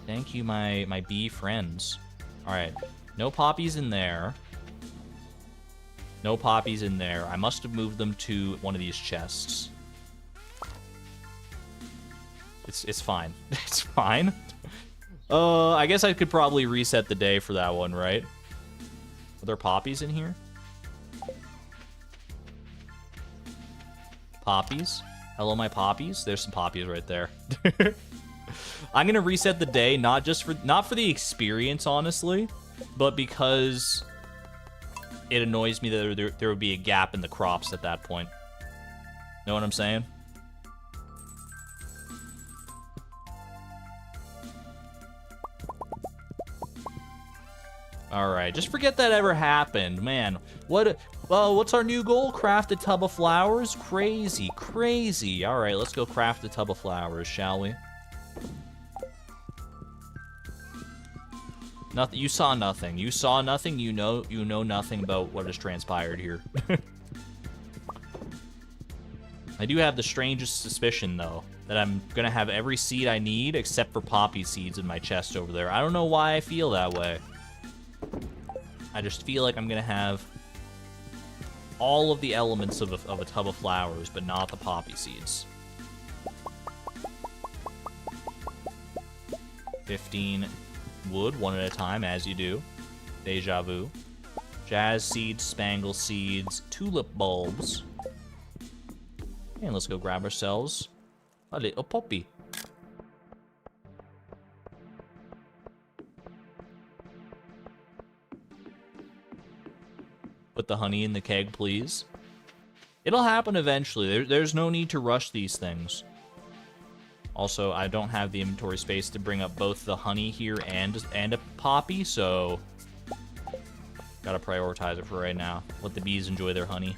Thank you, my bee friends. Alright. No poppies in there. No poppies in there. I must have moved them to one of these chests. It's fine. It's fine. I guess I could probably reset the day for that one, right? Are there poppies in here? Poppies? Hello, my poppies? There's some poppies right there. I'm gonna reset the day, not for the experience, honestly, but because it annoys me that there would be a gap in the crops at that point. Know what I'm saying? Alright, just forget that ever happened, man. What's our new goal? Craft a tub of flowers? Crazy, crazy. Alright, let's go craft a tub of flowers, shall we? Nothing. You saw nothing. You saw nothing. You know nothing about what has transpired here. I do have the strangest suspicion, though, that I'm gonna have every seed I need except for poppy seeds in my chest over there. I don't know why I feel that way. I just feel like I'm gonna have all of the elements of a tub of flowers, but not the poppy seeds. 15 wood, one at a time, as you do. Deja vu. Jazz seeds, spangle seeds, tulip bulbs. And let's go grab ourselves a little poppy. Put the honey in the keg, please. It'll happen eventually. There's no need to rush these things. Also, I don't have the inventory space to bring up both the honey here and a poppy, so gotta prioritize it for right now. Let the bees enjoy their honey.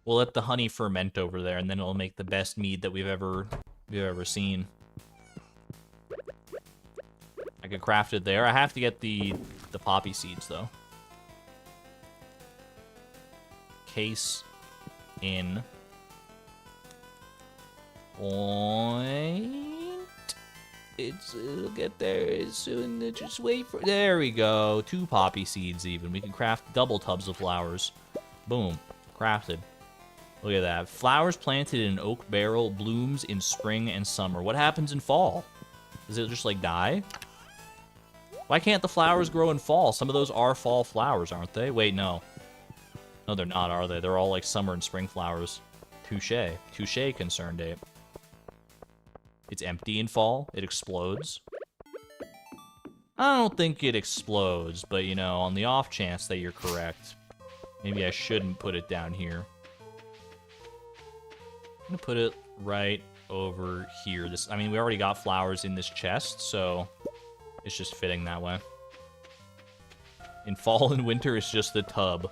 We'll let the honey ferment over there, and then it'll make the best mead that we've ever seen. I could craft it there. I have to get the poppy seeds, though. Case in point. It'll get there soon. Just wait for. There we go. 2 poppy seeds, even. We can craft double tubs of flowers. Boom. Crafted. Look at that. Flowers planted in an oak barrel blooms in spring and summer. What happens in fall? Does it just, like, die? Why can't the flowers grow in fall? Some of those are fall flowers, aren't they? Wait, no. No, they're not, are they? They're all, like, summer and spring flowers. Touché. Touché, concerned ape. It's empty in fall. It explodes. I don't think it explodes, but, you know, on the off chance that you're correct, maybe I shouldn't put it down here. I'm gonna put it right over here. I mean, we already got flowers in this chest, so it's just fitting that way. In fall and winter, it's just the tub.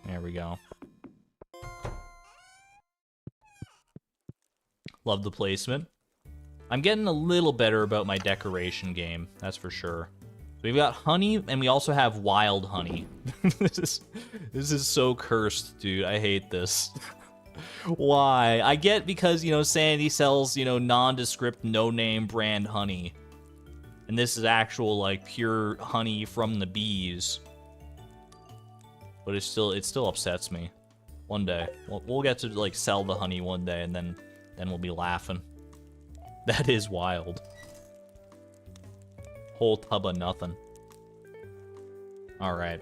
There we go. Love the placement. I'm getting a little better about my decoration game, that's for sure. We've got honey, and we also have wild honey. This is so cursed, dude. I hate this. Why? I get because, you know, Sandy sells, you know, nondescript, no-name brand honey. And this is actual, like, pure honey from the bees. But it still upsets me. One day. We'll get to, like, sell the honey one day, and then we'll be laughing. That is wild. Whole tub of nothing. Alright.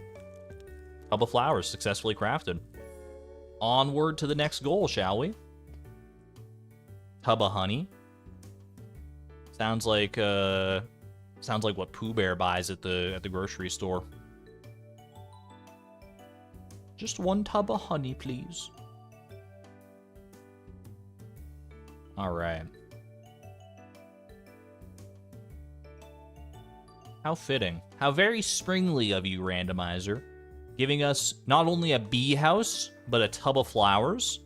Tub of flowers successfully crafted. Onward to the next goal, shall we? Tub of honey. Sounds like what Pooh Bear buys at the grocery store. Just one tub of honey, please. Alright. How fitting. How very springly of you, Randomizer. Giving us not only a bee house, but a tub of flowers.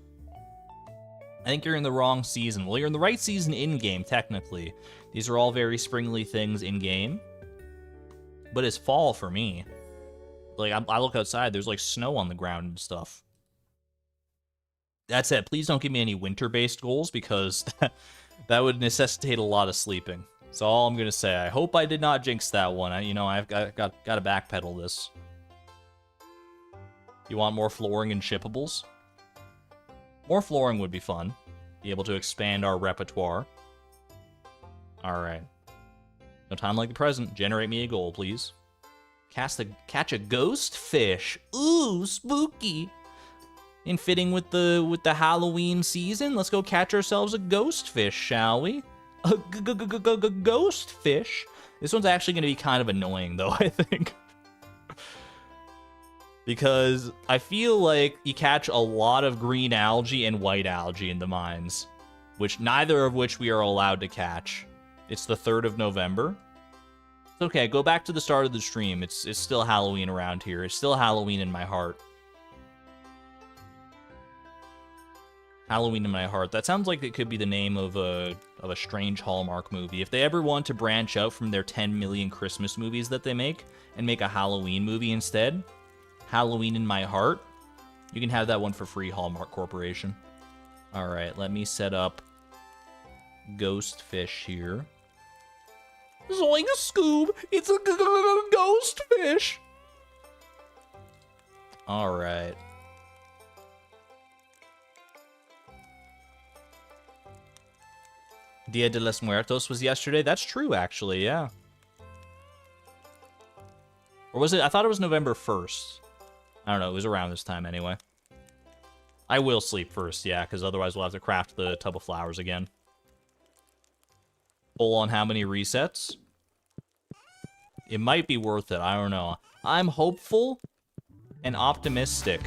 I think you're in the wrong season. Well, you're in the right season in-game, technically. These are all very springly things in-game. But it's fall for me. Like, I look outside, there's, like, snow on the ground and stuff. That said, please don't give me any winter-based goals, because that would necessitate a lot of sleeping. That's all I'm gonna say. I hope I did not jinx that one. I've got to backpedal this. You want more flooring and shippables? More flooring would be fun. Be able to expand our repertoire. Alright. No time like the present. Generate me a goal, please. Catch a ghost fish. Ooh, spooky. In fitting with the Halloween season, let's go catch ourselves a ghost fish, shall we? A ghost fish? This one's actually going to be kind of annoying, though, I think. Because I feel like you catch a lot of green algae and white algae in the mines, neither of which we are allowed to catch. It's the 3rd of November. It's okay, go back to the start of the stream. It's still Halloween around here. It's still Halloween in my heart. Halloween in my heart. That sounds like it could be the name of a strange Hallmark movie. If they ever want to branch out from their 10 million Christmas movies that they make and make a Halloween movie instead, Halloween in my heart, you can have that one for free, Hallmark Corporation. Alright, let me set up ghost fish here. Zoing a Scoob! It's a ghost fish! Alright. Dia de los Muertos was yesterday? That's true, actually, yeah. Or was it? I thought it was November 1st. I don't know, it was around this time anyway. I will sleep first, yeah, because otherwise we'll have to craft the tub of flowers again. Pull on how many resets? It might be worth it, I don't know. I'm hopeful and optimistic.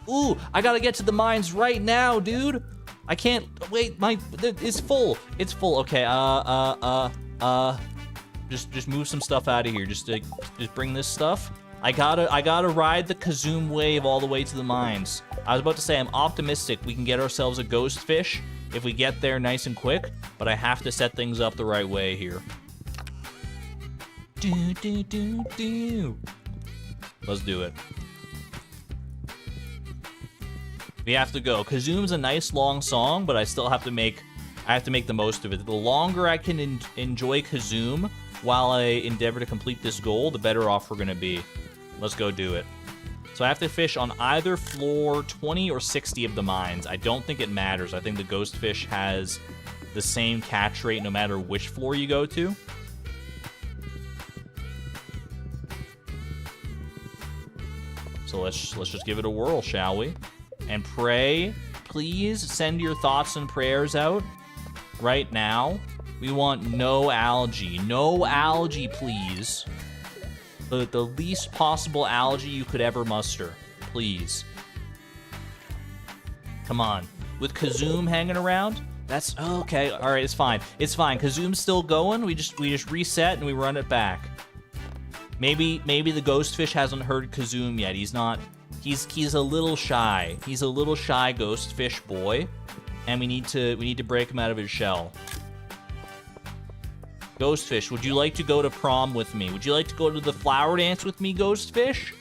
Ooh, I gotta get to the mines right now, dude! I can't, wait, it's full. It's full, okay, just move some stuff out of here. Just bring this stuff. I gotta ride the Kazoom wave all the way to the mines. I was about to say, I'm optimistic we can get ourselves a ghost fish if we get there nice and quick, but I have to set things up the right way here. Let's do it. We have to go. Kazoom's a nice long song, but I still have to make the most of it. The longer I can enjoy Kazoom while I endeavor to complete this goal, the better off we're gonna be. Let's go do it. So I have to fish on either floor 20 or 60 of the mines. I don't think it matters. I think the ghost fish has the same catch rate no matter which floor you go to. So let's just give it a whirl, shall we? And pray, please send your thoughts and prayers out right now. We want no algae. No algae, please. The least possible algae you could ever muster. Please. Come on. With Kazoom hanging around? That's okay. Alright, it's fine. It's fine. Kazoom's still going. We just reset and we run it back. Maybe the ghost fish hasn't heard Kazoom yet. He's a little shy. He's a little shy ghost fish boy. And we need to break him out of his shell. Ghostfish, would you like to go to prom with me? Would you like to go to the flower dance with me, Ghostfish?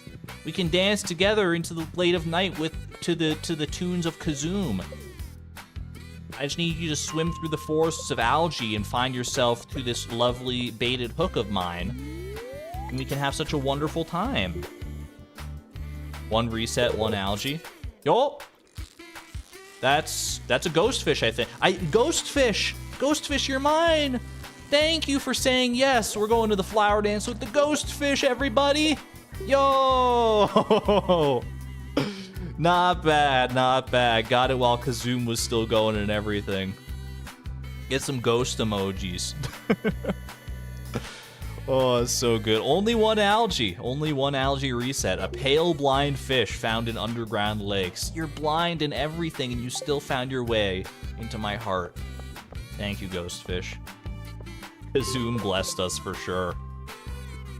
We can dance together into the late of night to the tunes of Kazoom. I just need you to swim through the forests of algae and find yourself to this lovely baited hook of mine. And we can have such a wonderful time. One reset, one algae. Yo! That's a ghostfish, I think. Ghostfish! Ghostfish, you're mine! Thank you for saying yes. We're going to the flower dance with the ghostfish, everybody! Yo! Not bad, not bad. Got it while Kazoom was still going and everything. Get some ghost emojis. Oh, it's so good. Only one algae. Only one algae reset. A pale blind fish found in underground lakes. You're blind in everything and you still found your way into my heart. Thank you, Ghostfish. Kazoom blessed us for sure.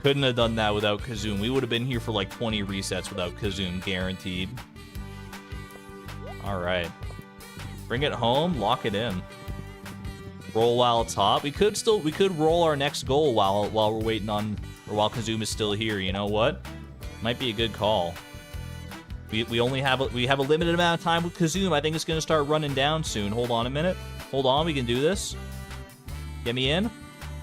Couldn't have done that without Kazoom. We would have been here for like 20 resets without Kazoom, guaranteed. Alright. Bring it home, lock it in. Roll while it's hot. We could roll our next goal while we're waiting on, or while Kazoom is still here. You know what? Might be a good call. We have a limited amount of time with Kazoom. I think it's gonna start running down soon. Hold on a minute. Hold on, we can do this. Get me in.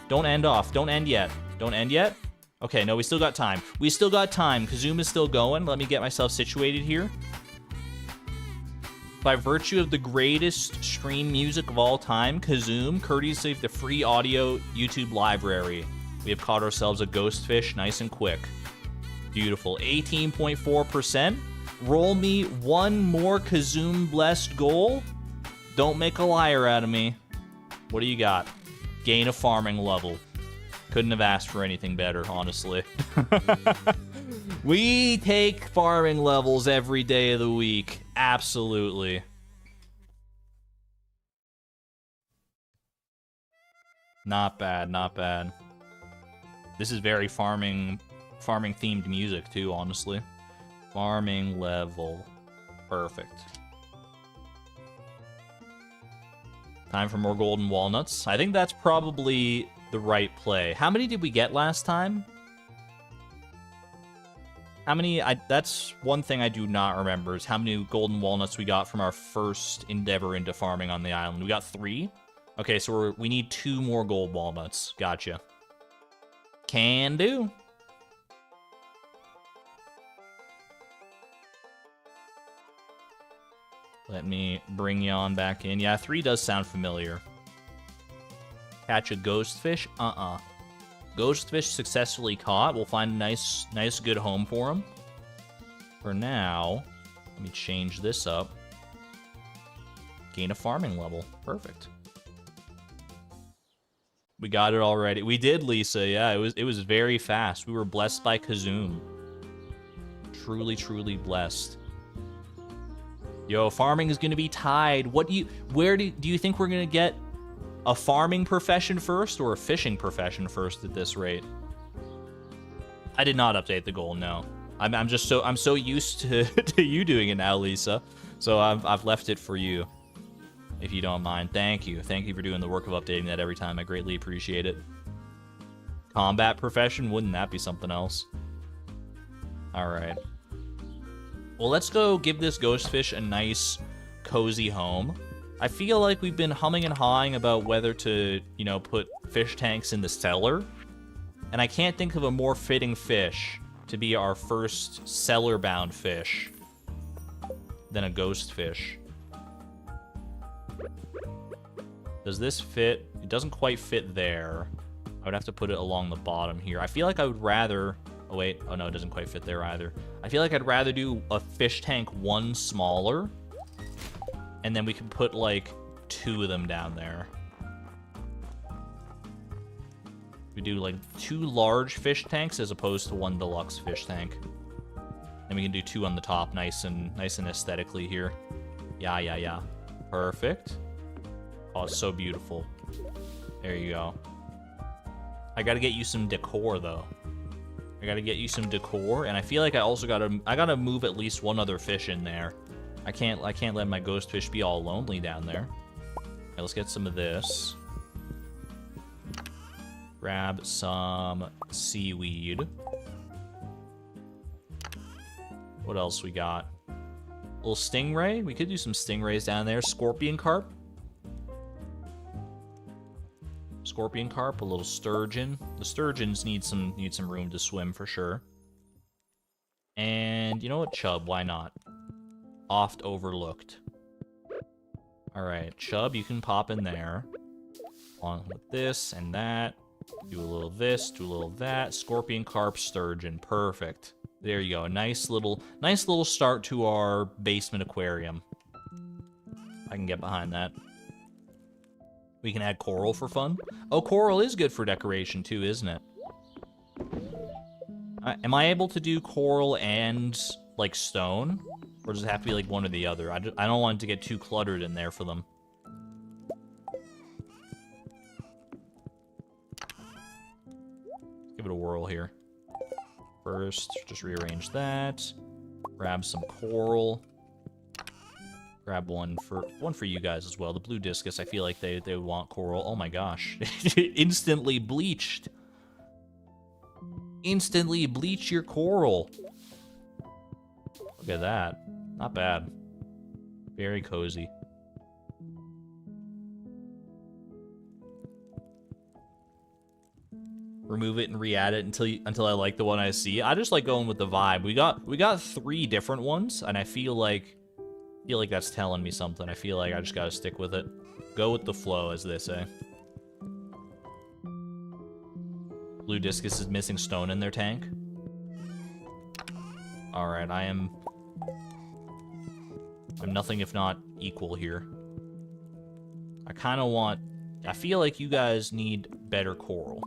Don't end off. Don't end yet. Don't end yet. Okay, no, we still got time. We still got time. Kazoom is still going. Let me get myself situated here. By virtue of the greatest stream music of all time, Kazoom, courtesy of the free audio YouTube library, we have caught ourselves a ghostfish nice and quick. Beautiful. 18.4%. Roll me one more Kazoom blessed goal. Don't make a liar out of me. What do you got? Gain a farming level. Couldn't have asked for anything better, honestly. We take farming levels every day of the week. Absolutely. Not bad, not bad. This is very farming themed music too, honestly. Farming level. Perfect. Time for more golden walnuts. I think that's probably the right play. How many did we get last time? How many? That's one thing I do not remember, is how many golden walnuts we got from our first endeavor into farming on the island. We got 3? Okay, so we need 2 more gold walnuts. Gotcha. Can do. Let me bring you on back in. Yeah, 3 does sound familiar. Catch a ghostfish? Ghostfish successfully caught. We'll find a nice good home for him. For now, let me change this up. Gain a farming level. Perfect. We got it already. We did, Lisa. Yeah, it was very fast. We were blessed by Kazoom. Truly, truly blessed. Yo, farming is gonna be tied. Do you think we're gonna get a farming profession first or a fishing profession first at this rate? I did not update the goal, no. I'm so used to you doing it now, Lisa. So I've left it for you, if you don't mind. Thank you for doing the work of updating that every time. I greatly appreciate it. Combat profession, wouldn't that be something else? All right. Well, let's go give this ghostfish a nice, cozy home. I feel like we've been humming and hawing about whether to, put fish tanks in the cellar. And I can't think of a more fitting fish to be our first cellar-bound fish than a ghostfish. Does this fit? It doesn't quite fit there. I would have to put it along the bottom here. I feel like I would rather... Oh, wait. Oh, no, it doesn't quite fit there either. I feel like I'd rather do a fish tank one smaller, and then we can put, like, 2 of them down there. We do, like, 2 large fish tanks as opposed to 1 deluxe fish tank. Then we can do 2 on the top, nice and aesthetically here. Yeah. Perfect. Oh, it's so beautiful. There you go. I gotta get you some decor, though. I gotta get you some decor, and I feel like I also gotta move at least 1 other fish in there. I can't let my ghostfish be all lonely down there. Okay, let's get some of this. Grab some seaweed. What else we got? A little stingray. We could do some stingrays down there. Scorpion carp. Scorpion carp, a little sturgeon. The sturgeons need some room to swim for sure. And you know what? Chub, why not? Oft overlooked. Alright, chub, you can pop in there. On with this and that. Do a little this, do a little that. Scorpion carp, sturgeon. Perfect. There you go. A nice little start to our basement aquarium. I can get behind that. We can add coral for fun. Oh, coral is good for decoration too, isn't it? Am I able to do coral and, like, stone? Or does it have to be, like, one or the other? I don't want it to get too cluttered in there for them. Give it a whirl here. First, just rearrange that. Grab some coral. Grab one for you guys as well. The blue discus, I feel like they would want coral. Oh my gosh. Instantly bleached. Instantly bleach your coral. Look at that. Not bad. Very cozy. Remove it and re-add it until I like the one I see. I just like going with the vibe. We got 3 different ones, and I feel like that's telling me something. I feel like I just gotta stick with it. Go with the flow, as they say. Blue discus is missing stone in their tank. Alright, I'm nothing if not equal here. I feel like you guys need better coral.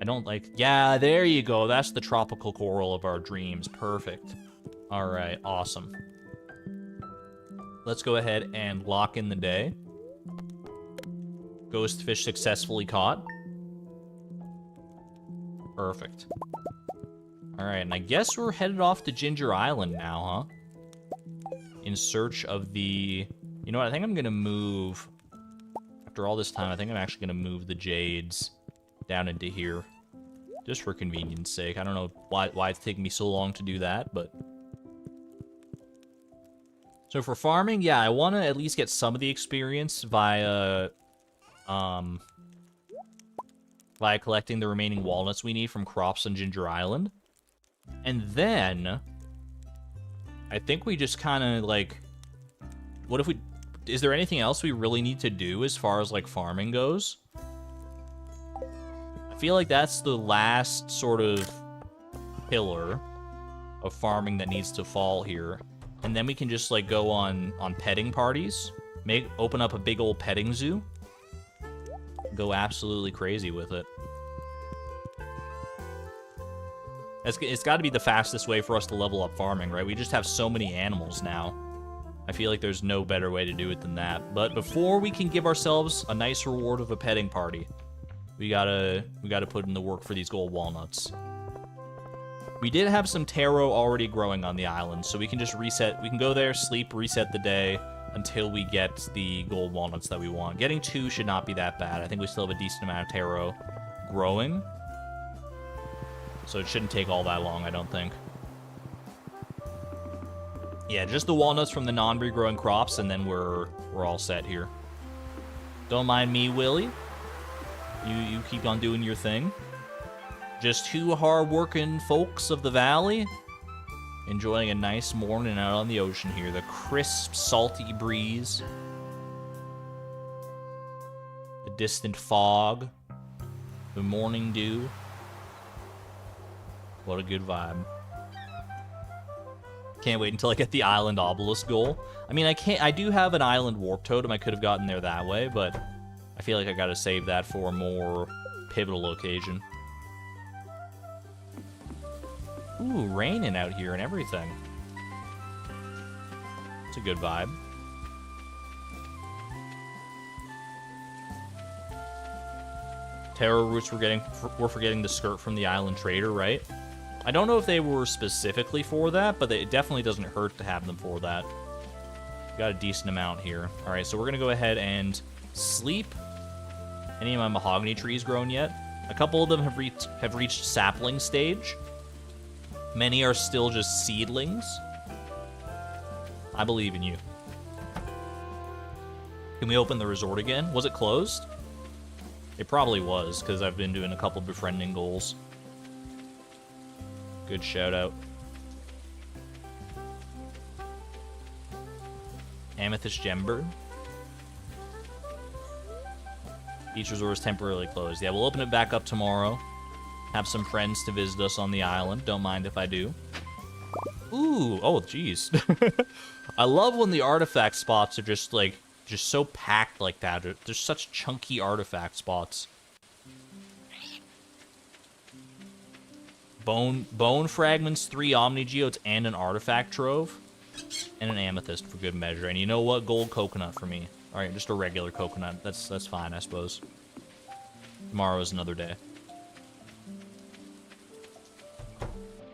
I don't like... Yeah, there you go. That's the tropical coral of our dreams. Perfect. Alright, awesome. Let's go ahead and lock in the day. Ghost fish successfully caught. Perfect. Alright, and I guess we're headed off to Ginger Island now, huh? In search of the... You know what, I think I'm gonna move... After all this time, I think I'm actually gonna move the jades down into here. Just for convenience sake. I don't know why it's taking me so long to do that, but... So for farming, yeah, I want to at least get some of the experience via collecting the remaining walnuts we need from crops on Ginger Island. And then, I think we just kind of, like... What if we... Is there anything else we really need to do as far as, like, farming goes? I feel like that's the last sort of pillar of farming that needs to fall here. And then we can just, like, go on petting parties. Open up a big old petting zoo. Go absolutely crazy with it. It's got to be the fastest way for us to level up farming, right? We just have so many animals now. I feel like there's no better way to do it than that. But before we can give ourselves a nice reward of a petting party, we gotta put in the work for these gold walnuts. We did have some taro already growing on the island, so we can just reset. We can go there, sleep, reset the day until we get the gold walnuts that we want. Getting 2 should not be that bad. I think we still have a decent amount of taro growing, so it shouldn't take all that long, I don't think. Yeah, just the walnuts from the non-regrowing crops, and then we're all set here. Don't mind me, Willie. You keep on doing your thing. Just 2 hard-working folks of the valley enjoying a nice morning out on the ocean here. The crisp, salty breeze. The distant fog. The morning dew. What a good vibe. Can't wait until I get the island obelisk goal. I mean, I do have an island warp totem. I could have gotten there that way, but I feel like I gotta save that for a more pivotal occasion. Ooh, raining out here and everything. It's a good vibe. Taro roots we're forgetting the skirt from the island trader, right? I don't know if they were specifically for that, but it definitely doesn't hurt to have them for that. Got a decent amount here. Alright, so we're gonna go ahead and sleep. Any of my mahogany trees grown yet? A couple of them have reached sapling stage. Many are still just seedlings. I believe in you. Can we open the resort again? Was it closed? It probably was, because I've been doing a couple befriending goals. Good shout out. Amethyst Gembird. Beach resort is temporarily closed. Yeah, we'll open it back up tomorrow. Have some friends to visit us on the island. Don't mind if I do. Ooh, oh, jeez. I love when the artifact spots are just, like, just so packed like that. They're such chunky artifact spots. Bone fragments, 3 Omni Geodes, and an artifact trove. And an amethyst for good measure. And you know what? Gold coconut for me. Alright, just a regular coconut. That's fine, I suppose. Tomorrow is another day.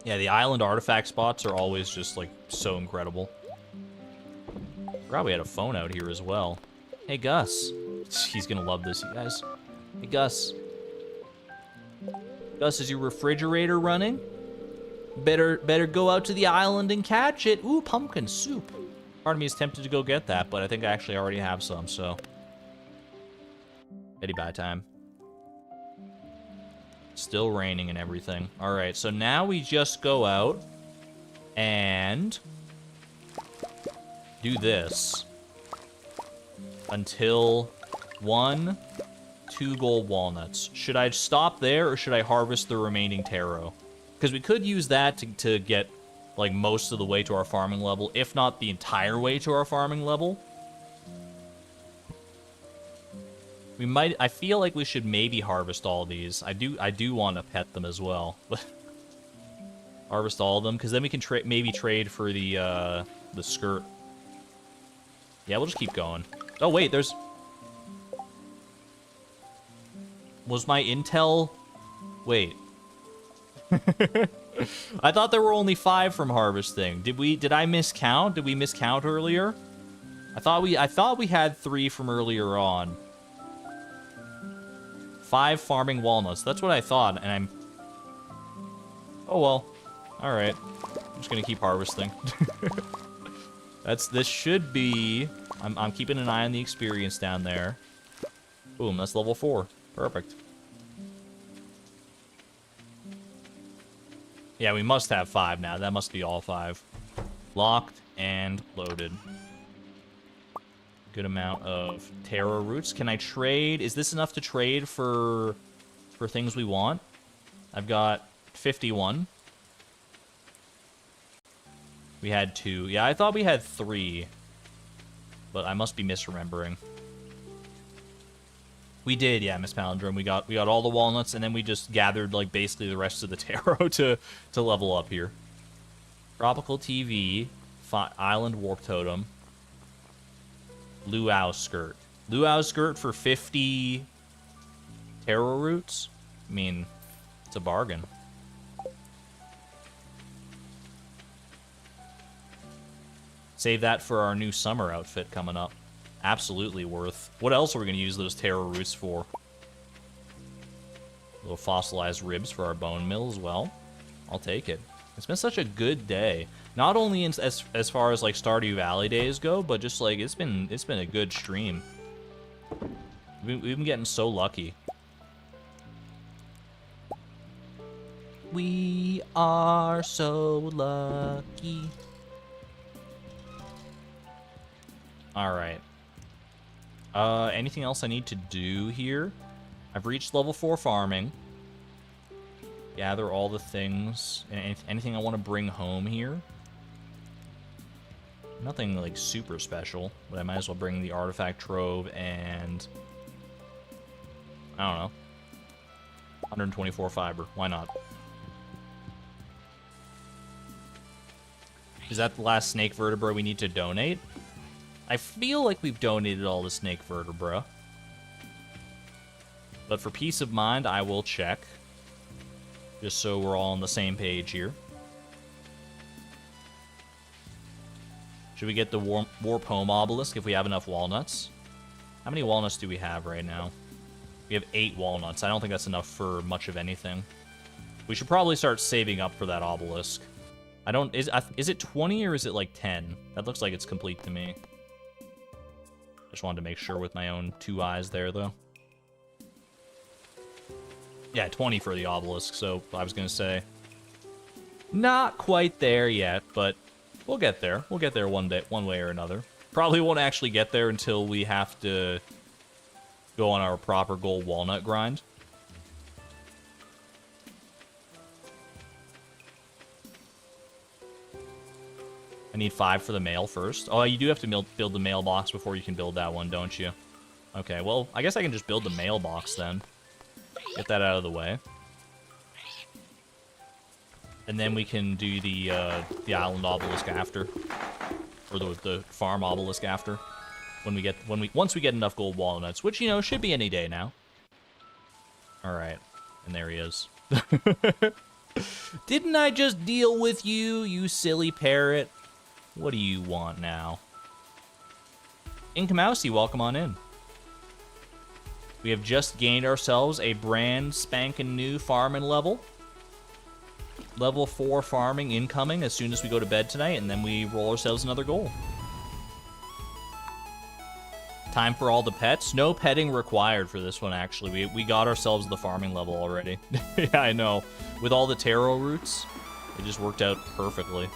Yeah, the island artifact spots are always just, like, so incredible. Forgot we had a phone out here as well. Hey, Gus. He's gonna love this, you guys. Hey, Gus. Gus, is your refrigerator running? Better go out to the island and catch it. Ooh, pumpkin soup. Part of me is tempted to go get that, but I think I actually already have some, so. Betty bye time. Still raining and everything. Alright, so now we just go out and do this until 1, 2 gold walnuts. Should I stop there, or should I harvest the remaining taro? Because we could use that to get, like, most of the way to our farming level, if not the entire way to our farming level. We might, I feel like we should maybe harvest all these. I do want to pet them as well. Harvest all of them, because then we can maybe trade for the skirt. Yeah, we'll just keep going. Oh, wait, there's... Was my intel... Wait. I thought there were only 5 from harvesting. Did I miscount? Did we miscount earlier? I thought we had 3 from earlier on. 5 farming walnuts. That's what I thought, and I'm... Oh, well. Alright. I'm just gonna keep harvesting. This should be... I'm keeping an eye on the experience down there. Boom, that's level 4. Perfect. Yeah, we must have 5 now. That must be all 5. Locked and loaded. Good amount of taro roots. Can I trade? Is this enough to trade for things we want? I've got 51. We had 2. Yeah, I thought we had 3. But I must be misremembering. We did, yeah, Miss Palindrome. We got all the walnuts, and then we just gathered, like, basically the rest of the taro to level up here. Tropical TV, Island Warp Totem, Luau Skirt. Luau Skirt for 50 taro roots? I mean, it's a bargain. Save that for our new summer outfit coming up. Absolutely worth. What else are we going to use those taro roots for? Little fossilized ribs for our bone mill as well. I'll take it. It's been such a good day. Not only as far as, like, Stardew Valley days go, but just, like, it's been a good stream. We've been getting so lucky. We are so lucky. Alright. Anything else I need to do here? I've reached level 4 farming. Gather all the things. Anything I want to bring home here? Nothing, like, super special, but I might as well bring the artifact trove and... I don't know. 124 fiber. Why not? Is that the last snake vertebra we need to donate? I feel like we've donated all the snake vertebra. But for peace of mind, I will check. Just so we're all on the same page here. Should we get the Warp Home Obelisk if we have enough walnuts? How many walnuts do we have right now? We have 8 walnuts. I don't think that's enough for much of anything. We should probably start saving up for that obelisk. I don't... Is it 20 or is it like 10? That looks like it's complete to me. Just wanted to make sure with my own 2 eyes there, though. Yeah, 20 for the obelisk, so I was going to say... Not quite there yet, but we'll get there. We'll get there one day, one way or another. Probably won't actually get there until we have to go on our proper gold walnut grind. I need 5 for the mail first. Oh, you do have to build the mailbox before you can build that one, don't you? Okay, well, I guess I can just build the mailbox then. Get that out of the way. And then we can do the island obelisk after. Or the farm obelisk after. Once we get enough gold walnuts, which, you know, should be any day now. Alright. And there he is. Didn't I just deal with you, you silly parrot? What do you want now? Inkamousey, welcome on in. We have just gained ourselves a brand spanking new farming level. Level 4 farming incoming as soon as we go to bed tonight, and then we roll ourselves another goal. Time for all the pets. No petting required for this one, actually. We got ourselves the farming level already. Yeah, I know. With all the taro roots, it just worked out perfectly.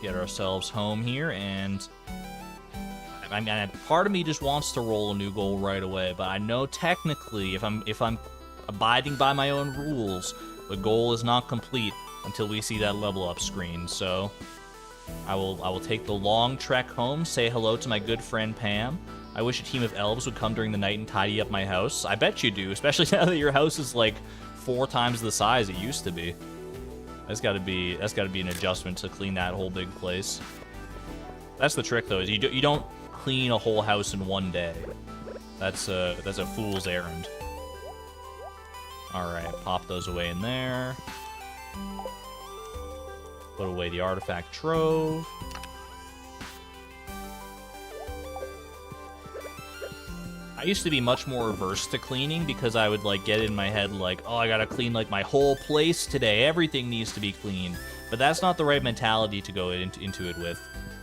Get ourselves home here, and I mean, part of me just wants to roll a new goal right away, but I know technically if I'm abiding by my own rules, the goal is not complete until we see that level up screen. So I will take the long trek home, say hello to my good friend Pam. I wish a team of elves would come during the night and tidy up my house. I bet you do, especially now that your house is like 4 times the size it used to be. That's gotta be an adjustment to clean that whole big place. That's the trick, though, is you don't clean a whole house in one day. That's a fool's errand. All right, pop those away in there. Put away the artifact trove. I used to be much more averse to cleaning because I would like get in my head like, oh, I gotta clean like my whole place today. Everything needs to be cleaned. But that's not the right mentality to go into it with.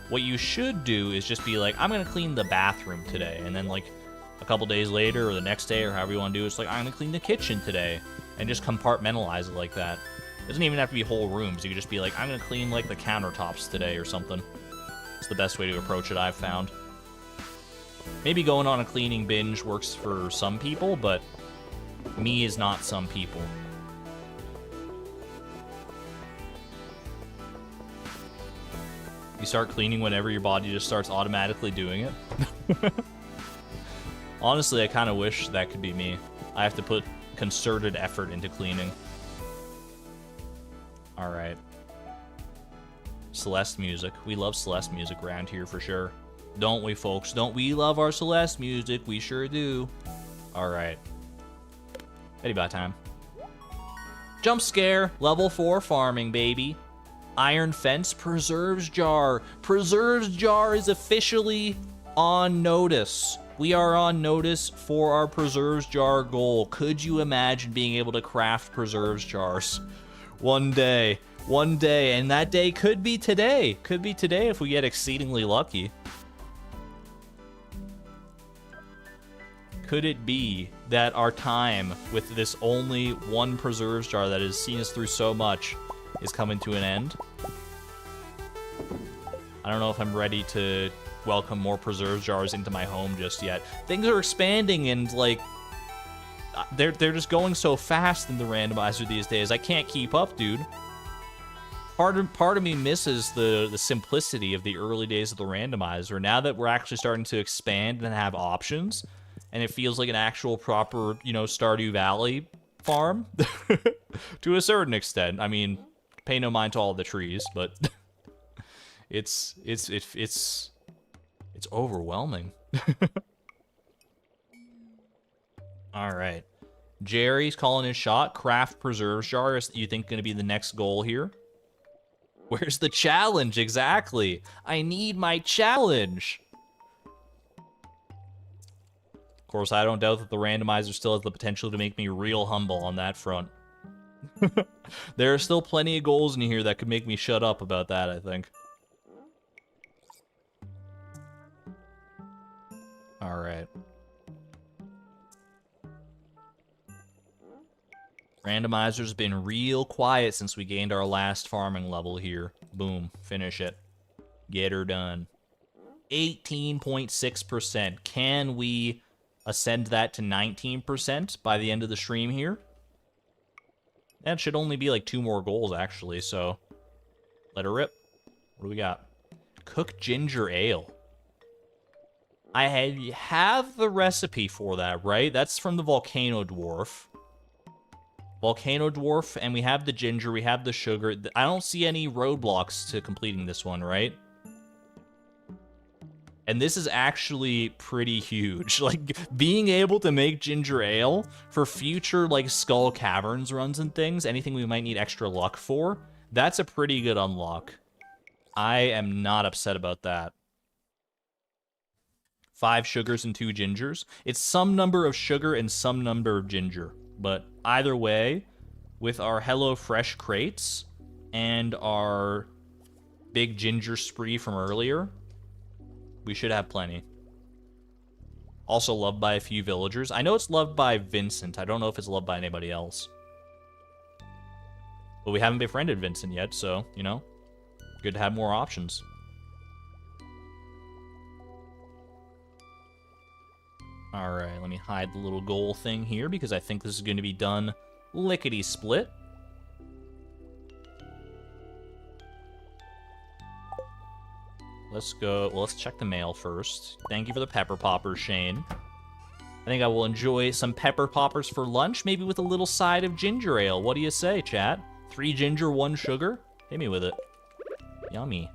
What you should do is just be like, I'm gonna clean the bathroom today, and then like a couple days later or the next day or however you want to do it, it's like, I'm gonna clean the kitchen today, and just compartmentalize it like that. It doesn't even have to be whole rooms. You could just be like, I'm gonna clean like the countertops today or something. It's the best way to approach it, I've found. Maybe going on a cleaning binge works for some people, but me is not some people. You start cleaning whenever your body just starts automatically doing it. Honestly, I kind of wish that could be me. I have to put concerted effort into cleaning. Alright. Celeste music. We love Celeste music around here for sure. Don't we, folks? Don't we love our Celeste music? We sure do. Alright. Betty bot time. Jump scare. Level 4 farming, baby. Iron Fence Preserves Jar. Preserves Jar is officially on notice. We are on notice for our Preserves Jar goal. Could you imagine being able to craft Preserves Jars? One day. One day. And that day could be today. Could be today if we get exceedingly lucky. Could it be that our time with this only one Preserves Jar that has seen us through so much is coming to an end? I don't know if I'm ready to welcome more Preserves Jars into my home just yet. Things are expanding and, like, they're just going so fast in the randomizer these days. I can't keep up, dude. Part of me misses the simplicity of the early days of the randomizer. Now that we're actually starting to expand and have options, and it feels like an actual proper, you know, Stardew Valley farm to a certain extent. I mean, pay no mind to all the trees, but it's overwhelming. All right. Jerry's calling his shot. Craft preserves jar is, you think, going to be the next goal here? Where's the challenge? Exactly. I need my challenge. Of course, I don't doubt that the randomizer still has the potential to make me real humble on that front. There are still plenty of goals in here that could make me shut up about that, I think. Alright. Randomizer's been real quiet since we gained our last farming level here. Boom. Finish it. Get her done. 18.6%. Can we ascend that to 19% by the end of the stream here? That should only be like 2 more goals, actually, so... Let her rip. What do we got? Cook ginger ale. I have the recipe for that, right? That's from the Volcano Dwarf. Volcano Dwarf, and we have the ginger, we have the sugar. I don't see any roadblocks to completing this one, right? And this is actually pretty huge. Like, being able to make ginger ale for future, like, Skull Caverns runs and things, anything we might need extra luck for, that's a pretty good unlock. I am not upset about that. 5 sugars and 2 gingers. It's some number of sugar and some number of ginger. But either way, with our HelloFresh crates and our big ginger spree from earlier, we should have plenty. Also loved by a few villagers. I know it's loved by Vincent. I don't know if it's loved by anybody else. But we haven't befriended Vincent yet, so, you know, good to have more options. Alright, let me hide the little goal thing here because I think this is going to be done lickety-split. Let's go. Well, let's check the mail first. Thank you for the pepper poppers, Shane. I think I will enjoy some pepper poppers for lunch, maybe with a little side of ginger ale. What do you say, chat? 3 ginger, 1 sugar? Hit me with it. Yummy.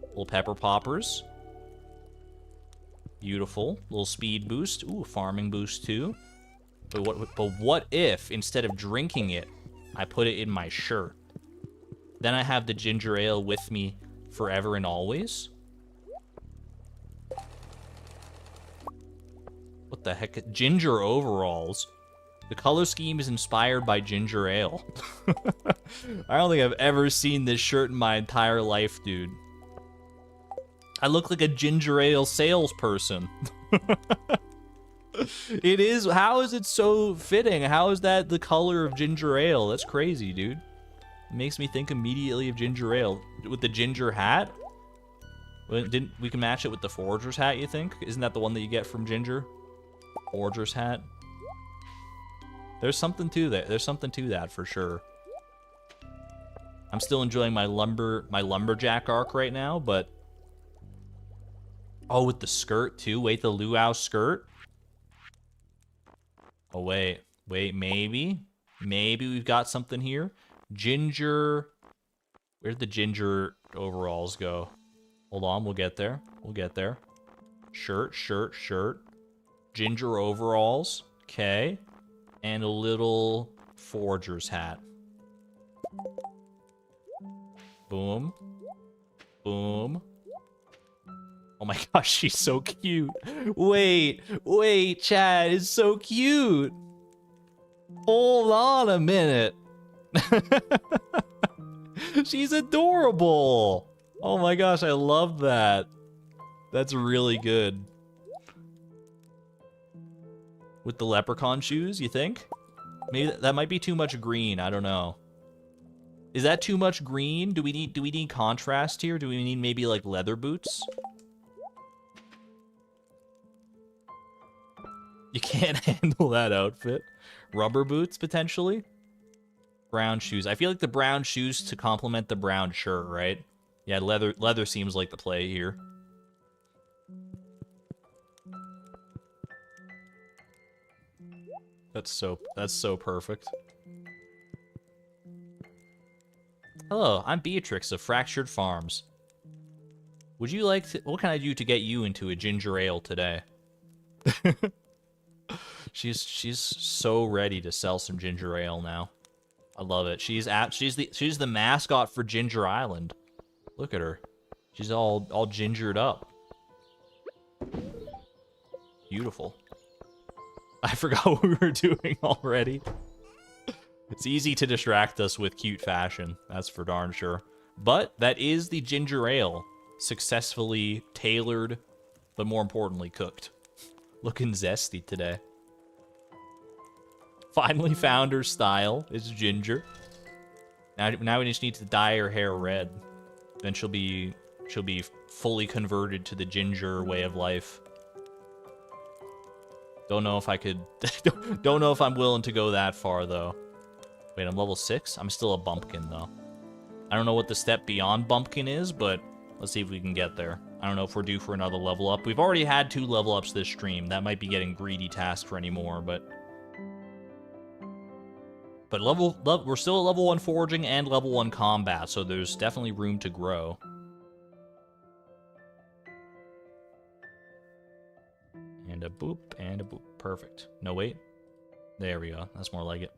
Little pepper poppers. Beautiful. Little speed boost. Ooh, farming boost too. But what if, instead of drinking it, I put it in my shirt? Then I have the ginger ale with me forever and always? What the heck? Ginger overalls. The color scheme is inspired by ginger ale. I don't think I've ever seen this shirt in my entire life, dude. I look like a ginger ale salesperson. It is. How is it so fitting? How is that the color of ginger ale? That's crazy, dude. It makes me think immediately of ginger ale. With the ginger hat? Didn't we can match it with the forager's hat, you think? Isn't that the one that you get from ginger? Forager's hat? There's something to that. There's something to that for sure. I'm still enjoying my lumberjack arc right now, but... Oh, with the skirt, too? Wait, the luau skirt? Oh, wait. Wait, maybe? Maybe we've got something here? Ginger... Where'd the ginger overalls go? Hold on, we'll get there. We'll get there. Shirt, shirt, shirt. Ginger overalls. Okay. And a little forager's hat. Boom. Boom. Oh my gosh, she's so cute. Wait, Chad is so cute. Hold on a minute. She's adorable. Oh my gosh, I love that. That's really good. With the leprechaun shoes, you think? Maybe that might be too much green, I don't know. Is that too much green? Do we need contrast here? Do we need maybe like leather boots? You can't handle that outfit. Rubber boots, potentially? Brown shoes. I feel like the brown shoes to complement the brown shirt, right? Yeah, leather seems like the play here. That's so perfect. Hello, I'm Beatrix of Fractured Farms. Would you like to... What can I do to get you into a ginger ale today? She's so ready to sell some ginger ale now. I love it. She's the mascot for Ginger Island. Look at her. She's all gingered up. Beautiful. I forgot what we were doing already. It's easy to distract us with cute fashion, that's for darn sure. But that is the ginger ale, successfully tailored, but more importantly, cooked. Looking zesty today. Finally found her style. It's ginger. Now we just need to dye her hair red. Then she'll be fully converted to the ginger way of life. Don't know if I could. Don't know if I'm willing to go that far though. Wait, I'm level 6? I'm still a bumpkin though. I don't know what the step beyond bumpkin is, but let's see if we can get there. I don't know if we're due for another level up. We've already had 2 level ups this stream. That might be getting greedy task for any more, but we're still at level 1 foraging and level 1 combat, so there's definitely room to grow. And a boop, and a boop. Perfect. No, wait. There we go. That's more like it.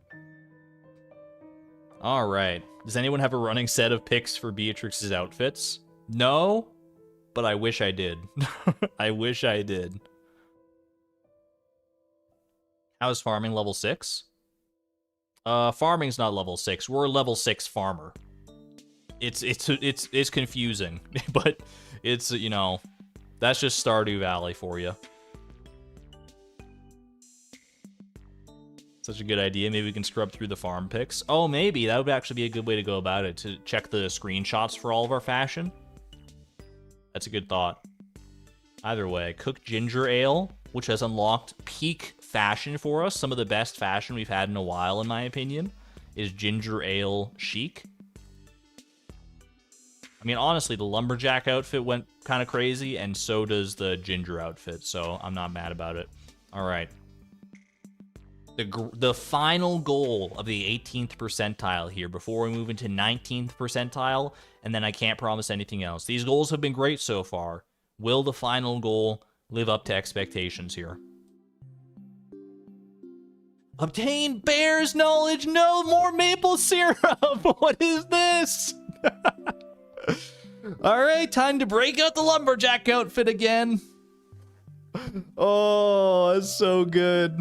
Alright. Does anyone have a running set of picks for Beatrix's outfits? No, but I wish I did. I wish I did. How's farming level 6? Farming's not level 6. We're a level 6 farmer. It's confusing, but it's, you know, that's just Stardew Valley for you. Such a good idea. Maybe we can scrub through the farm picks. Oh, maybe. That would actually be a good way to go about it, to check the screenshots for all of our fashion. That's a good thought. Either way, cooked ginger ale, which has unlocked peak fashion for us. Some of the best fashion we've had in a while, in my opinion, is ginger ale chic. I mean, honestly, the lumberjack outfit went kind of crazy, and so does the ginger outfit, so I'm not mad about it. All right. The final goal of the 18th percentile here before we move into 19th percentile, and then I can't promise anything else. These goals have been great so far. Will the final goal live up to expectations here? Obtain bear's knowledge. No more maple syrup. What is this? All right, time to break out the lumberjack outfit again. Oh, that's so good.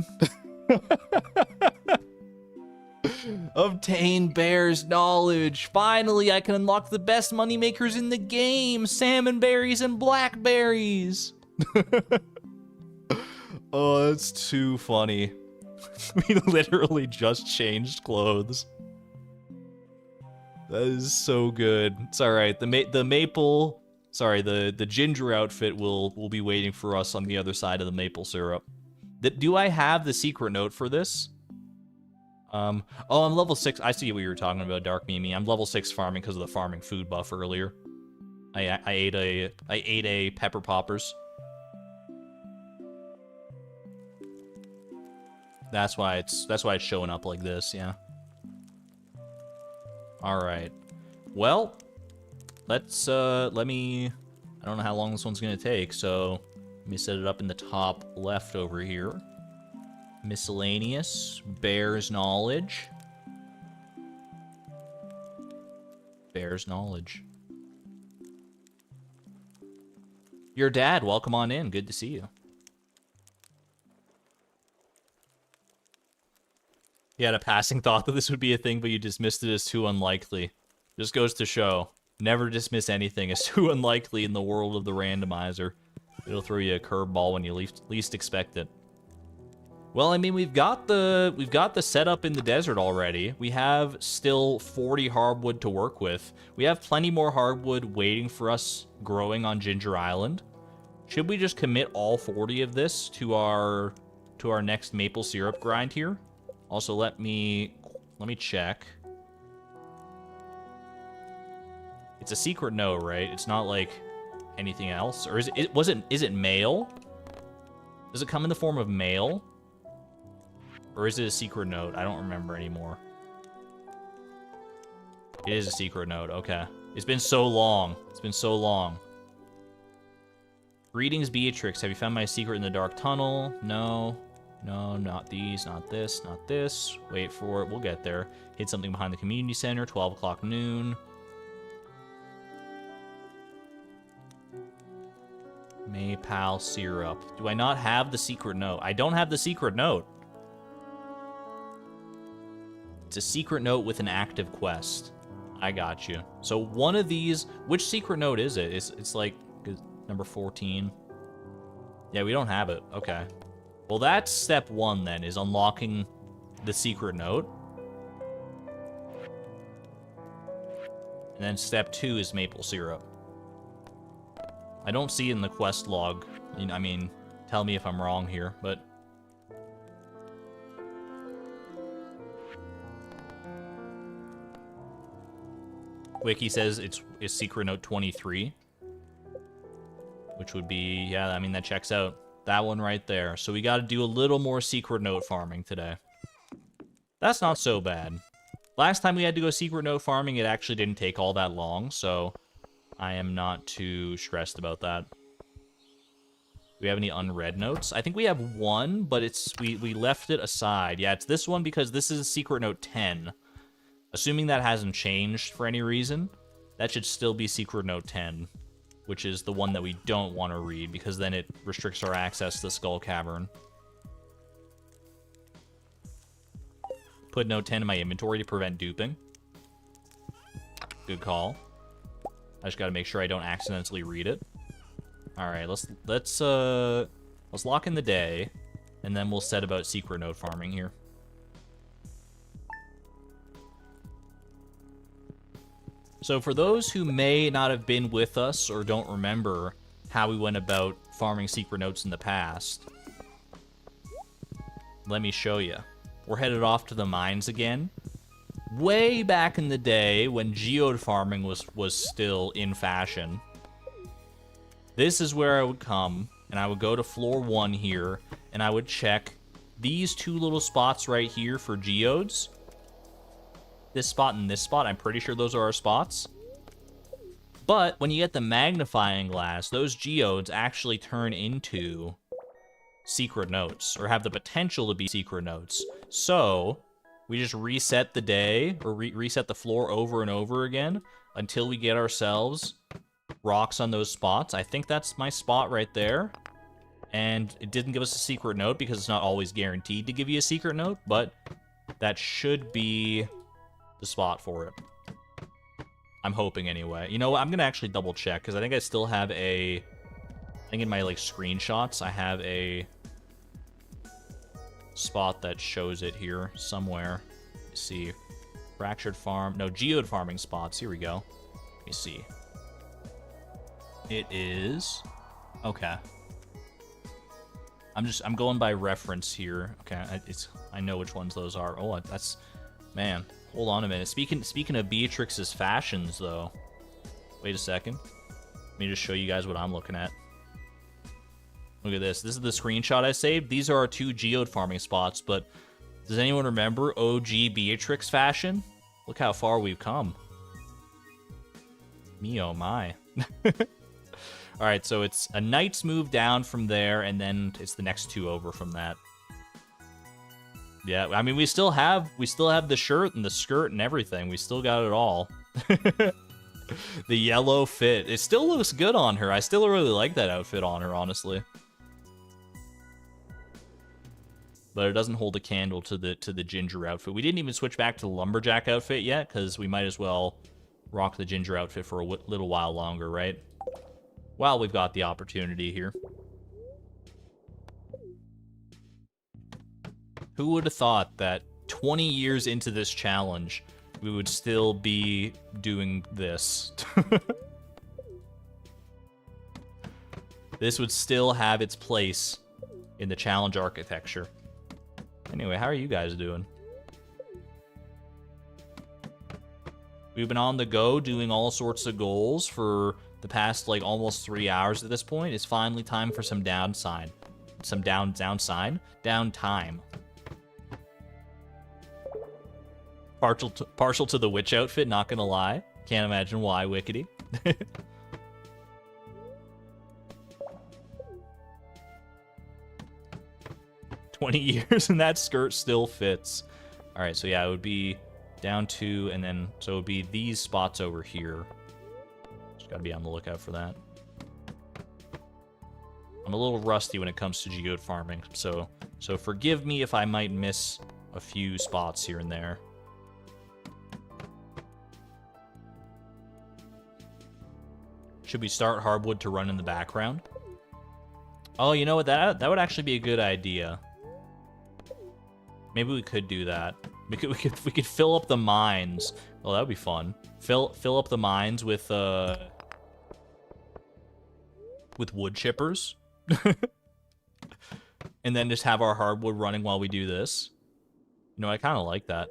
Obtain bear's knowledge. Finally, I can unlock the best moneymakers in the game. Salmon berries and blackberries. Oh, that's too funny. We literally just changed clothes. That is so good. It's all right. The maple, sorry, the ginger outfit will be waiting for us on the other side of the maple syrup. Do I have the secret note for this? Oh, I'm level 6. I see what you were talking about, Dark Mimi. I'm level 6 farming because of the farming food buff earlier. I ate a pepper poppers. That's why it's showing up like this, yeah. All right. Well, let's let me. I don't know how long this one's gonna take, so let me set it up in the top left over here. Miscellaneous, bear's knowledge. Bear's knowledge. Your dad, welcome on in. Good to see you. You had a passing thought that this would be a thing, but you dismissed it as too unlikely. Just goes to show, never dismiss anything as too unlikely in the world of the randomizer. It'll throw you a curveball when you least expect it. Well, I mean, we've got the setup in the desert already. We have still 40 hardwood to work with. We have plenty more hardwood waiting for us growing on Ginger Island. Should we just commit all 40 of this to our next maple syrup grind here? Also, let me check. It's a secret no, right? It's not like anything else, or is it mail? Does it come in the form of mail? Or is it a secret note? I don't remember anymore. It is a secret note, okay. It's been so long. It's been so long. Greetings, Beatrix. Have you found my secret in the dark tunnel? No. No, not these, not this, not this. Wait for it, we'll get there. Hit something behind the community center, 12 o'clock noon. Maypal syrup. Do I not have the secret note? I don't have the secret note. It's a secret note with an active quest. I got you. So one of these, which secret note is it? It's like number 14. Yeah, we don't have it. Okay. Well, that's step 1 then, is unlocking the secret note. And then step 2 is maple syrup. I don't see it in the quest log. I mean, tell me if I'm wrong here, but... Wiki says it's secret note 23. Which would be, yeah, I mean, that checks out. That one right there. So we got to do a little more secret note farming today. That's not so bad. Last time we had to go secret note farming, it actually didn't take all that long, so I am not too stressed about that. Do we have any unread notes? I think we have one, but we left it aside. Yeah, it's this one because this is secret note 10. Assuming that hasn't changed for any reason, that should still be secret note 10. Which is the one that we don't want to read, because then it restricts our access to the Skull Cavern. Put note 10 in my inventory to prevent duping. Good call. I just got to make sure I don't accidentally read it. All right, let's lock in the day, and then we'll set about secret note farming here. So for those who may not have been with us or don't remember how we went about farming secret notes in the past, let me show you. We're headed off to the mines again. Way back in the day when geode farming was still in fashion. This is where I would come, and I would go to floor 1 here, and I would check these 2 little spots right here for geodes. This spot and this spot, I'm pretty sure those are our spots. But when you get the magnifying glass, those geodes actually turn into secret notes, or have the potential to be secret notes. So we just reset the day, or reset the floor over and over again until we get ourselves rocks on those spots. I think that's my spot right there. And it didn't give us a secret note because it's not always guaranteed to give you a secret note, but that should be the spot for it. I'm hoping anyway. You know what? I'm gonna actually double check because I think I still have I think in my like screenshots I have a spot that shows it here somewhere. Let me see. Fractured farm. No, geode farming spots. Here we go. Let me see. It is okay. I'm going by reference here. Okay, I know which ones those are. Oh, that's, man. Hold on a minute. Speaking of Beatrix's fashions, though. Wait a second. Let me just show you guys what I'm looking at. Look at this. This is the screenshot I saved. These are our 2 geode farming spots, but does anyone remember OG Beatrix fashion? Look how far we've come. Me oh my. Alright, so it's a knight's move down from there, and then it's the next 2 over from that. Yeah, I mean, we still have the shirt and the skirt and everything. We still got it all. The yellow fit. It still looks good on her. I still really like that outfit on her, honestly. But it doesn't hold a candle to the ginger outfit. We didn't even switch back to the lumberjack outfit yet, because we might as well rock the ginger outfit for a little while longer, right? While we've got the opportunity here. Who would have thought that 20 years into this challenge, we would still be doing this? This would still have its place in the challenge architecture. Anyway, how are you guys doing? We've been on the go doing all sorts of goals for the past, like, almost 3 hours at this point. It's finally time for some downtime. Downtime. Partial to the witch outfit, not gonna lie. Can't imagine why, Wickety. 20 years and that skirt still fits. All right, so yeah, it would be down 2, and then, so it would be these spots over here. Just gotta be on the lookout for that. I'm a little rusty when it comes to geode farming, so forgive me if I might miss a few spots here and there. Should we start hardwood to run in the background? Oh, you know what? That would actually be a good idea. Maybe we could do that. We could fill up the mines. Well, that would be fun. Fill up the mines with wood chippers. And then just have our hardwood running while we do this. You know, I kind of like that.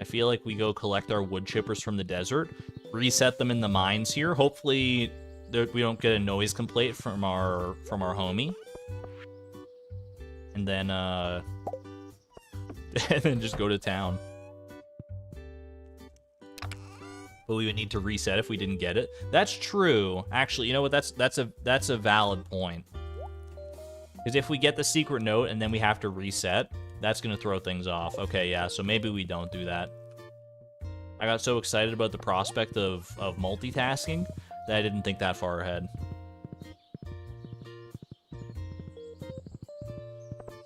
I feel like we go collect our wood chippers from the desert, reset them in the mines here. Hopefully, we don't get a noise complaint from our homie. And then, and then just go to town. But we would need to reset if we didn't get it. That's true. Actually, you know what? That's a valid point. Because if we get the secret note and then we have to reset, that's going to throw things off. Okay, yeah, so maybe we don't do that. I got so excited about the prospect of multitasking that I didn't think that far ahead.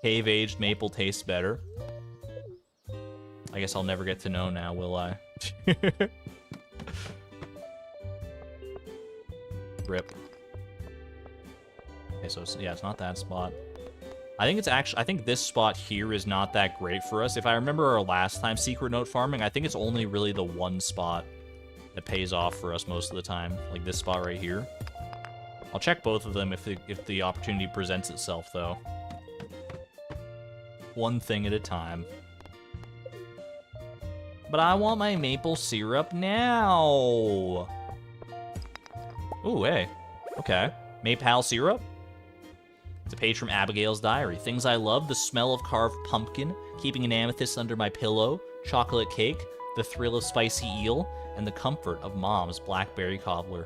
Cave-aged maple tastes better. I guess I'll never get to know now, will I? Rip. Okay, so yeah, it's not that spot. I think this spot here is not that great for us. If I remember our last time secret note farming, I think it's only really the one spot that pays off for us most of the time. Like this spot right here. I'll check both of them if the opportunity presents itself, though. One thing at a time. But I want my maple syrup now. Ooh, hey. Okay. Maypal syrup? It's a page from Abigail's diary. Things I love: the smell of carved pumpkin, keeping an amethyst under my pillow, chocolate cake, the thrill of spicy eel, and the comfort of Mom's blackberry cobbler.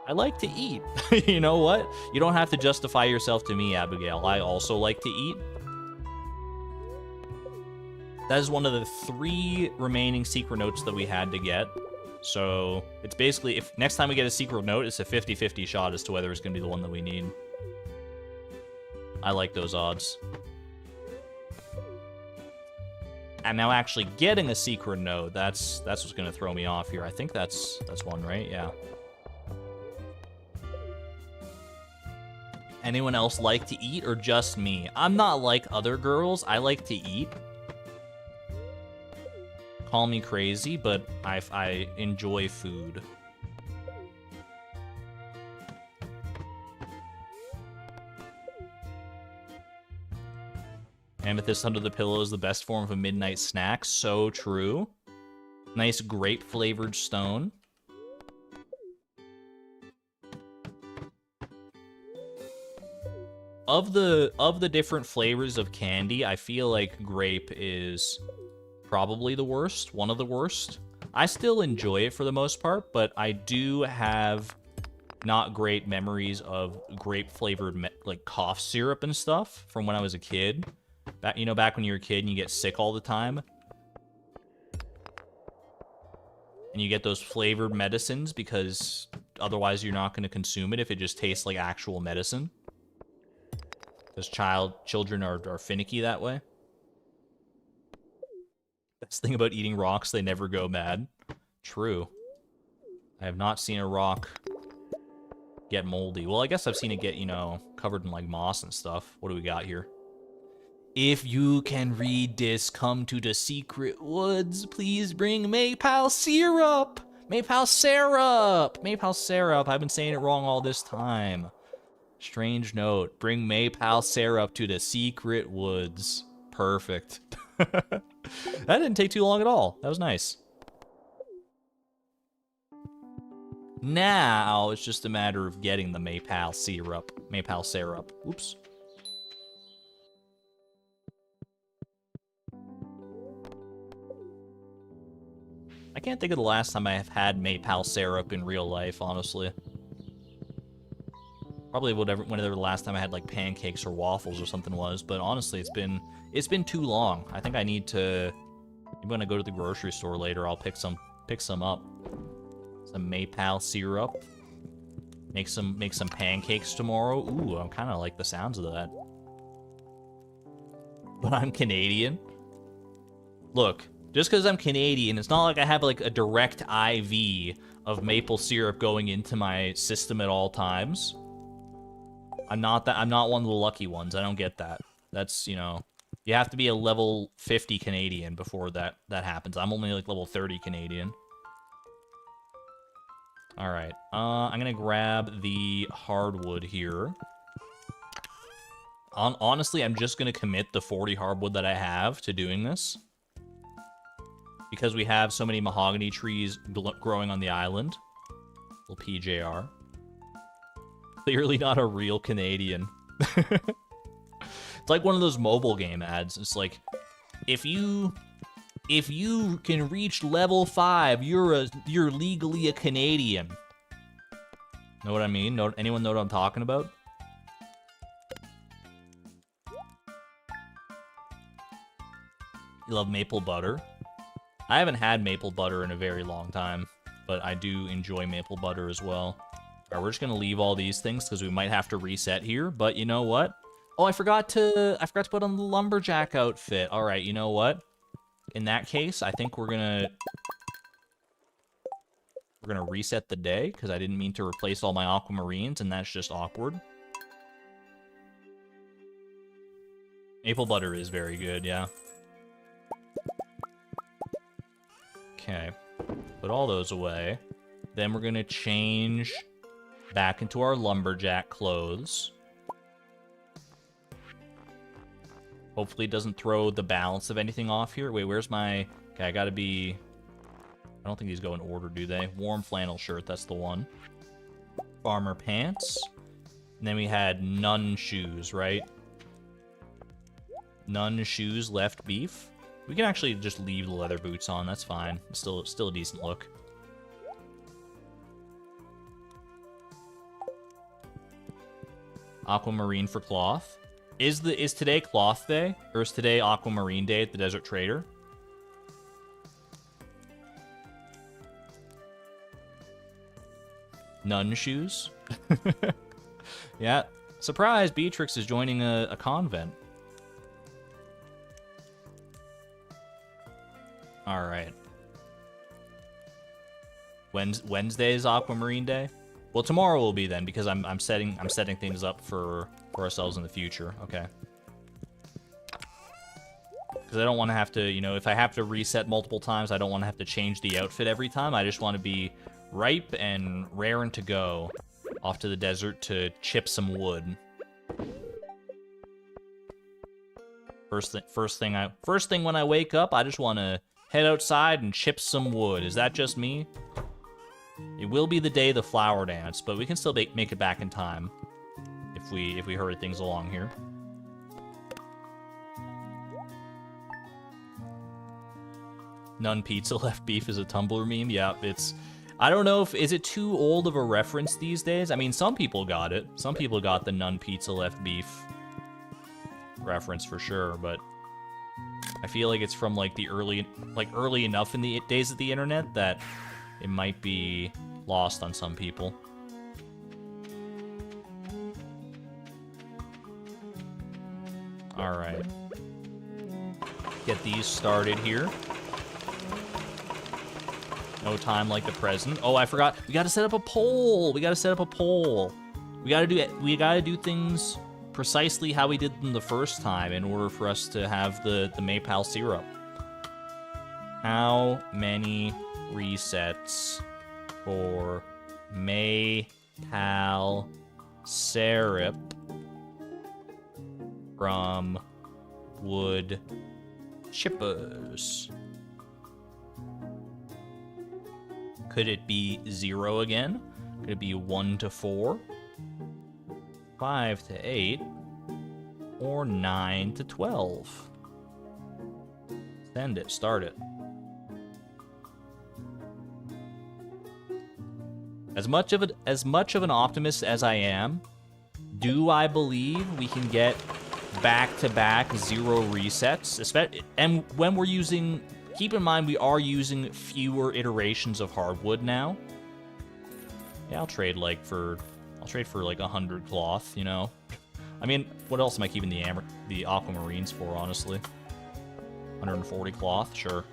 I like to eat. You know what? You don't have to justify yourself to me, Abigail. I also like to eat. That is one of the 3 remaining secret notes that we had to get. So it's basically, if next time we get a secret note, it's a 50-50 shot as to whether it's going to be the one that we need. I like those odds. And now actually getting a secret note, that's what's going to throw me off here. I think that's one, right? Yeah. Anyone else like to eat or just me? I'm not like other girls. I like to eat. Call me crazy, but I enjoy food. Amethyst under the pillow is the best form of a midnight snack. So true. Nice grape-flavored stone. Of the different flavors of candy, I feel like grape is probably the worst, one of the worst. I still enjoy it for the most part, but I do have not great memories of grape-flavored like cough syrup and stuff from when I was a kid. Back when you were a kid and you get sick all the time. And you get those flavored medicines because otherwise you're not going to consume it if it just tastes like actual medicine. Because children are finicky that way. Best thing about eating rocks, they never go mad. True. I have not seen a rock get moldy. Well, I guess I've seen it get, covered in like moss and stuff. What do we got here? If you can read this, come to the secret woods. Please bring Maypal syrup. Maypal syrup. Maypal syrup. I've been saying it wrong all this time. Strange note. Bring Maypal syrup to the secret woods. Perfect. That didn't take too long at all. That was nice. Now it's just a matter of getting the Maypal syrup. Maypal syrup. Oops. I can't think of the last time I have had maple syrup in real life, honestly. Probably whenever the last time I had like pancakes or waffles or something was, but honestly, it's been too long. I think I need to. I'm gonna go to the grocery store later. I'll pick some up. Some maple syrup. Make some pancakes tomorrow. Ooh, I'm kind of like the sounds of that. But I'm Canadian. Look, just because I'm Canadian, it's not like I have like a direct IV of maple syrup going into my system at all times. I'm not one of the lucky ones. I don't get that. That's, you know, you have to be a level 50 Canadian before that happens. I'm only like level 30 Canadian. All right. I'm gonna grab the hardwood here. Honestly, I'm just gonna commit the 40 hardwood that I have to doing this, because we have so many mahogany trees growing on the island. Little PJR. Clearly not a real Canadian. It's like one of those mobile game ads. It's like, if you can reach level 5, you're legally a Canadian. Know what I mean? Anyone know what I'm talking about? You love maple butter? I haven't had maple butter in a very long time, but I do enjoy maple butter as well. All right, we're just gonna leave all these things because we might have to reset here. But you know what? Oh, I forgot to put on the lumberjack outfit. All right, you know what? In that case, I think we're gonna reset the day because I didn't mean to replace all my aquamarines, and that's just awkward. Maple butter is very good, yeah. Okay, put all those away. Then we're gonna change back into our lumberjack clothes. Hopefully it doesn't throw the balance of anything off here. Wait, where's my... Okay, I gotta be... I don't think these go in order, do they? Warm flannel shirt, that's the one. Farmer pants. And then we had none shoes, right? None shoes, left beef. We can actually just leave the leather boots on, that's fine. It's still a decent look. Aquamarine for cloth. Is today cloth day? Or is today aquamarine day at the Desert Trader? Nun shoes? Yeah. Surprise, Beatrix is joining a convent. Alright. Wednesday is aquamarine day? Well, tomorrow will be then, because I'm setting things up for ourselves in the future. Okay. Because I don't want to have to, you know, if I have to reset multiple times, I don't want to have to change the outfit every time. I just want to be ripe and raring to go off to the desert to chip some wood. First thing when I wake up, I just want to head outside and chip some wood. Is that just me? It will be the day of the flower dance, but we can still make it back in time if we hurry things along here. None pizza left beef is a Tumblr meme. Yeah, it's... I don't know if... Is it too old of a reference these days? I mean, some people got it. Some people got the none pizza left beef reference for sure, but I feel like it's from like the early enough in the days of the internet that it might be lost on some people. All right. Get these started here. No time like the present. Oh, I forgot. We gotta set up a poll. We gotta set up a poll. We gotta do things precisely how we did them the first time in order for us to have the maple syrup. How many resets for maple syrup from wood chippers? Could it be 0 again? Could it be 1 to 4? 5 to 8? Or 9 to 12? Send it. Start it. As much of an optimist as I am, do I believe we can get back-to-back 0 resets? And when we're using, keep in mind we are using fewer iterations of hardwood now. Yeah, I'll trade for like 100 cloth, you know. I mean, what else am I keeping the aquamarines for, honestly? 140 cloth, sure.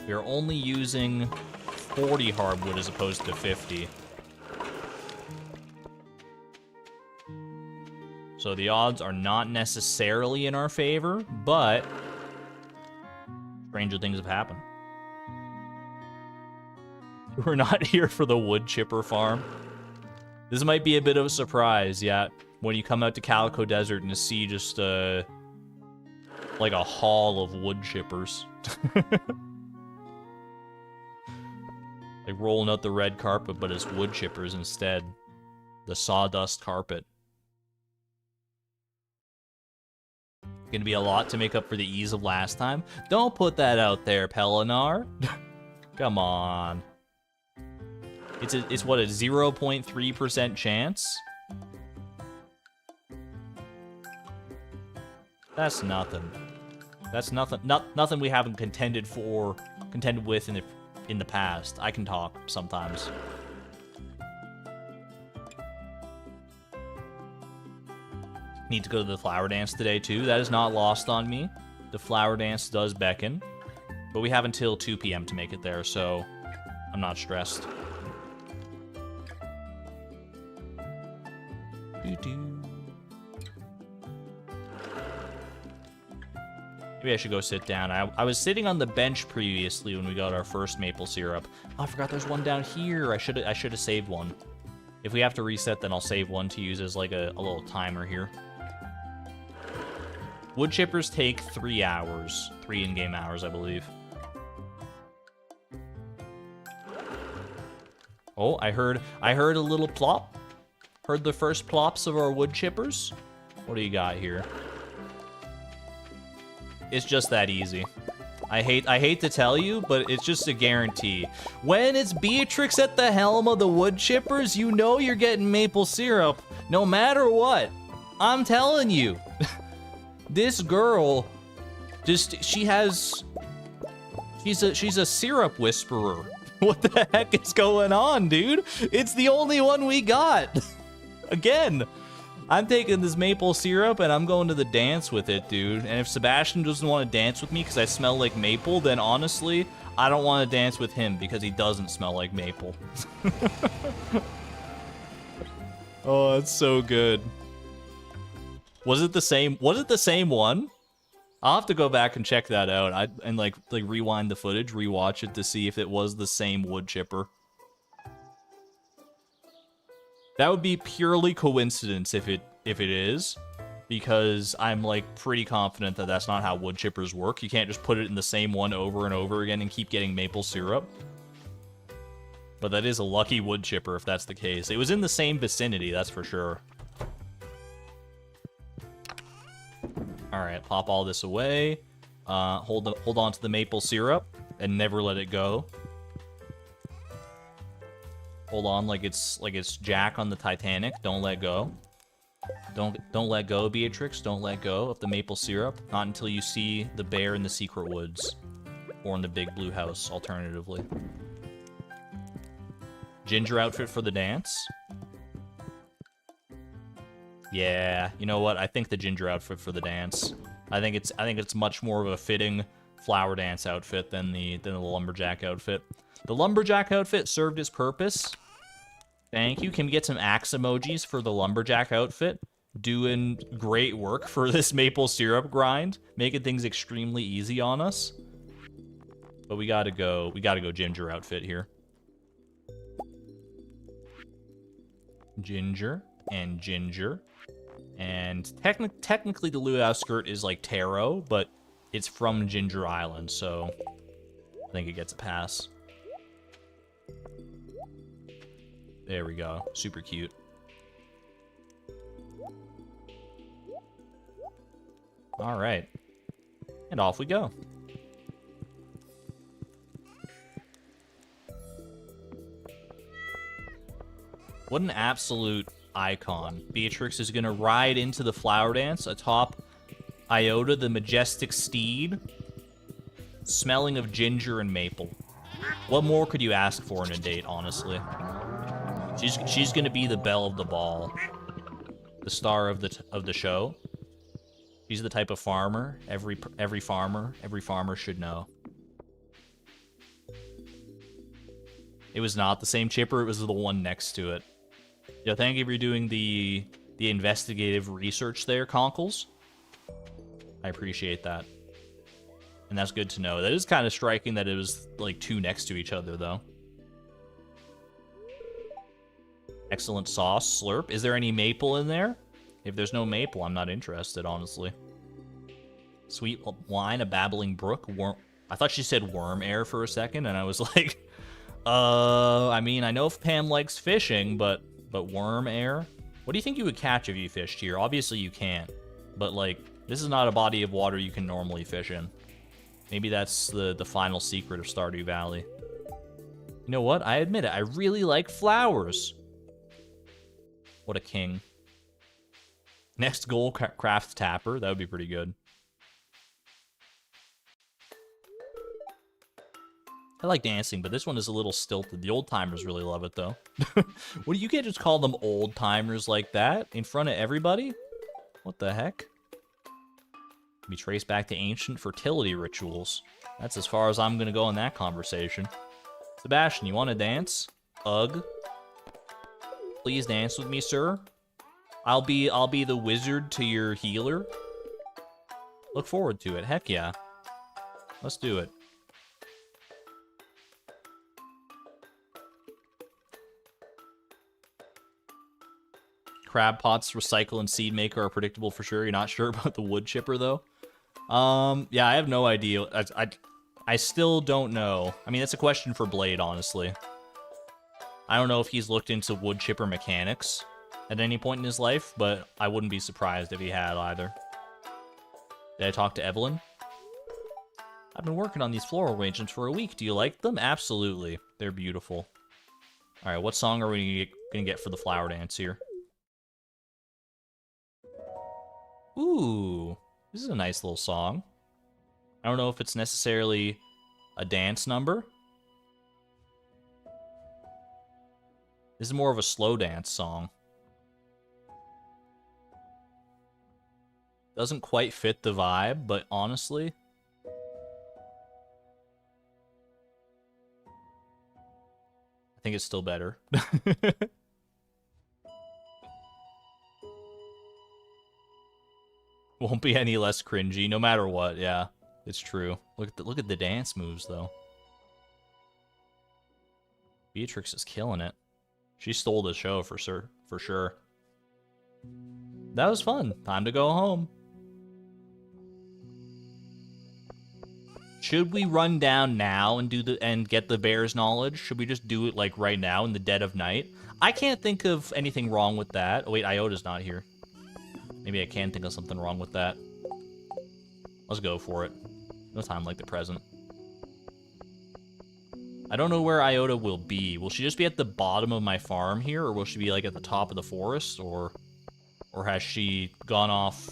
We are only using 40 hardwood as opposed to 50. So the odds are not necessarily in our favor, but stranger things have happened. We're not here for the wood chipper farm. This might be a bit of a surprise, yeah, when you come out to Calico Desert and see just, like a haul of wood chippers. Like rolling out the red carpet, but it's wood chippers instead. The sawdust carpet. Gonna be a lot to make up for the ease of last time. Don't put that out there, Pelinar. Come on. It's what, a 0.3% chance? That's nothing. That's nothing. Nothing we haven't contended with in the past. I can talk sometimes. Need to go to the flower dance today too. That is not lost on me. The flower dance does beckon, but we have until 2 p.m. to make it there, so I'm not stressed. Maybe I should go sit down. I was sitting on the bench previously when we got our first maple syrup. Oh, I forgot there's one down here. I should have saved one. If we have to reset, then I'll save one to use as like a little timer here. Wood chippers take 3 hours. 3 in-game hours, I believe. Oh, I heard a little plop. Heard the first plops of our wood chippers. What do you got here? It's just that easy. I hate to tell you, but it's just a guarantee. When it's Beatrix at the helm of the wood chippers, you know you're getting maple syrup, no matter what. I'm telling you. This girl, she's a syrup whisperer. What the heck is going on, dude? It's the only one we got. Again, I'm taking this maple syrup and I'm going to the dance with it, dude. And if Sebastian doesn't want to dance with me because I smell like maple, then honestly, I don't want to dance with him because he doesn't smell like maple. Oh, it's so good. Was it the same one? I'll have to go back and check that out. And like rewind the footage, rewatch it to see if it was the same wood chipper. That would be purely coincidence if it is, because I'm like pretty confident that that's not how wood chippers work. You can't just put it in the same one over and over again and keep getting maple syrup. But that is a lucky wood chipper if that's the case. It was in the same vicinity, that's for sure. All right, pop all this away. Hold on to the maple syrup and never let it go. Hold on like it's Jack on the Titanic. Don't let go. Don't let go, Beatrix. Don't let go of the maple syrup. Not until you see the bear in the secret woods. Or in the big blue house, alternatively. Ginger outfit for the dance. Yeah, you know what? I think the ginger outfit for the dance. I think it's much more of a fitting flower dance outfit than the lumberjack outfit. The lumberjack outfit served its purpose. Thank you. Can we get some axe emojis for the lumberjack outfit? Doing great work for this maple syrup grind, making things extremely easy on us. But we gotta go ginger outfit here. Ginger and ginger. And technically the luau skirt is like taro, but it's from Ginger Island, so I think it gets a pass. There we go. Super cute. All right. And off we go. What an absolute icon. Beatrix is gonna ride into the flower dance atop Iota, the majestic steed, smelling of ginger and maple. What more could you ask for in a date, honestly? She's gonna be the belle of the ball, the star of the show. She's the type of farmer every farmer should know. It was not the same chipper, it was the one next to it. Yeah, thank you for doing the investigative research there, Conkles. I appreciate that. And that's good to know. That is kind of striking that it was, like, two next to each other, though. Excellent sauce. Slurp. Is there any maple in there? If there's no maple, I'm not interested, honestly. Sweet wine, a babbling brook. Worm. I thought she said worm air for a second, and I was like, I mean, I know if Pam likes fishing, but worm air? What do you think you would catch if you fished here? Obviously you can't, but, like, this is not a body of water you can normally fish in. Maybe that's the final secret of Stardew Valley. You know what? I admit it. I really like flowers. What a king. Next goal, craft tapper. That would be pretty good. I like dancing, but this one is a little stilted. The old-timers really love it, though. What, you can't just call them old-timers like that in front of everybody? What the heck? Be traced back to ancient fertility rituals. That's as far as I'm gonna go in that conversation. Sebastian, you want to dance? Ugh. Please dance with me, sir. I'll be the wizard to your healer. Look forward to it. Heck yeah. Let's do it. Crab pots, recycle, and seed maker are predictable for sure. You're not sure about the wood chipper, though? Yeah, I have no idea. I still don't know. I mean, that's a question for Blade, honestly. I don't know if he's looked into wood chipper mechanics at any point in his life, but I wouldn't be surprised if he had either. Did I talk to Evelyn? I've been working on these floral arrangements for a week. Do you like them? Absolutely. They're beautiful. All right, what song are we gonna get for the flower dance here? Ooh, this is a nice little song. I don't know if it's necessarily a dance number. This is more of a slow dance song. Doesn't quite fit the vibe, but honestly, I think it's still better. Won't be any less cringy, no matter what. Yeah, it's true. Look at the dance moves, though. Beatrix is killing it. She stole the show for sure. That was fun. Time to go home. Should we run down now and get the bear's knowledge? Should we just do it like right now in the dead of night? I can't think of anything wrong with that. Oh wait, Iota's not here. Maybe I can think of something wrong with that. Let's go for it. No time like the present. I don't know where Iota will be. Will she just be at the bottom of my farm here, or will she be like at the top of the forest, or has she gone off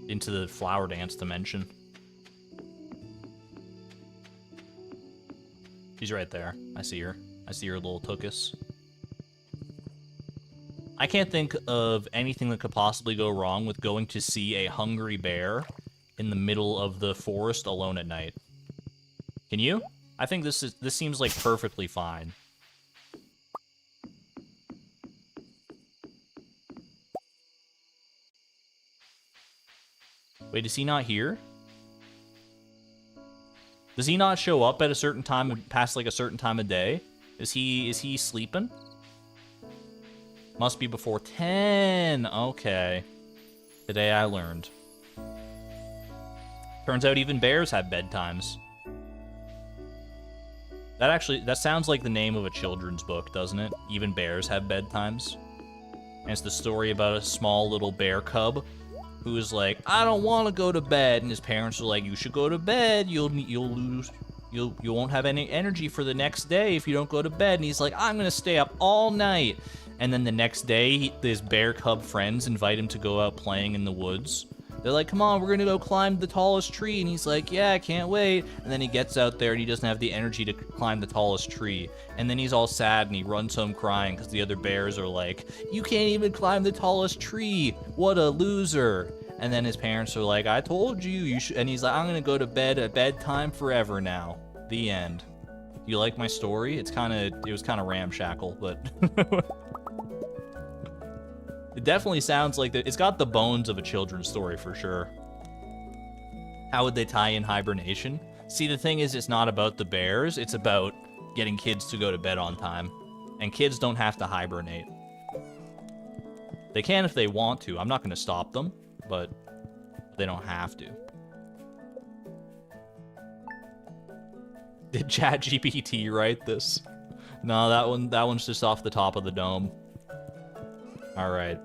into the flower dance dimension? She's right there. I see her. I see her little tuchus. I can't think of anything that could possibly go wrong with going to see a hungry bear in the middle of the forest alone at night. Can you? I think this seems like perfectly fine. Wait, is he not here? Does he not show up at a certain time, past like a certain time of day? Is he sleeping? Must be before 10. Okay. Today I learned. Turns out even bears have bedtimes. That sounds like the name of a children's book, doesn't it? Even bears have bedtimes. And it's the story about a small little bear cub who's like, I don't want to go to bed, and his parents are like, you should go to bed. You'll lose you won't have any energy for the next day if you don't go to bed. And he's like, I'm gonna stay up all night. And then the next day, his bear cub friends invite him to go out playing in the woods. They're like, come on, we're gonna go climb the tallest tree. And he's like, yeah, I can't wait. And then he gets out there and he doesn't have the energy to climb the tallest tree. And then he's all sad and he runs home crying because the other bears are like, you can't even climb the tallest tree. What a loser. And then his parents are like, I told you, you should. And he's like, I'm gonna go to bed at bedtime forever now. The end. You like my story? It was kind of ramshackle, but it definitely sounds like it's got the bones of a children's story for sure. How would they tie in hibernation? See, the thing is, it's not about the bears, it's about getting kids to go to bed on time. And kids don't have to hibernate. They can if they want to. I'm not going to stop them, but they don't have to. Did ChatGPT write this? No, that one's just off the top of the dome. All right.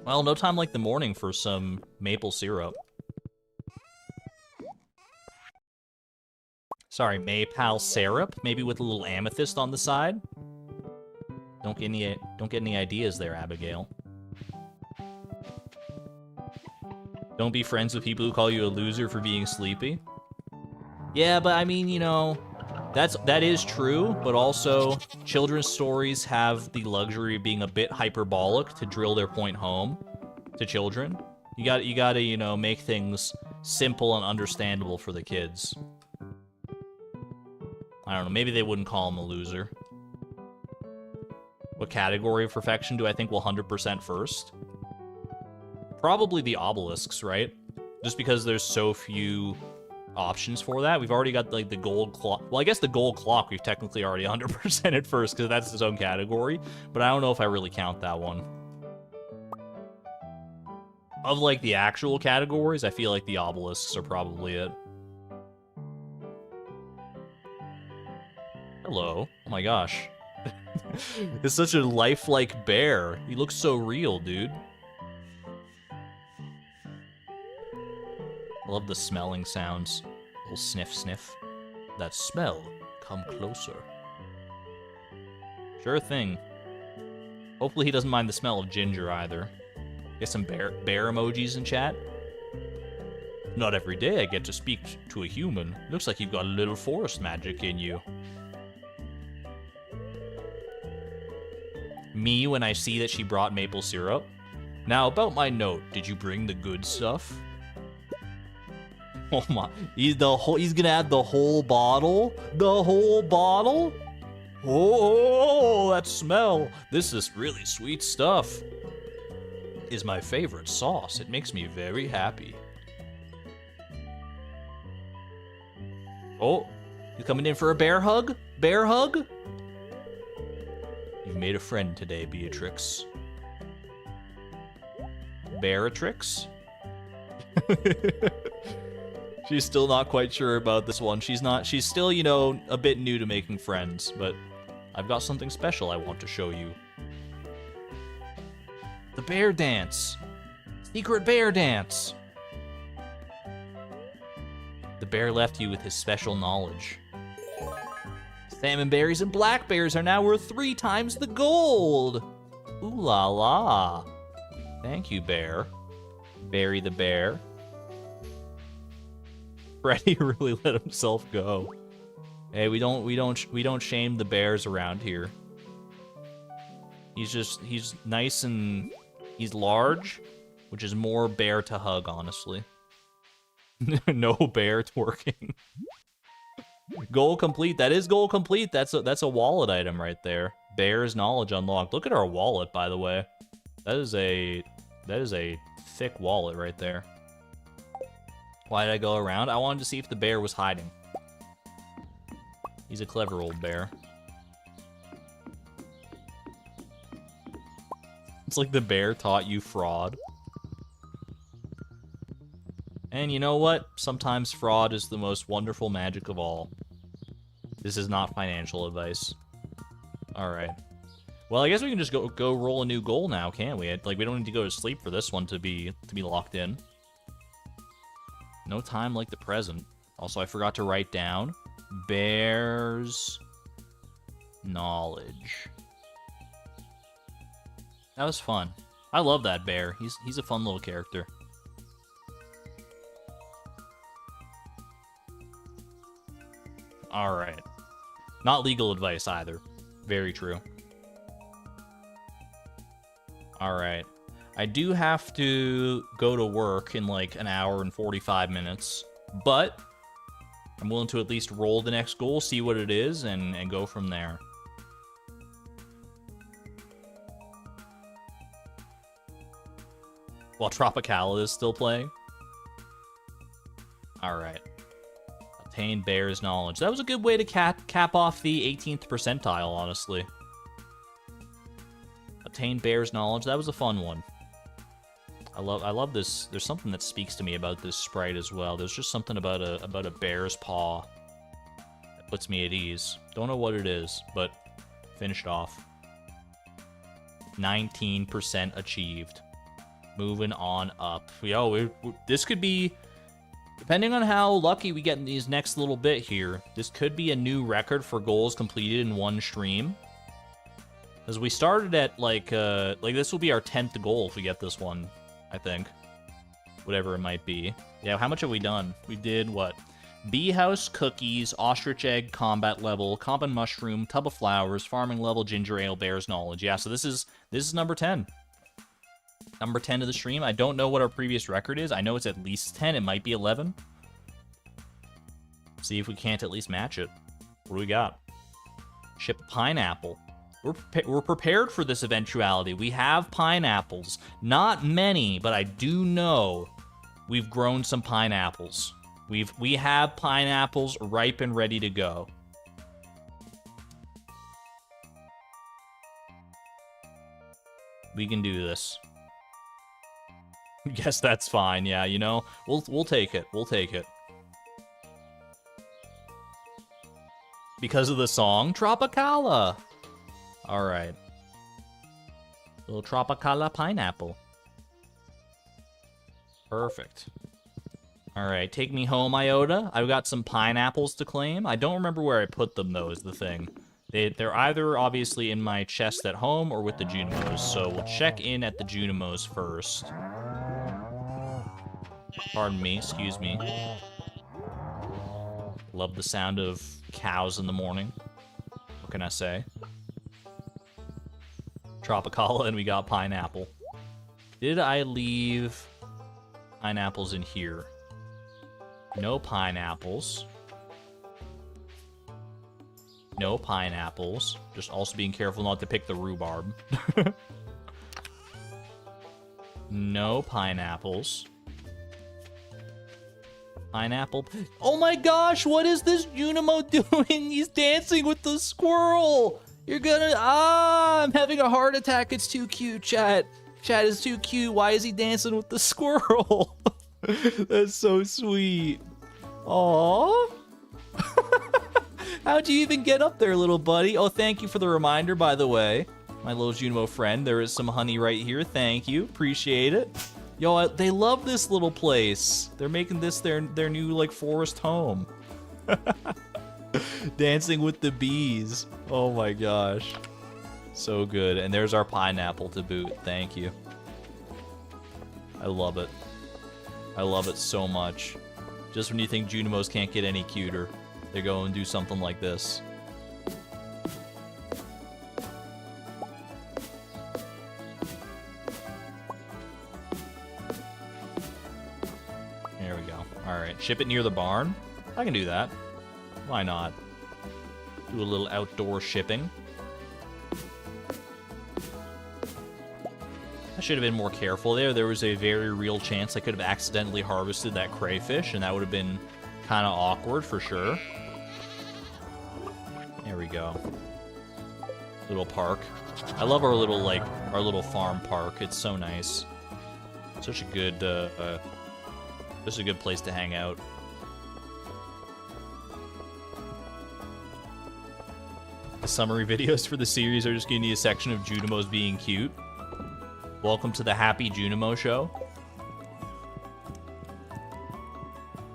Well, no time like the morning for some maple syrup. Sorry, maypal syrup, maybe with a little amethyst on the side. Don't get any ideas there, Abigail. Don't be friends with people who call you a loser for being sleepy. Yeah, but I mean, you know, that is true, but also children's stories have the luxury of being a bit hyperbolic to drill their point home to children. You gotta, you know, make things simple and understandable for the kids. I don't know, maybe they wouldn't call him a loser. What category of perfection do I think will 100% first? Probably the obelisks, right? Just because there's so few options for that. We've already got, like, the gold clock. Well, I guess the gold clock we've technically already 100% at first, because that's its own category. But I don't know if I really count that one. Of, like, the actual categories, I feel like the obelisks are probably it. Hello. Oh my gosh. It's such a lifelike bear. He looks so real, dude. I love the smelling sounds. A little sniff, sniff. That smell. Come closer. Sure thing. Hopefully he doesn't mind the smell of ginger either. Get some bear emojis in chat. Not every day I get to speak to a human. Looks like you've got a little forest magic in you. Me when I see that she brought maple syrup. Now about my note, did you bring the good stuff? Oh my, he's gonna add the whole bottle? The whole bottle? Oh, that smell. This is really sweet stuff. Is my favorite sauce. It makes me very happy. Oh, you coming in for a bear hug? Bear hug? You've made a friend today, Beatrix. Beatrix? She's still not quite sure about this one. She's still, you know, a bit new to making friends, but I've got something special I want to show you. The bear dance. Secret bear dance. The bear left you with his special knowledge. Salmon berries and black bears are now worth 3 times the gold. Ooh la la. Thank you, bear. Barry the bear. Freddy really let himself go. Hey, we don't shame the bears around here. He's nice and he's large, which is more bear to hug, honestly. No bear twerking. Goal complete. That is goal complete. That's a wallet item right there. Bear's knowledge unlocked. Look at our wallet, by the way. That is a thick wallet right there. Why did I go around? I wanted to see if the bear was hiding. He's a clever old bear. It's like the bear taught you fraud. And you know what? Sometimes fraud is the most wonderful magic of all. This is not financial advice. Alright. Well, I guess we can just go roll a new goal now, can't we? Like, we don't need to go to sleep for this one to be locked in. No time like the present. Also, I forgot to write down bear's knowledge. That was fun. I love that bear. He's a fun little character. All right. Not legal advice either. Very true. All right. I do have to go to work in like an hour and 45 minutes, but I'm willing to at least roll the next goal, see what it is, and go from there. While Tropicala is still playing. All right. Obtain bear's knowledge. That was a good way to cap off the 18th percentile, honestly. Obtain bear's knowledge. That was a fun one. I love this. There's something that speaks to me about this sprite as well. There's just something about a bear's paw that puts me at ease. Don't know what it is, but finished off. 19% achieved. Moving on up. Yo, this could be, depending on how lucky we get in these next little bit here, this could be a new record for goals completed in one stream. Because we started at, like this will be our 10th goal if we get this one, I think. Whatever it might be. Yeah, how much have we done? We did, what? Bee house, cookies, ostrich egg, combat level, common mushroom, tub of flowers, farming level, ginger ale, bear's knowledge. Yeah, so this is number 10. Number 10 of the stream. I don't know what our previous record is. I know it's at least 10. It might be 11. See if we can't at least match it. What do we got? Ship pineapple. We're prepared for this eventuality. We have pineapples. Not many, but I do know we've grown some pineapples. We have pineapples ripe and ready to go. We can do this. Guess that's fine. Yeah, you know, we'll take it. We'll take it. Because of the song Tropicala. All right. Little Tropicala pineapple. Perfect. All right, take me home, Iota. I've got some pineapples to claim. I don't remember where I put them, though, is the thing. They're either, obviously, in my chest at home or with the Junimos, so we'll check in at the Junimos first. Pardon me, excuse me. Love the sound of cows in the morning. What can I say? Tropicala, and we got pineapple. Did I leave pineapples in here? No pineapples. No pineapples. Just also being careful not to pick the rhubarb. No pineapples. Pineapple. Oh my gosh, what is this Junimo doing? He's dancing with the squirrel. You're gonna... I'm having a heart attack. It's too cute, chat. Chat is too cute. Why is he dancing with the squirrel? That's so sweet. Aww. How'd you even get up there, little buddy? Oh, thank you for the reminder, by the way. My little Junimo friend. There is some honey right here. Thank you. Appreciate it. Yo, they love this little place. They're making this their new, like, forest home. Dancing with the bees. Oh my gosh. So good. And there's our pineapple to boot. Thank you. I love it. I love it so much. Just when you think Junimos can't get any cuter, they go and do something like this. There we go. Alright, ship it near the barn? I can do that. Why not? Do a little outdoor shipping. I should have been more careful there. There was a very real chance I could have accidentally harvested that crayfish, and that would have been kind of awkward for sure. There we go. Little park. I love our little, like, our little farm park. It's so nice. Such a good, just a good place to hang out. The summary videos for the series are just giving you a section of Junimos being cute. Welcome to the Happy Junimo Show.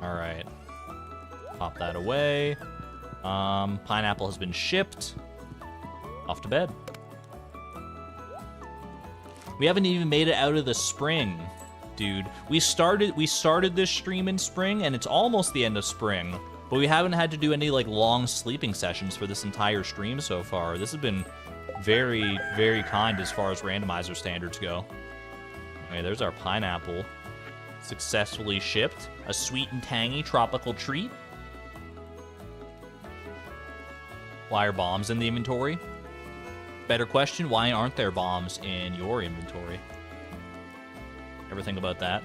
Alright. Pop that away. Pineapple has been shipped. Off to bed. We haven't even made it out of the spring, dude. We started this stream in spring, and it's almost the end of spring. But we haven't had to do any, like, long sleeping sessions for this entire stream so far. This has been very, very kind as far as randomizer standards go. Okay, there's our pineapple. Successfully shipped. A sweet and tangy tropical treat. Why are bombs in the inventory? Better question, why aren't there bombs in your inventory? Ever think about that?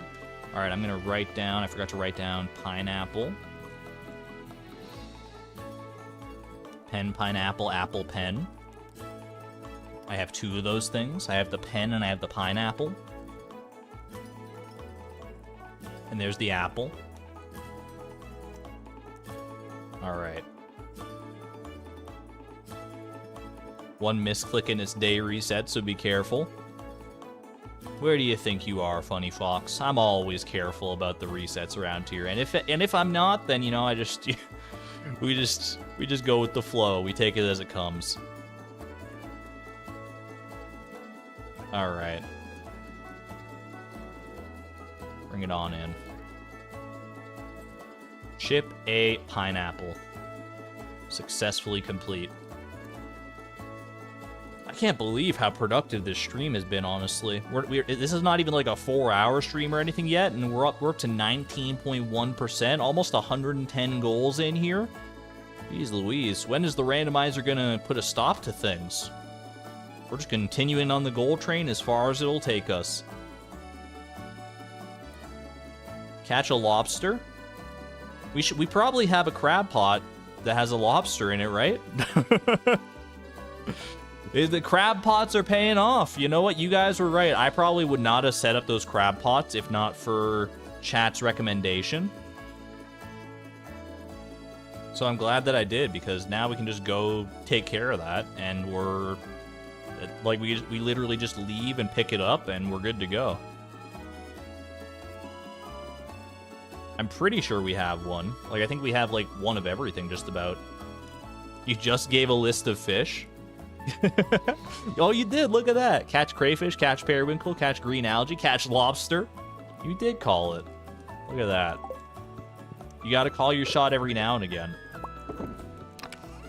All right, I'm gonna write down, I forgot to write down pineapple. Pen, pineapple, apple, pen. I have two of those things. I have the pen and I have the pineapple. And there's the apple. All right. One misclick in its day reset, so be careful. Where do you think you are, Funny Fox? I'm always careful about the resets around here, and if I'm not, then you know we just go with the flow. We take it as it comes. All right, bring it on in. Ship a pineapple. Successfully complete. I can't believe how productive this stream has been, honestly. This is not even like a 4-hour stream or anything yet, and we're up to 19.1%, almost 110 goals in here. Jeez Louise, when is the randomizer gonna put a stop to things? We're just continuing on the goal train as far as it'll take us. Catch a lobster? We probably have a crab pot that has a lobster in it, right? The crab pots are paying off. You know what? You guys were right. I probably would not have set up those crab pots if not for chat's recommendation. So I'm glad that I did, because now we can just go take care of that, and we're like we literally just leave and pick it up, and we're good to go. I'm pretty sure we have one. Like, I think we have like one of everything just about. You just gave a list of fish. Oh, you did. Look at that. Catch crayfish, catch periwinkle, catch green algae, catch lobster. You did call it. Look at that. You got to call your shot every now and again.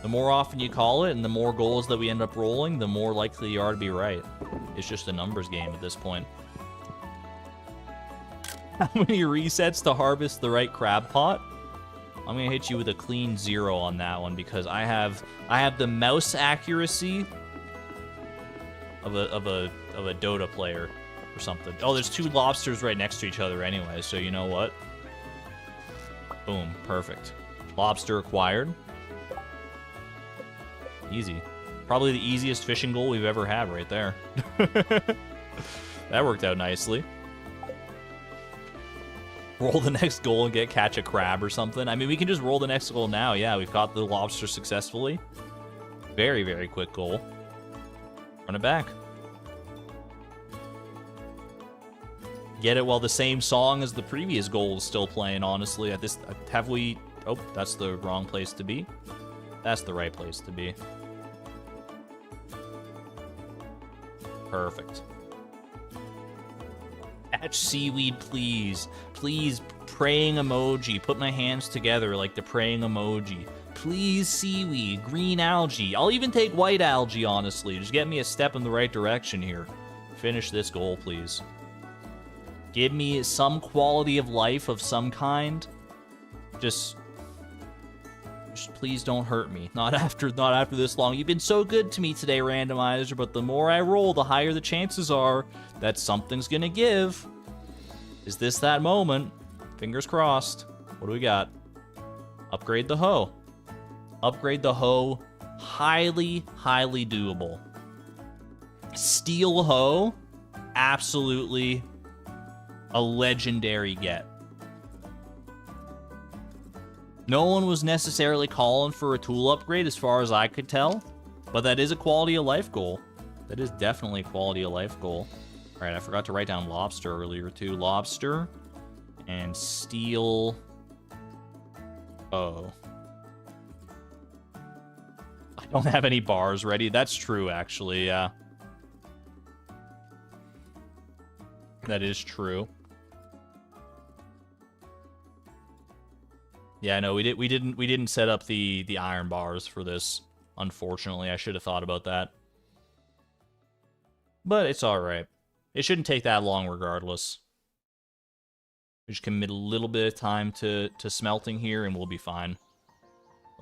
The more often you call it and the more goals that we end up rolling, the more likely you are to be right. It's just a numbers game at this point. How many resets to harvest the right crab pot? I'm gonna hit you with a clean 0 on that one, because I have the mouse accuracy of a Dota player or something. Oh, there's two lobsters right next to each other anyway, so you know what? Boom, perfect. Lobster acquired. Easy. Probably the easiest fishing goal we've ever had right there. That worked out nicely. Roll the next goal and catch a crab or something. I mean, we can just roll the next goal now. Yeah, we've caught the lobster successfully. Very, very quick goal. Run it back. Get it while the same song as the previous goal is still playing, honestly. At this, have we... Oh, that's the wrong place to be. That's the right place to be. Perfect. Catch seaweed, please. Please, praying emoji. Put my hands together like the praying emoji. Please, seaweed, green algae. I'll even take white algae, honestly. Just get me a step in the right direction here. Finish this goal, please. Give me some quality of life of some kind. Just please don't hurt me. Not after this long. You've been so good to me today, randomizer, but the more I roll, the higher the chances are that something's gonna give. Is this that moment? Fingers crossed. What do we got? Upgrade the hoe. Upgrade the hoe. Highly, highly doable. Steel hoe. Absolutely a legendary get. No one was necessarily calling for a tool upgrade as far as I could tell, but that is a quality of life goal. That is definitely a quality of life goal. All right, I forgot to write down lobster earlier too. Lobster and steel. Oh, I don't have any bars ready. That's true, actually, yeah. That is true. Yeah, no, we didn't set up the iron bars for this. Unfortunately, I should have thought about that. But it's all right. It shouldn't take that long regardless. We just commit a little bit of time to smelting here and we'll be fine.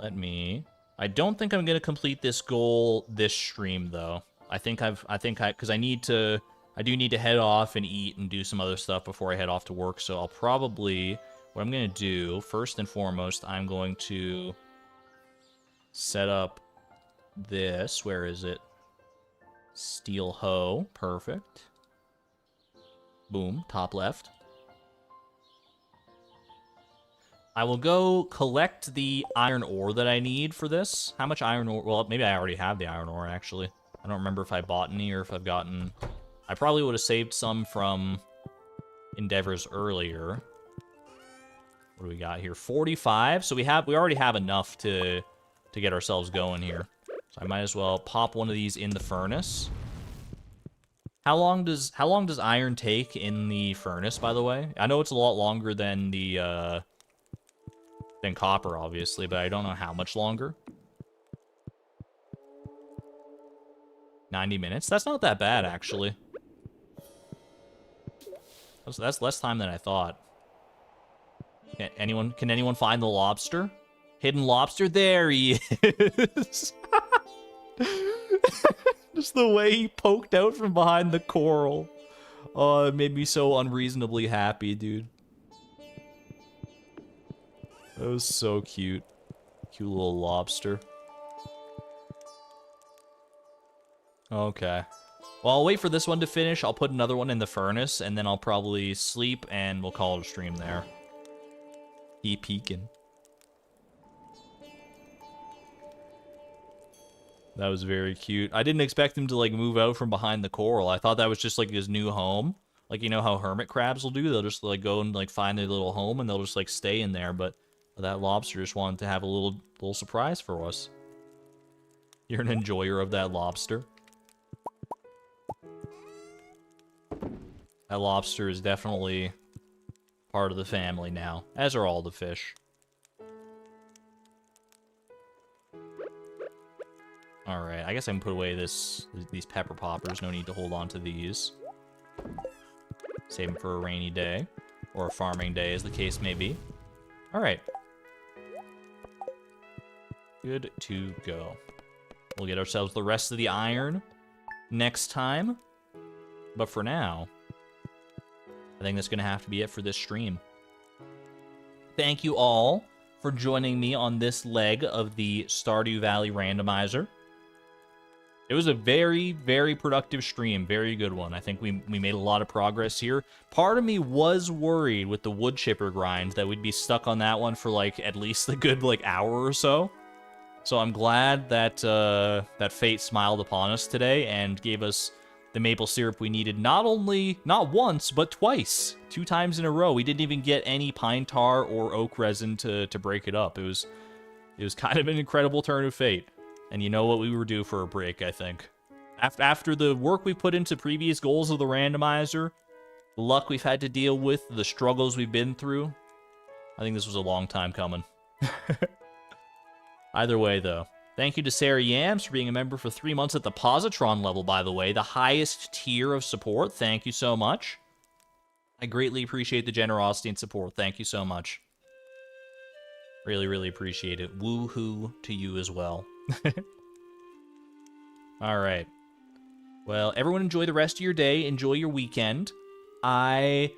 I don't think I'm going to complete this goal this stream though. I do need to head off and eat and do some other stuff before I head off to work, so I'll probably, what I'm going to do, first and foremost, I'm going to set up this. Where is it? Steel hoe. Perfect. Boom. Top left. I will go collect the iron ore that I need for this. How much iron ore? Well, maybe I already have the iron ore, actually. I don't remember if I bought any or if I've gotten... I probably would have saved some from endeavors earlier. What do we got here? 45. So we already have enough to get ourselves going here. So I might as well pop one of these in the furnace. How long does iron take in the furnace, by the way? I know it's a lot longer than the than copper, obviously, but I don't know how much longer. 90 minutes? That's not that bad, actually. That's less time than I thought. Can anyone find the lobster? Hidden lobster? There he is! Just the way he poked out from behind the coral. Oh, it made me so unreasonably happy, dude. That was so cute. Cute little lobster. Okay. Well, I'll wait for this one to finish. I'll put another one in the furnace, and then I'll probably sleep, and we'll call it a stream there. He peeking. That was very cute. I didn't expect him to, like, move out from behind the coral. I thought that was just, like, his new home. Like, you know how hermit crabs will do? They'll just, like, go and, like, find their little home, and they'll just, like, stay in there, but that lobster just wanted to have a little surprise for us. You're an enjoyer of that lobster. That lobster is definitely part of the family now, as are all the fish. Alright, I guess I can put away these pepper poppers. No need to hold on to these. Save them for a rainy day. Or a farming day, as the case may be. Alright. Good to go. We'll get ourselves the rest of the iron next time. But for now, I think that's going to have to be it for this stream. Thank you all for joining me on this leg of the Stardew Valley Randomizer. It was a very, very productive stream. Very good one. I think we made a lot of progress here. Part of me was worried with the wood chipper grind that we'd be stuck on that one for, like, at least a good, like, hour or so. So I'm glad that that fate smiled upon us today and gave us the maple syrup we needed not once, but twice. 2 times in a row. We didn't even get any pine tar or oak resin to break it up. It was kind of an incredible turn of fate. And you know what? We were due for a break, I think. After the work we put into previous goals of the randomizer, the luck we've had to deal with, the struggles we've been through, I think this was a long time coming. Either way, though, thank you to Sarah Yams for being a member for 3 months at the Positron level, by the way. The highest tier of support. Thank you so much. I greatly appreciate the generosity and support. Thank you so much. Really, really appreciate it. Woohoo to you as well. Alright. Well, everyone enjoy the rest of your day. Enjoy your weekend. I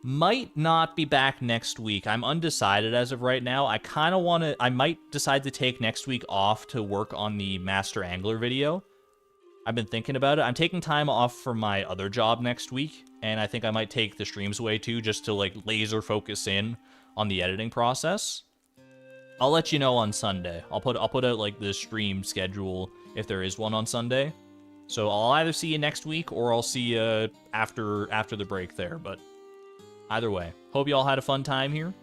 might not be back next week. I'm undecided as of right now. I might decide to take next week off to work on the Master Angler video. I've been thinking about it. I'm taking time off from my other job next week, and I think I might take the streams away too, just to, like, laser focus in on the editing process. I'll let you know on Sunday. I'll put out, like, the stream schedule if there is one on Sunday. So I'll either see you next week or I'll see you after the break there, but either way, hope you all had a fun time here.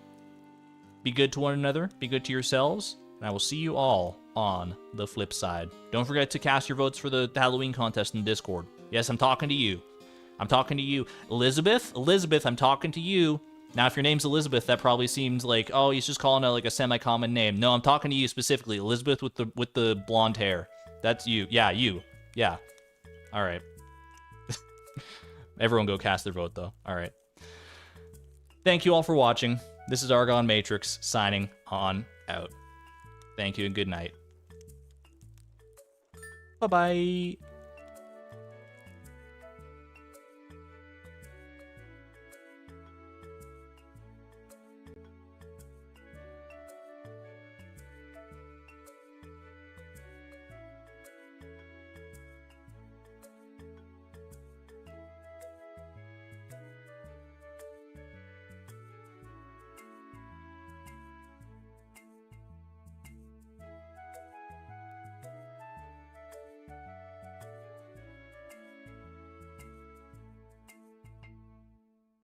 Be good to one another, be good to yourselves, and I will see you all on the flip side. Don't forget to cast your votes for the Halloween contest in Discord. Yes, I'm talking to you. I'm talking to you. Elizabeth, I'm talking to you. Now, if your name's Elizabeth, that probably seems like, oh, he's just calling out like a semi-common name. No, I'm talking to you specifically. Elizabeth with the blonde hair. That's you. Yeah, you. Yeah. All right. Everyone go cast their vote, though. All right. Thank you all for watching. This is Argon Matrix signing on out. Thank you and good night. Bye-bye.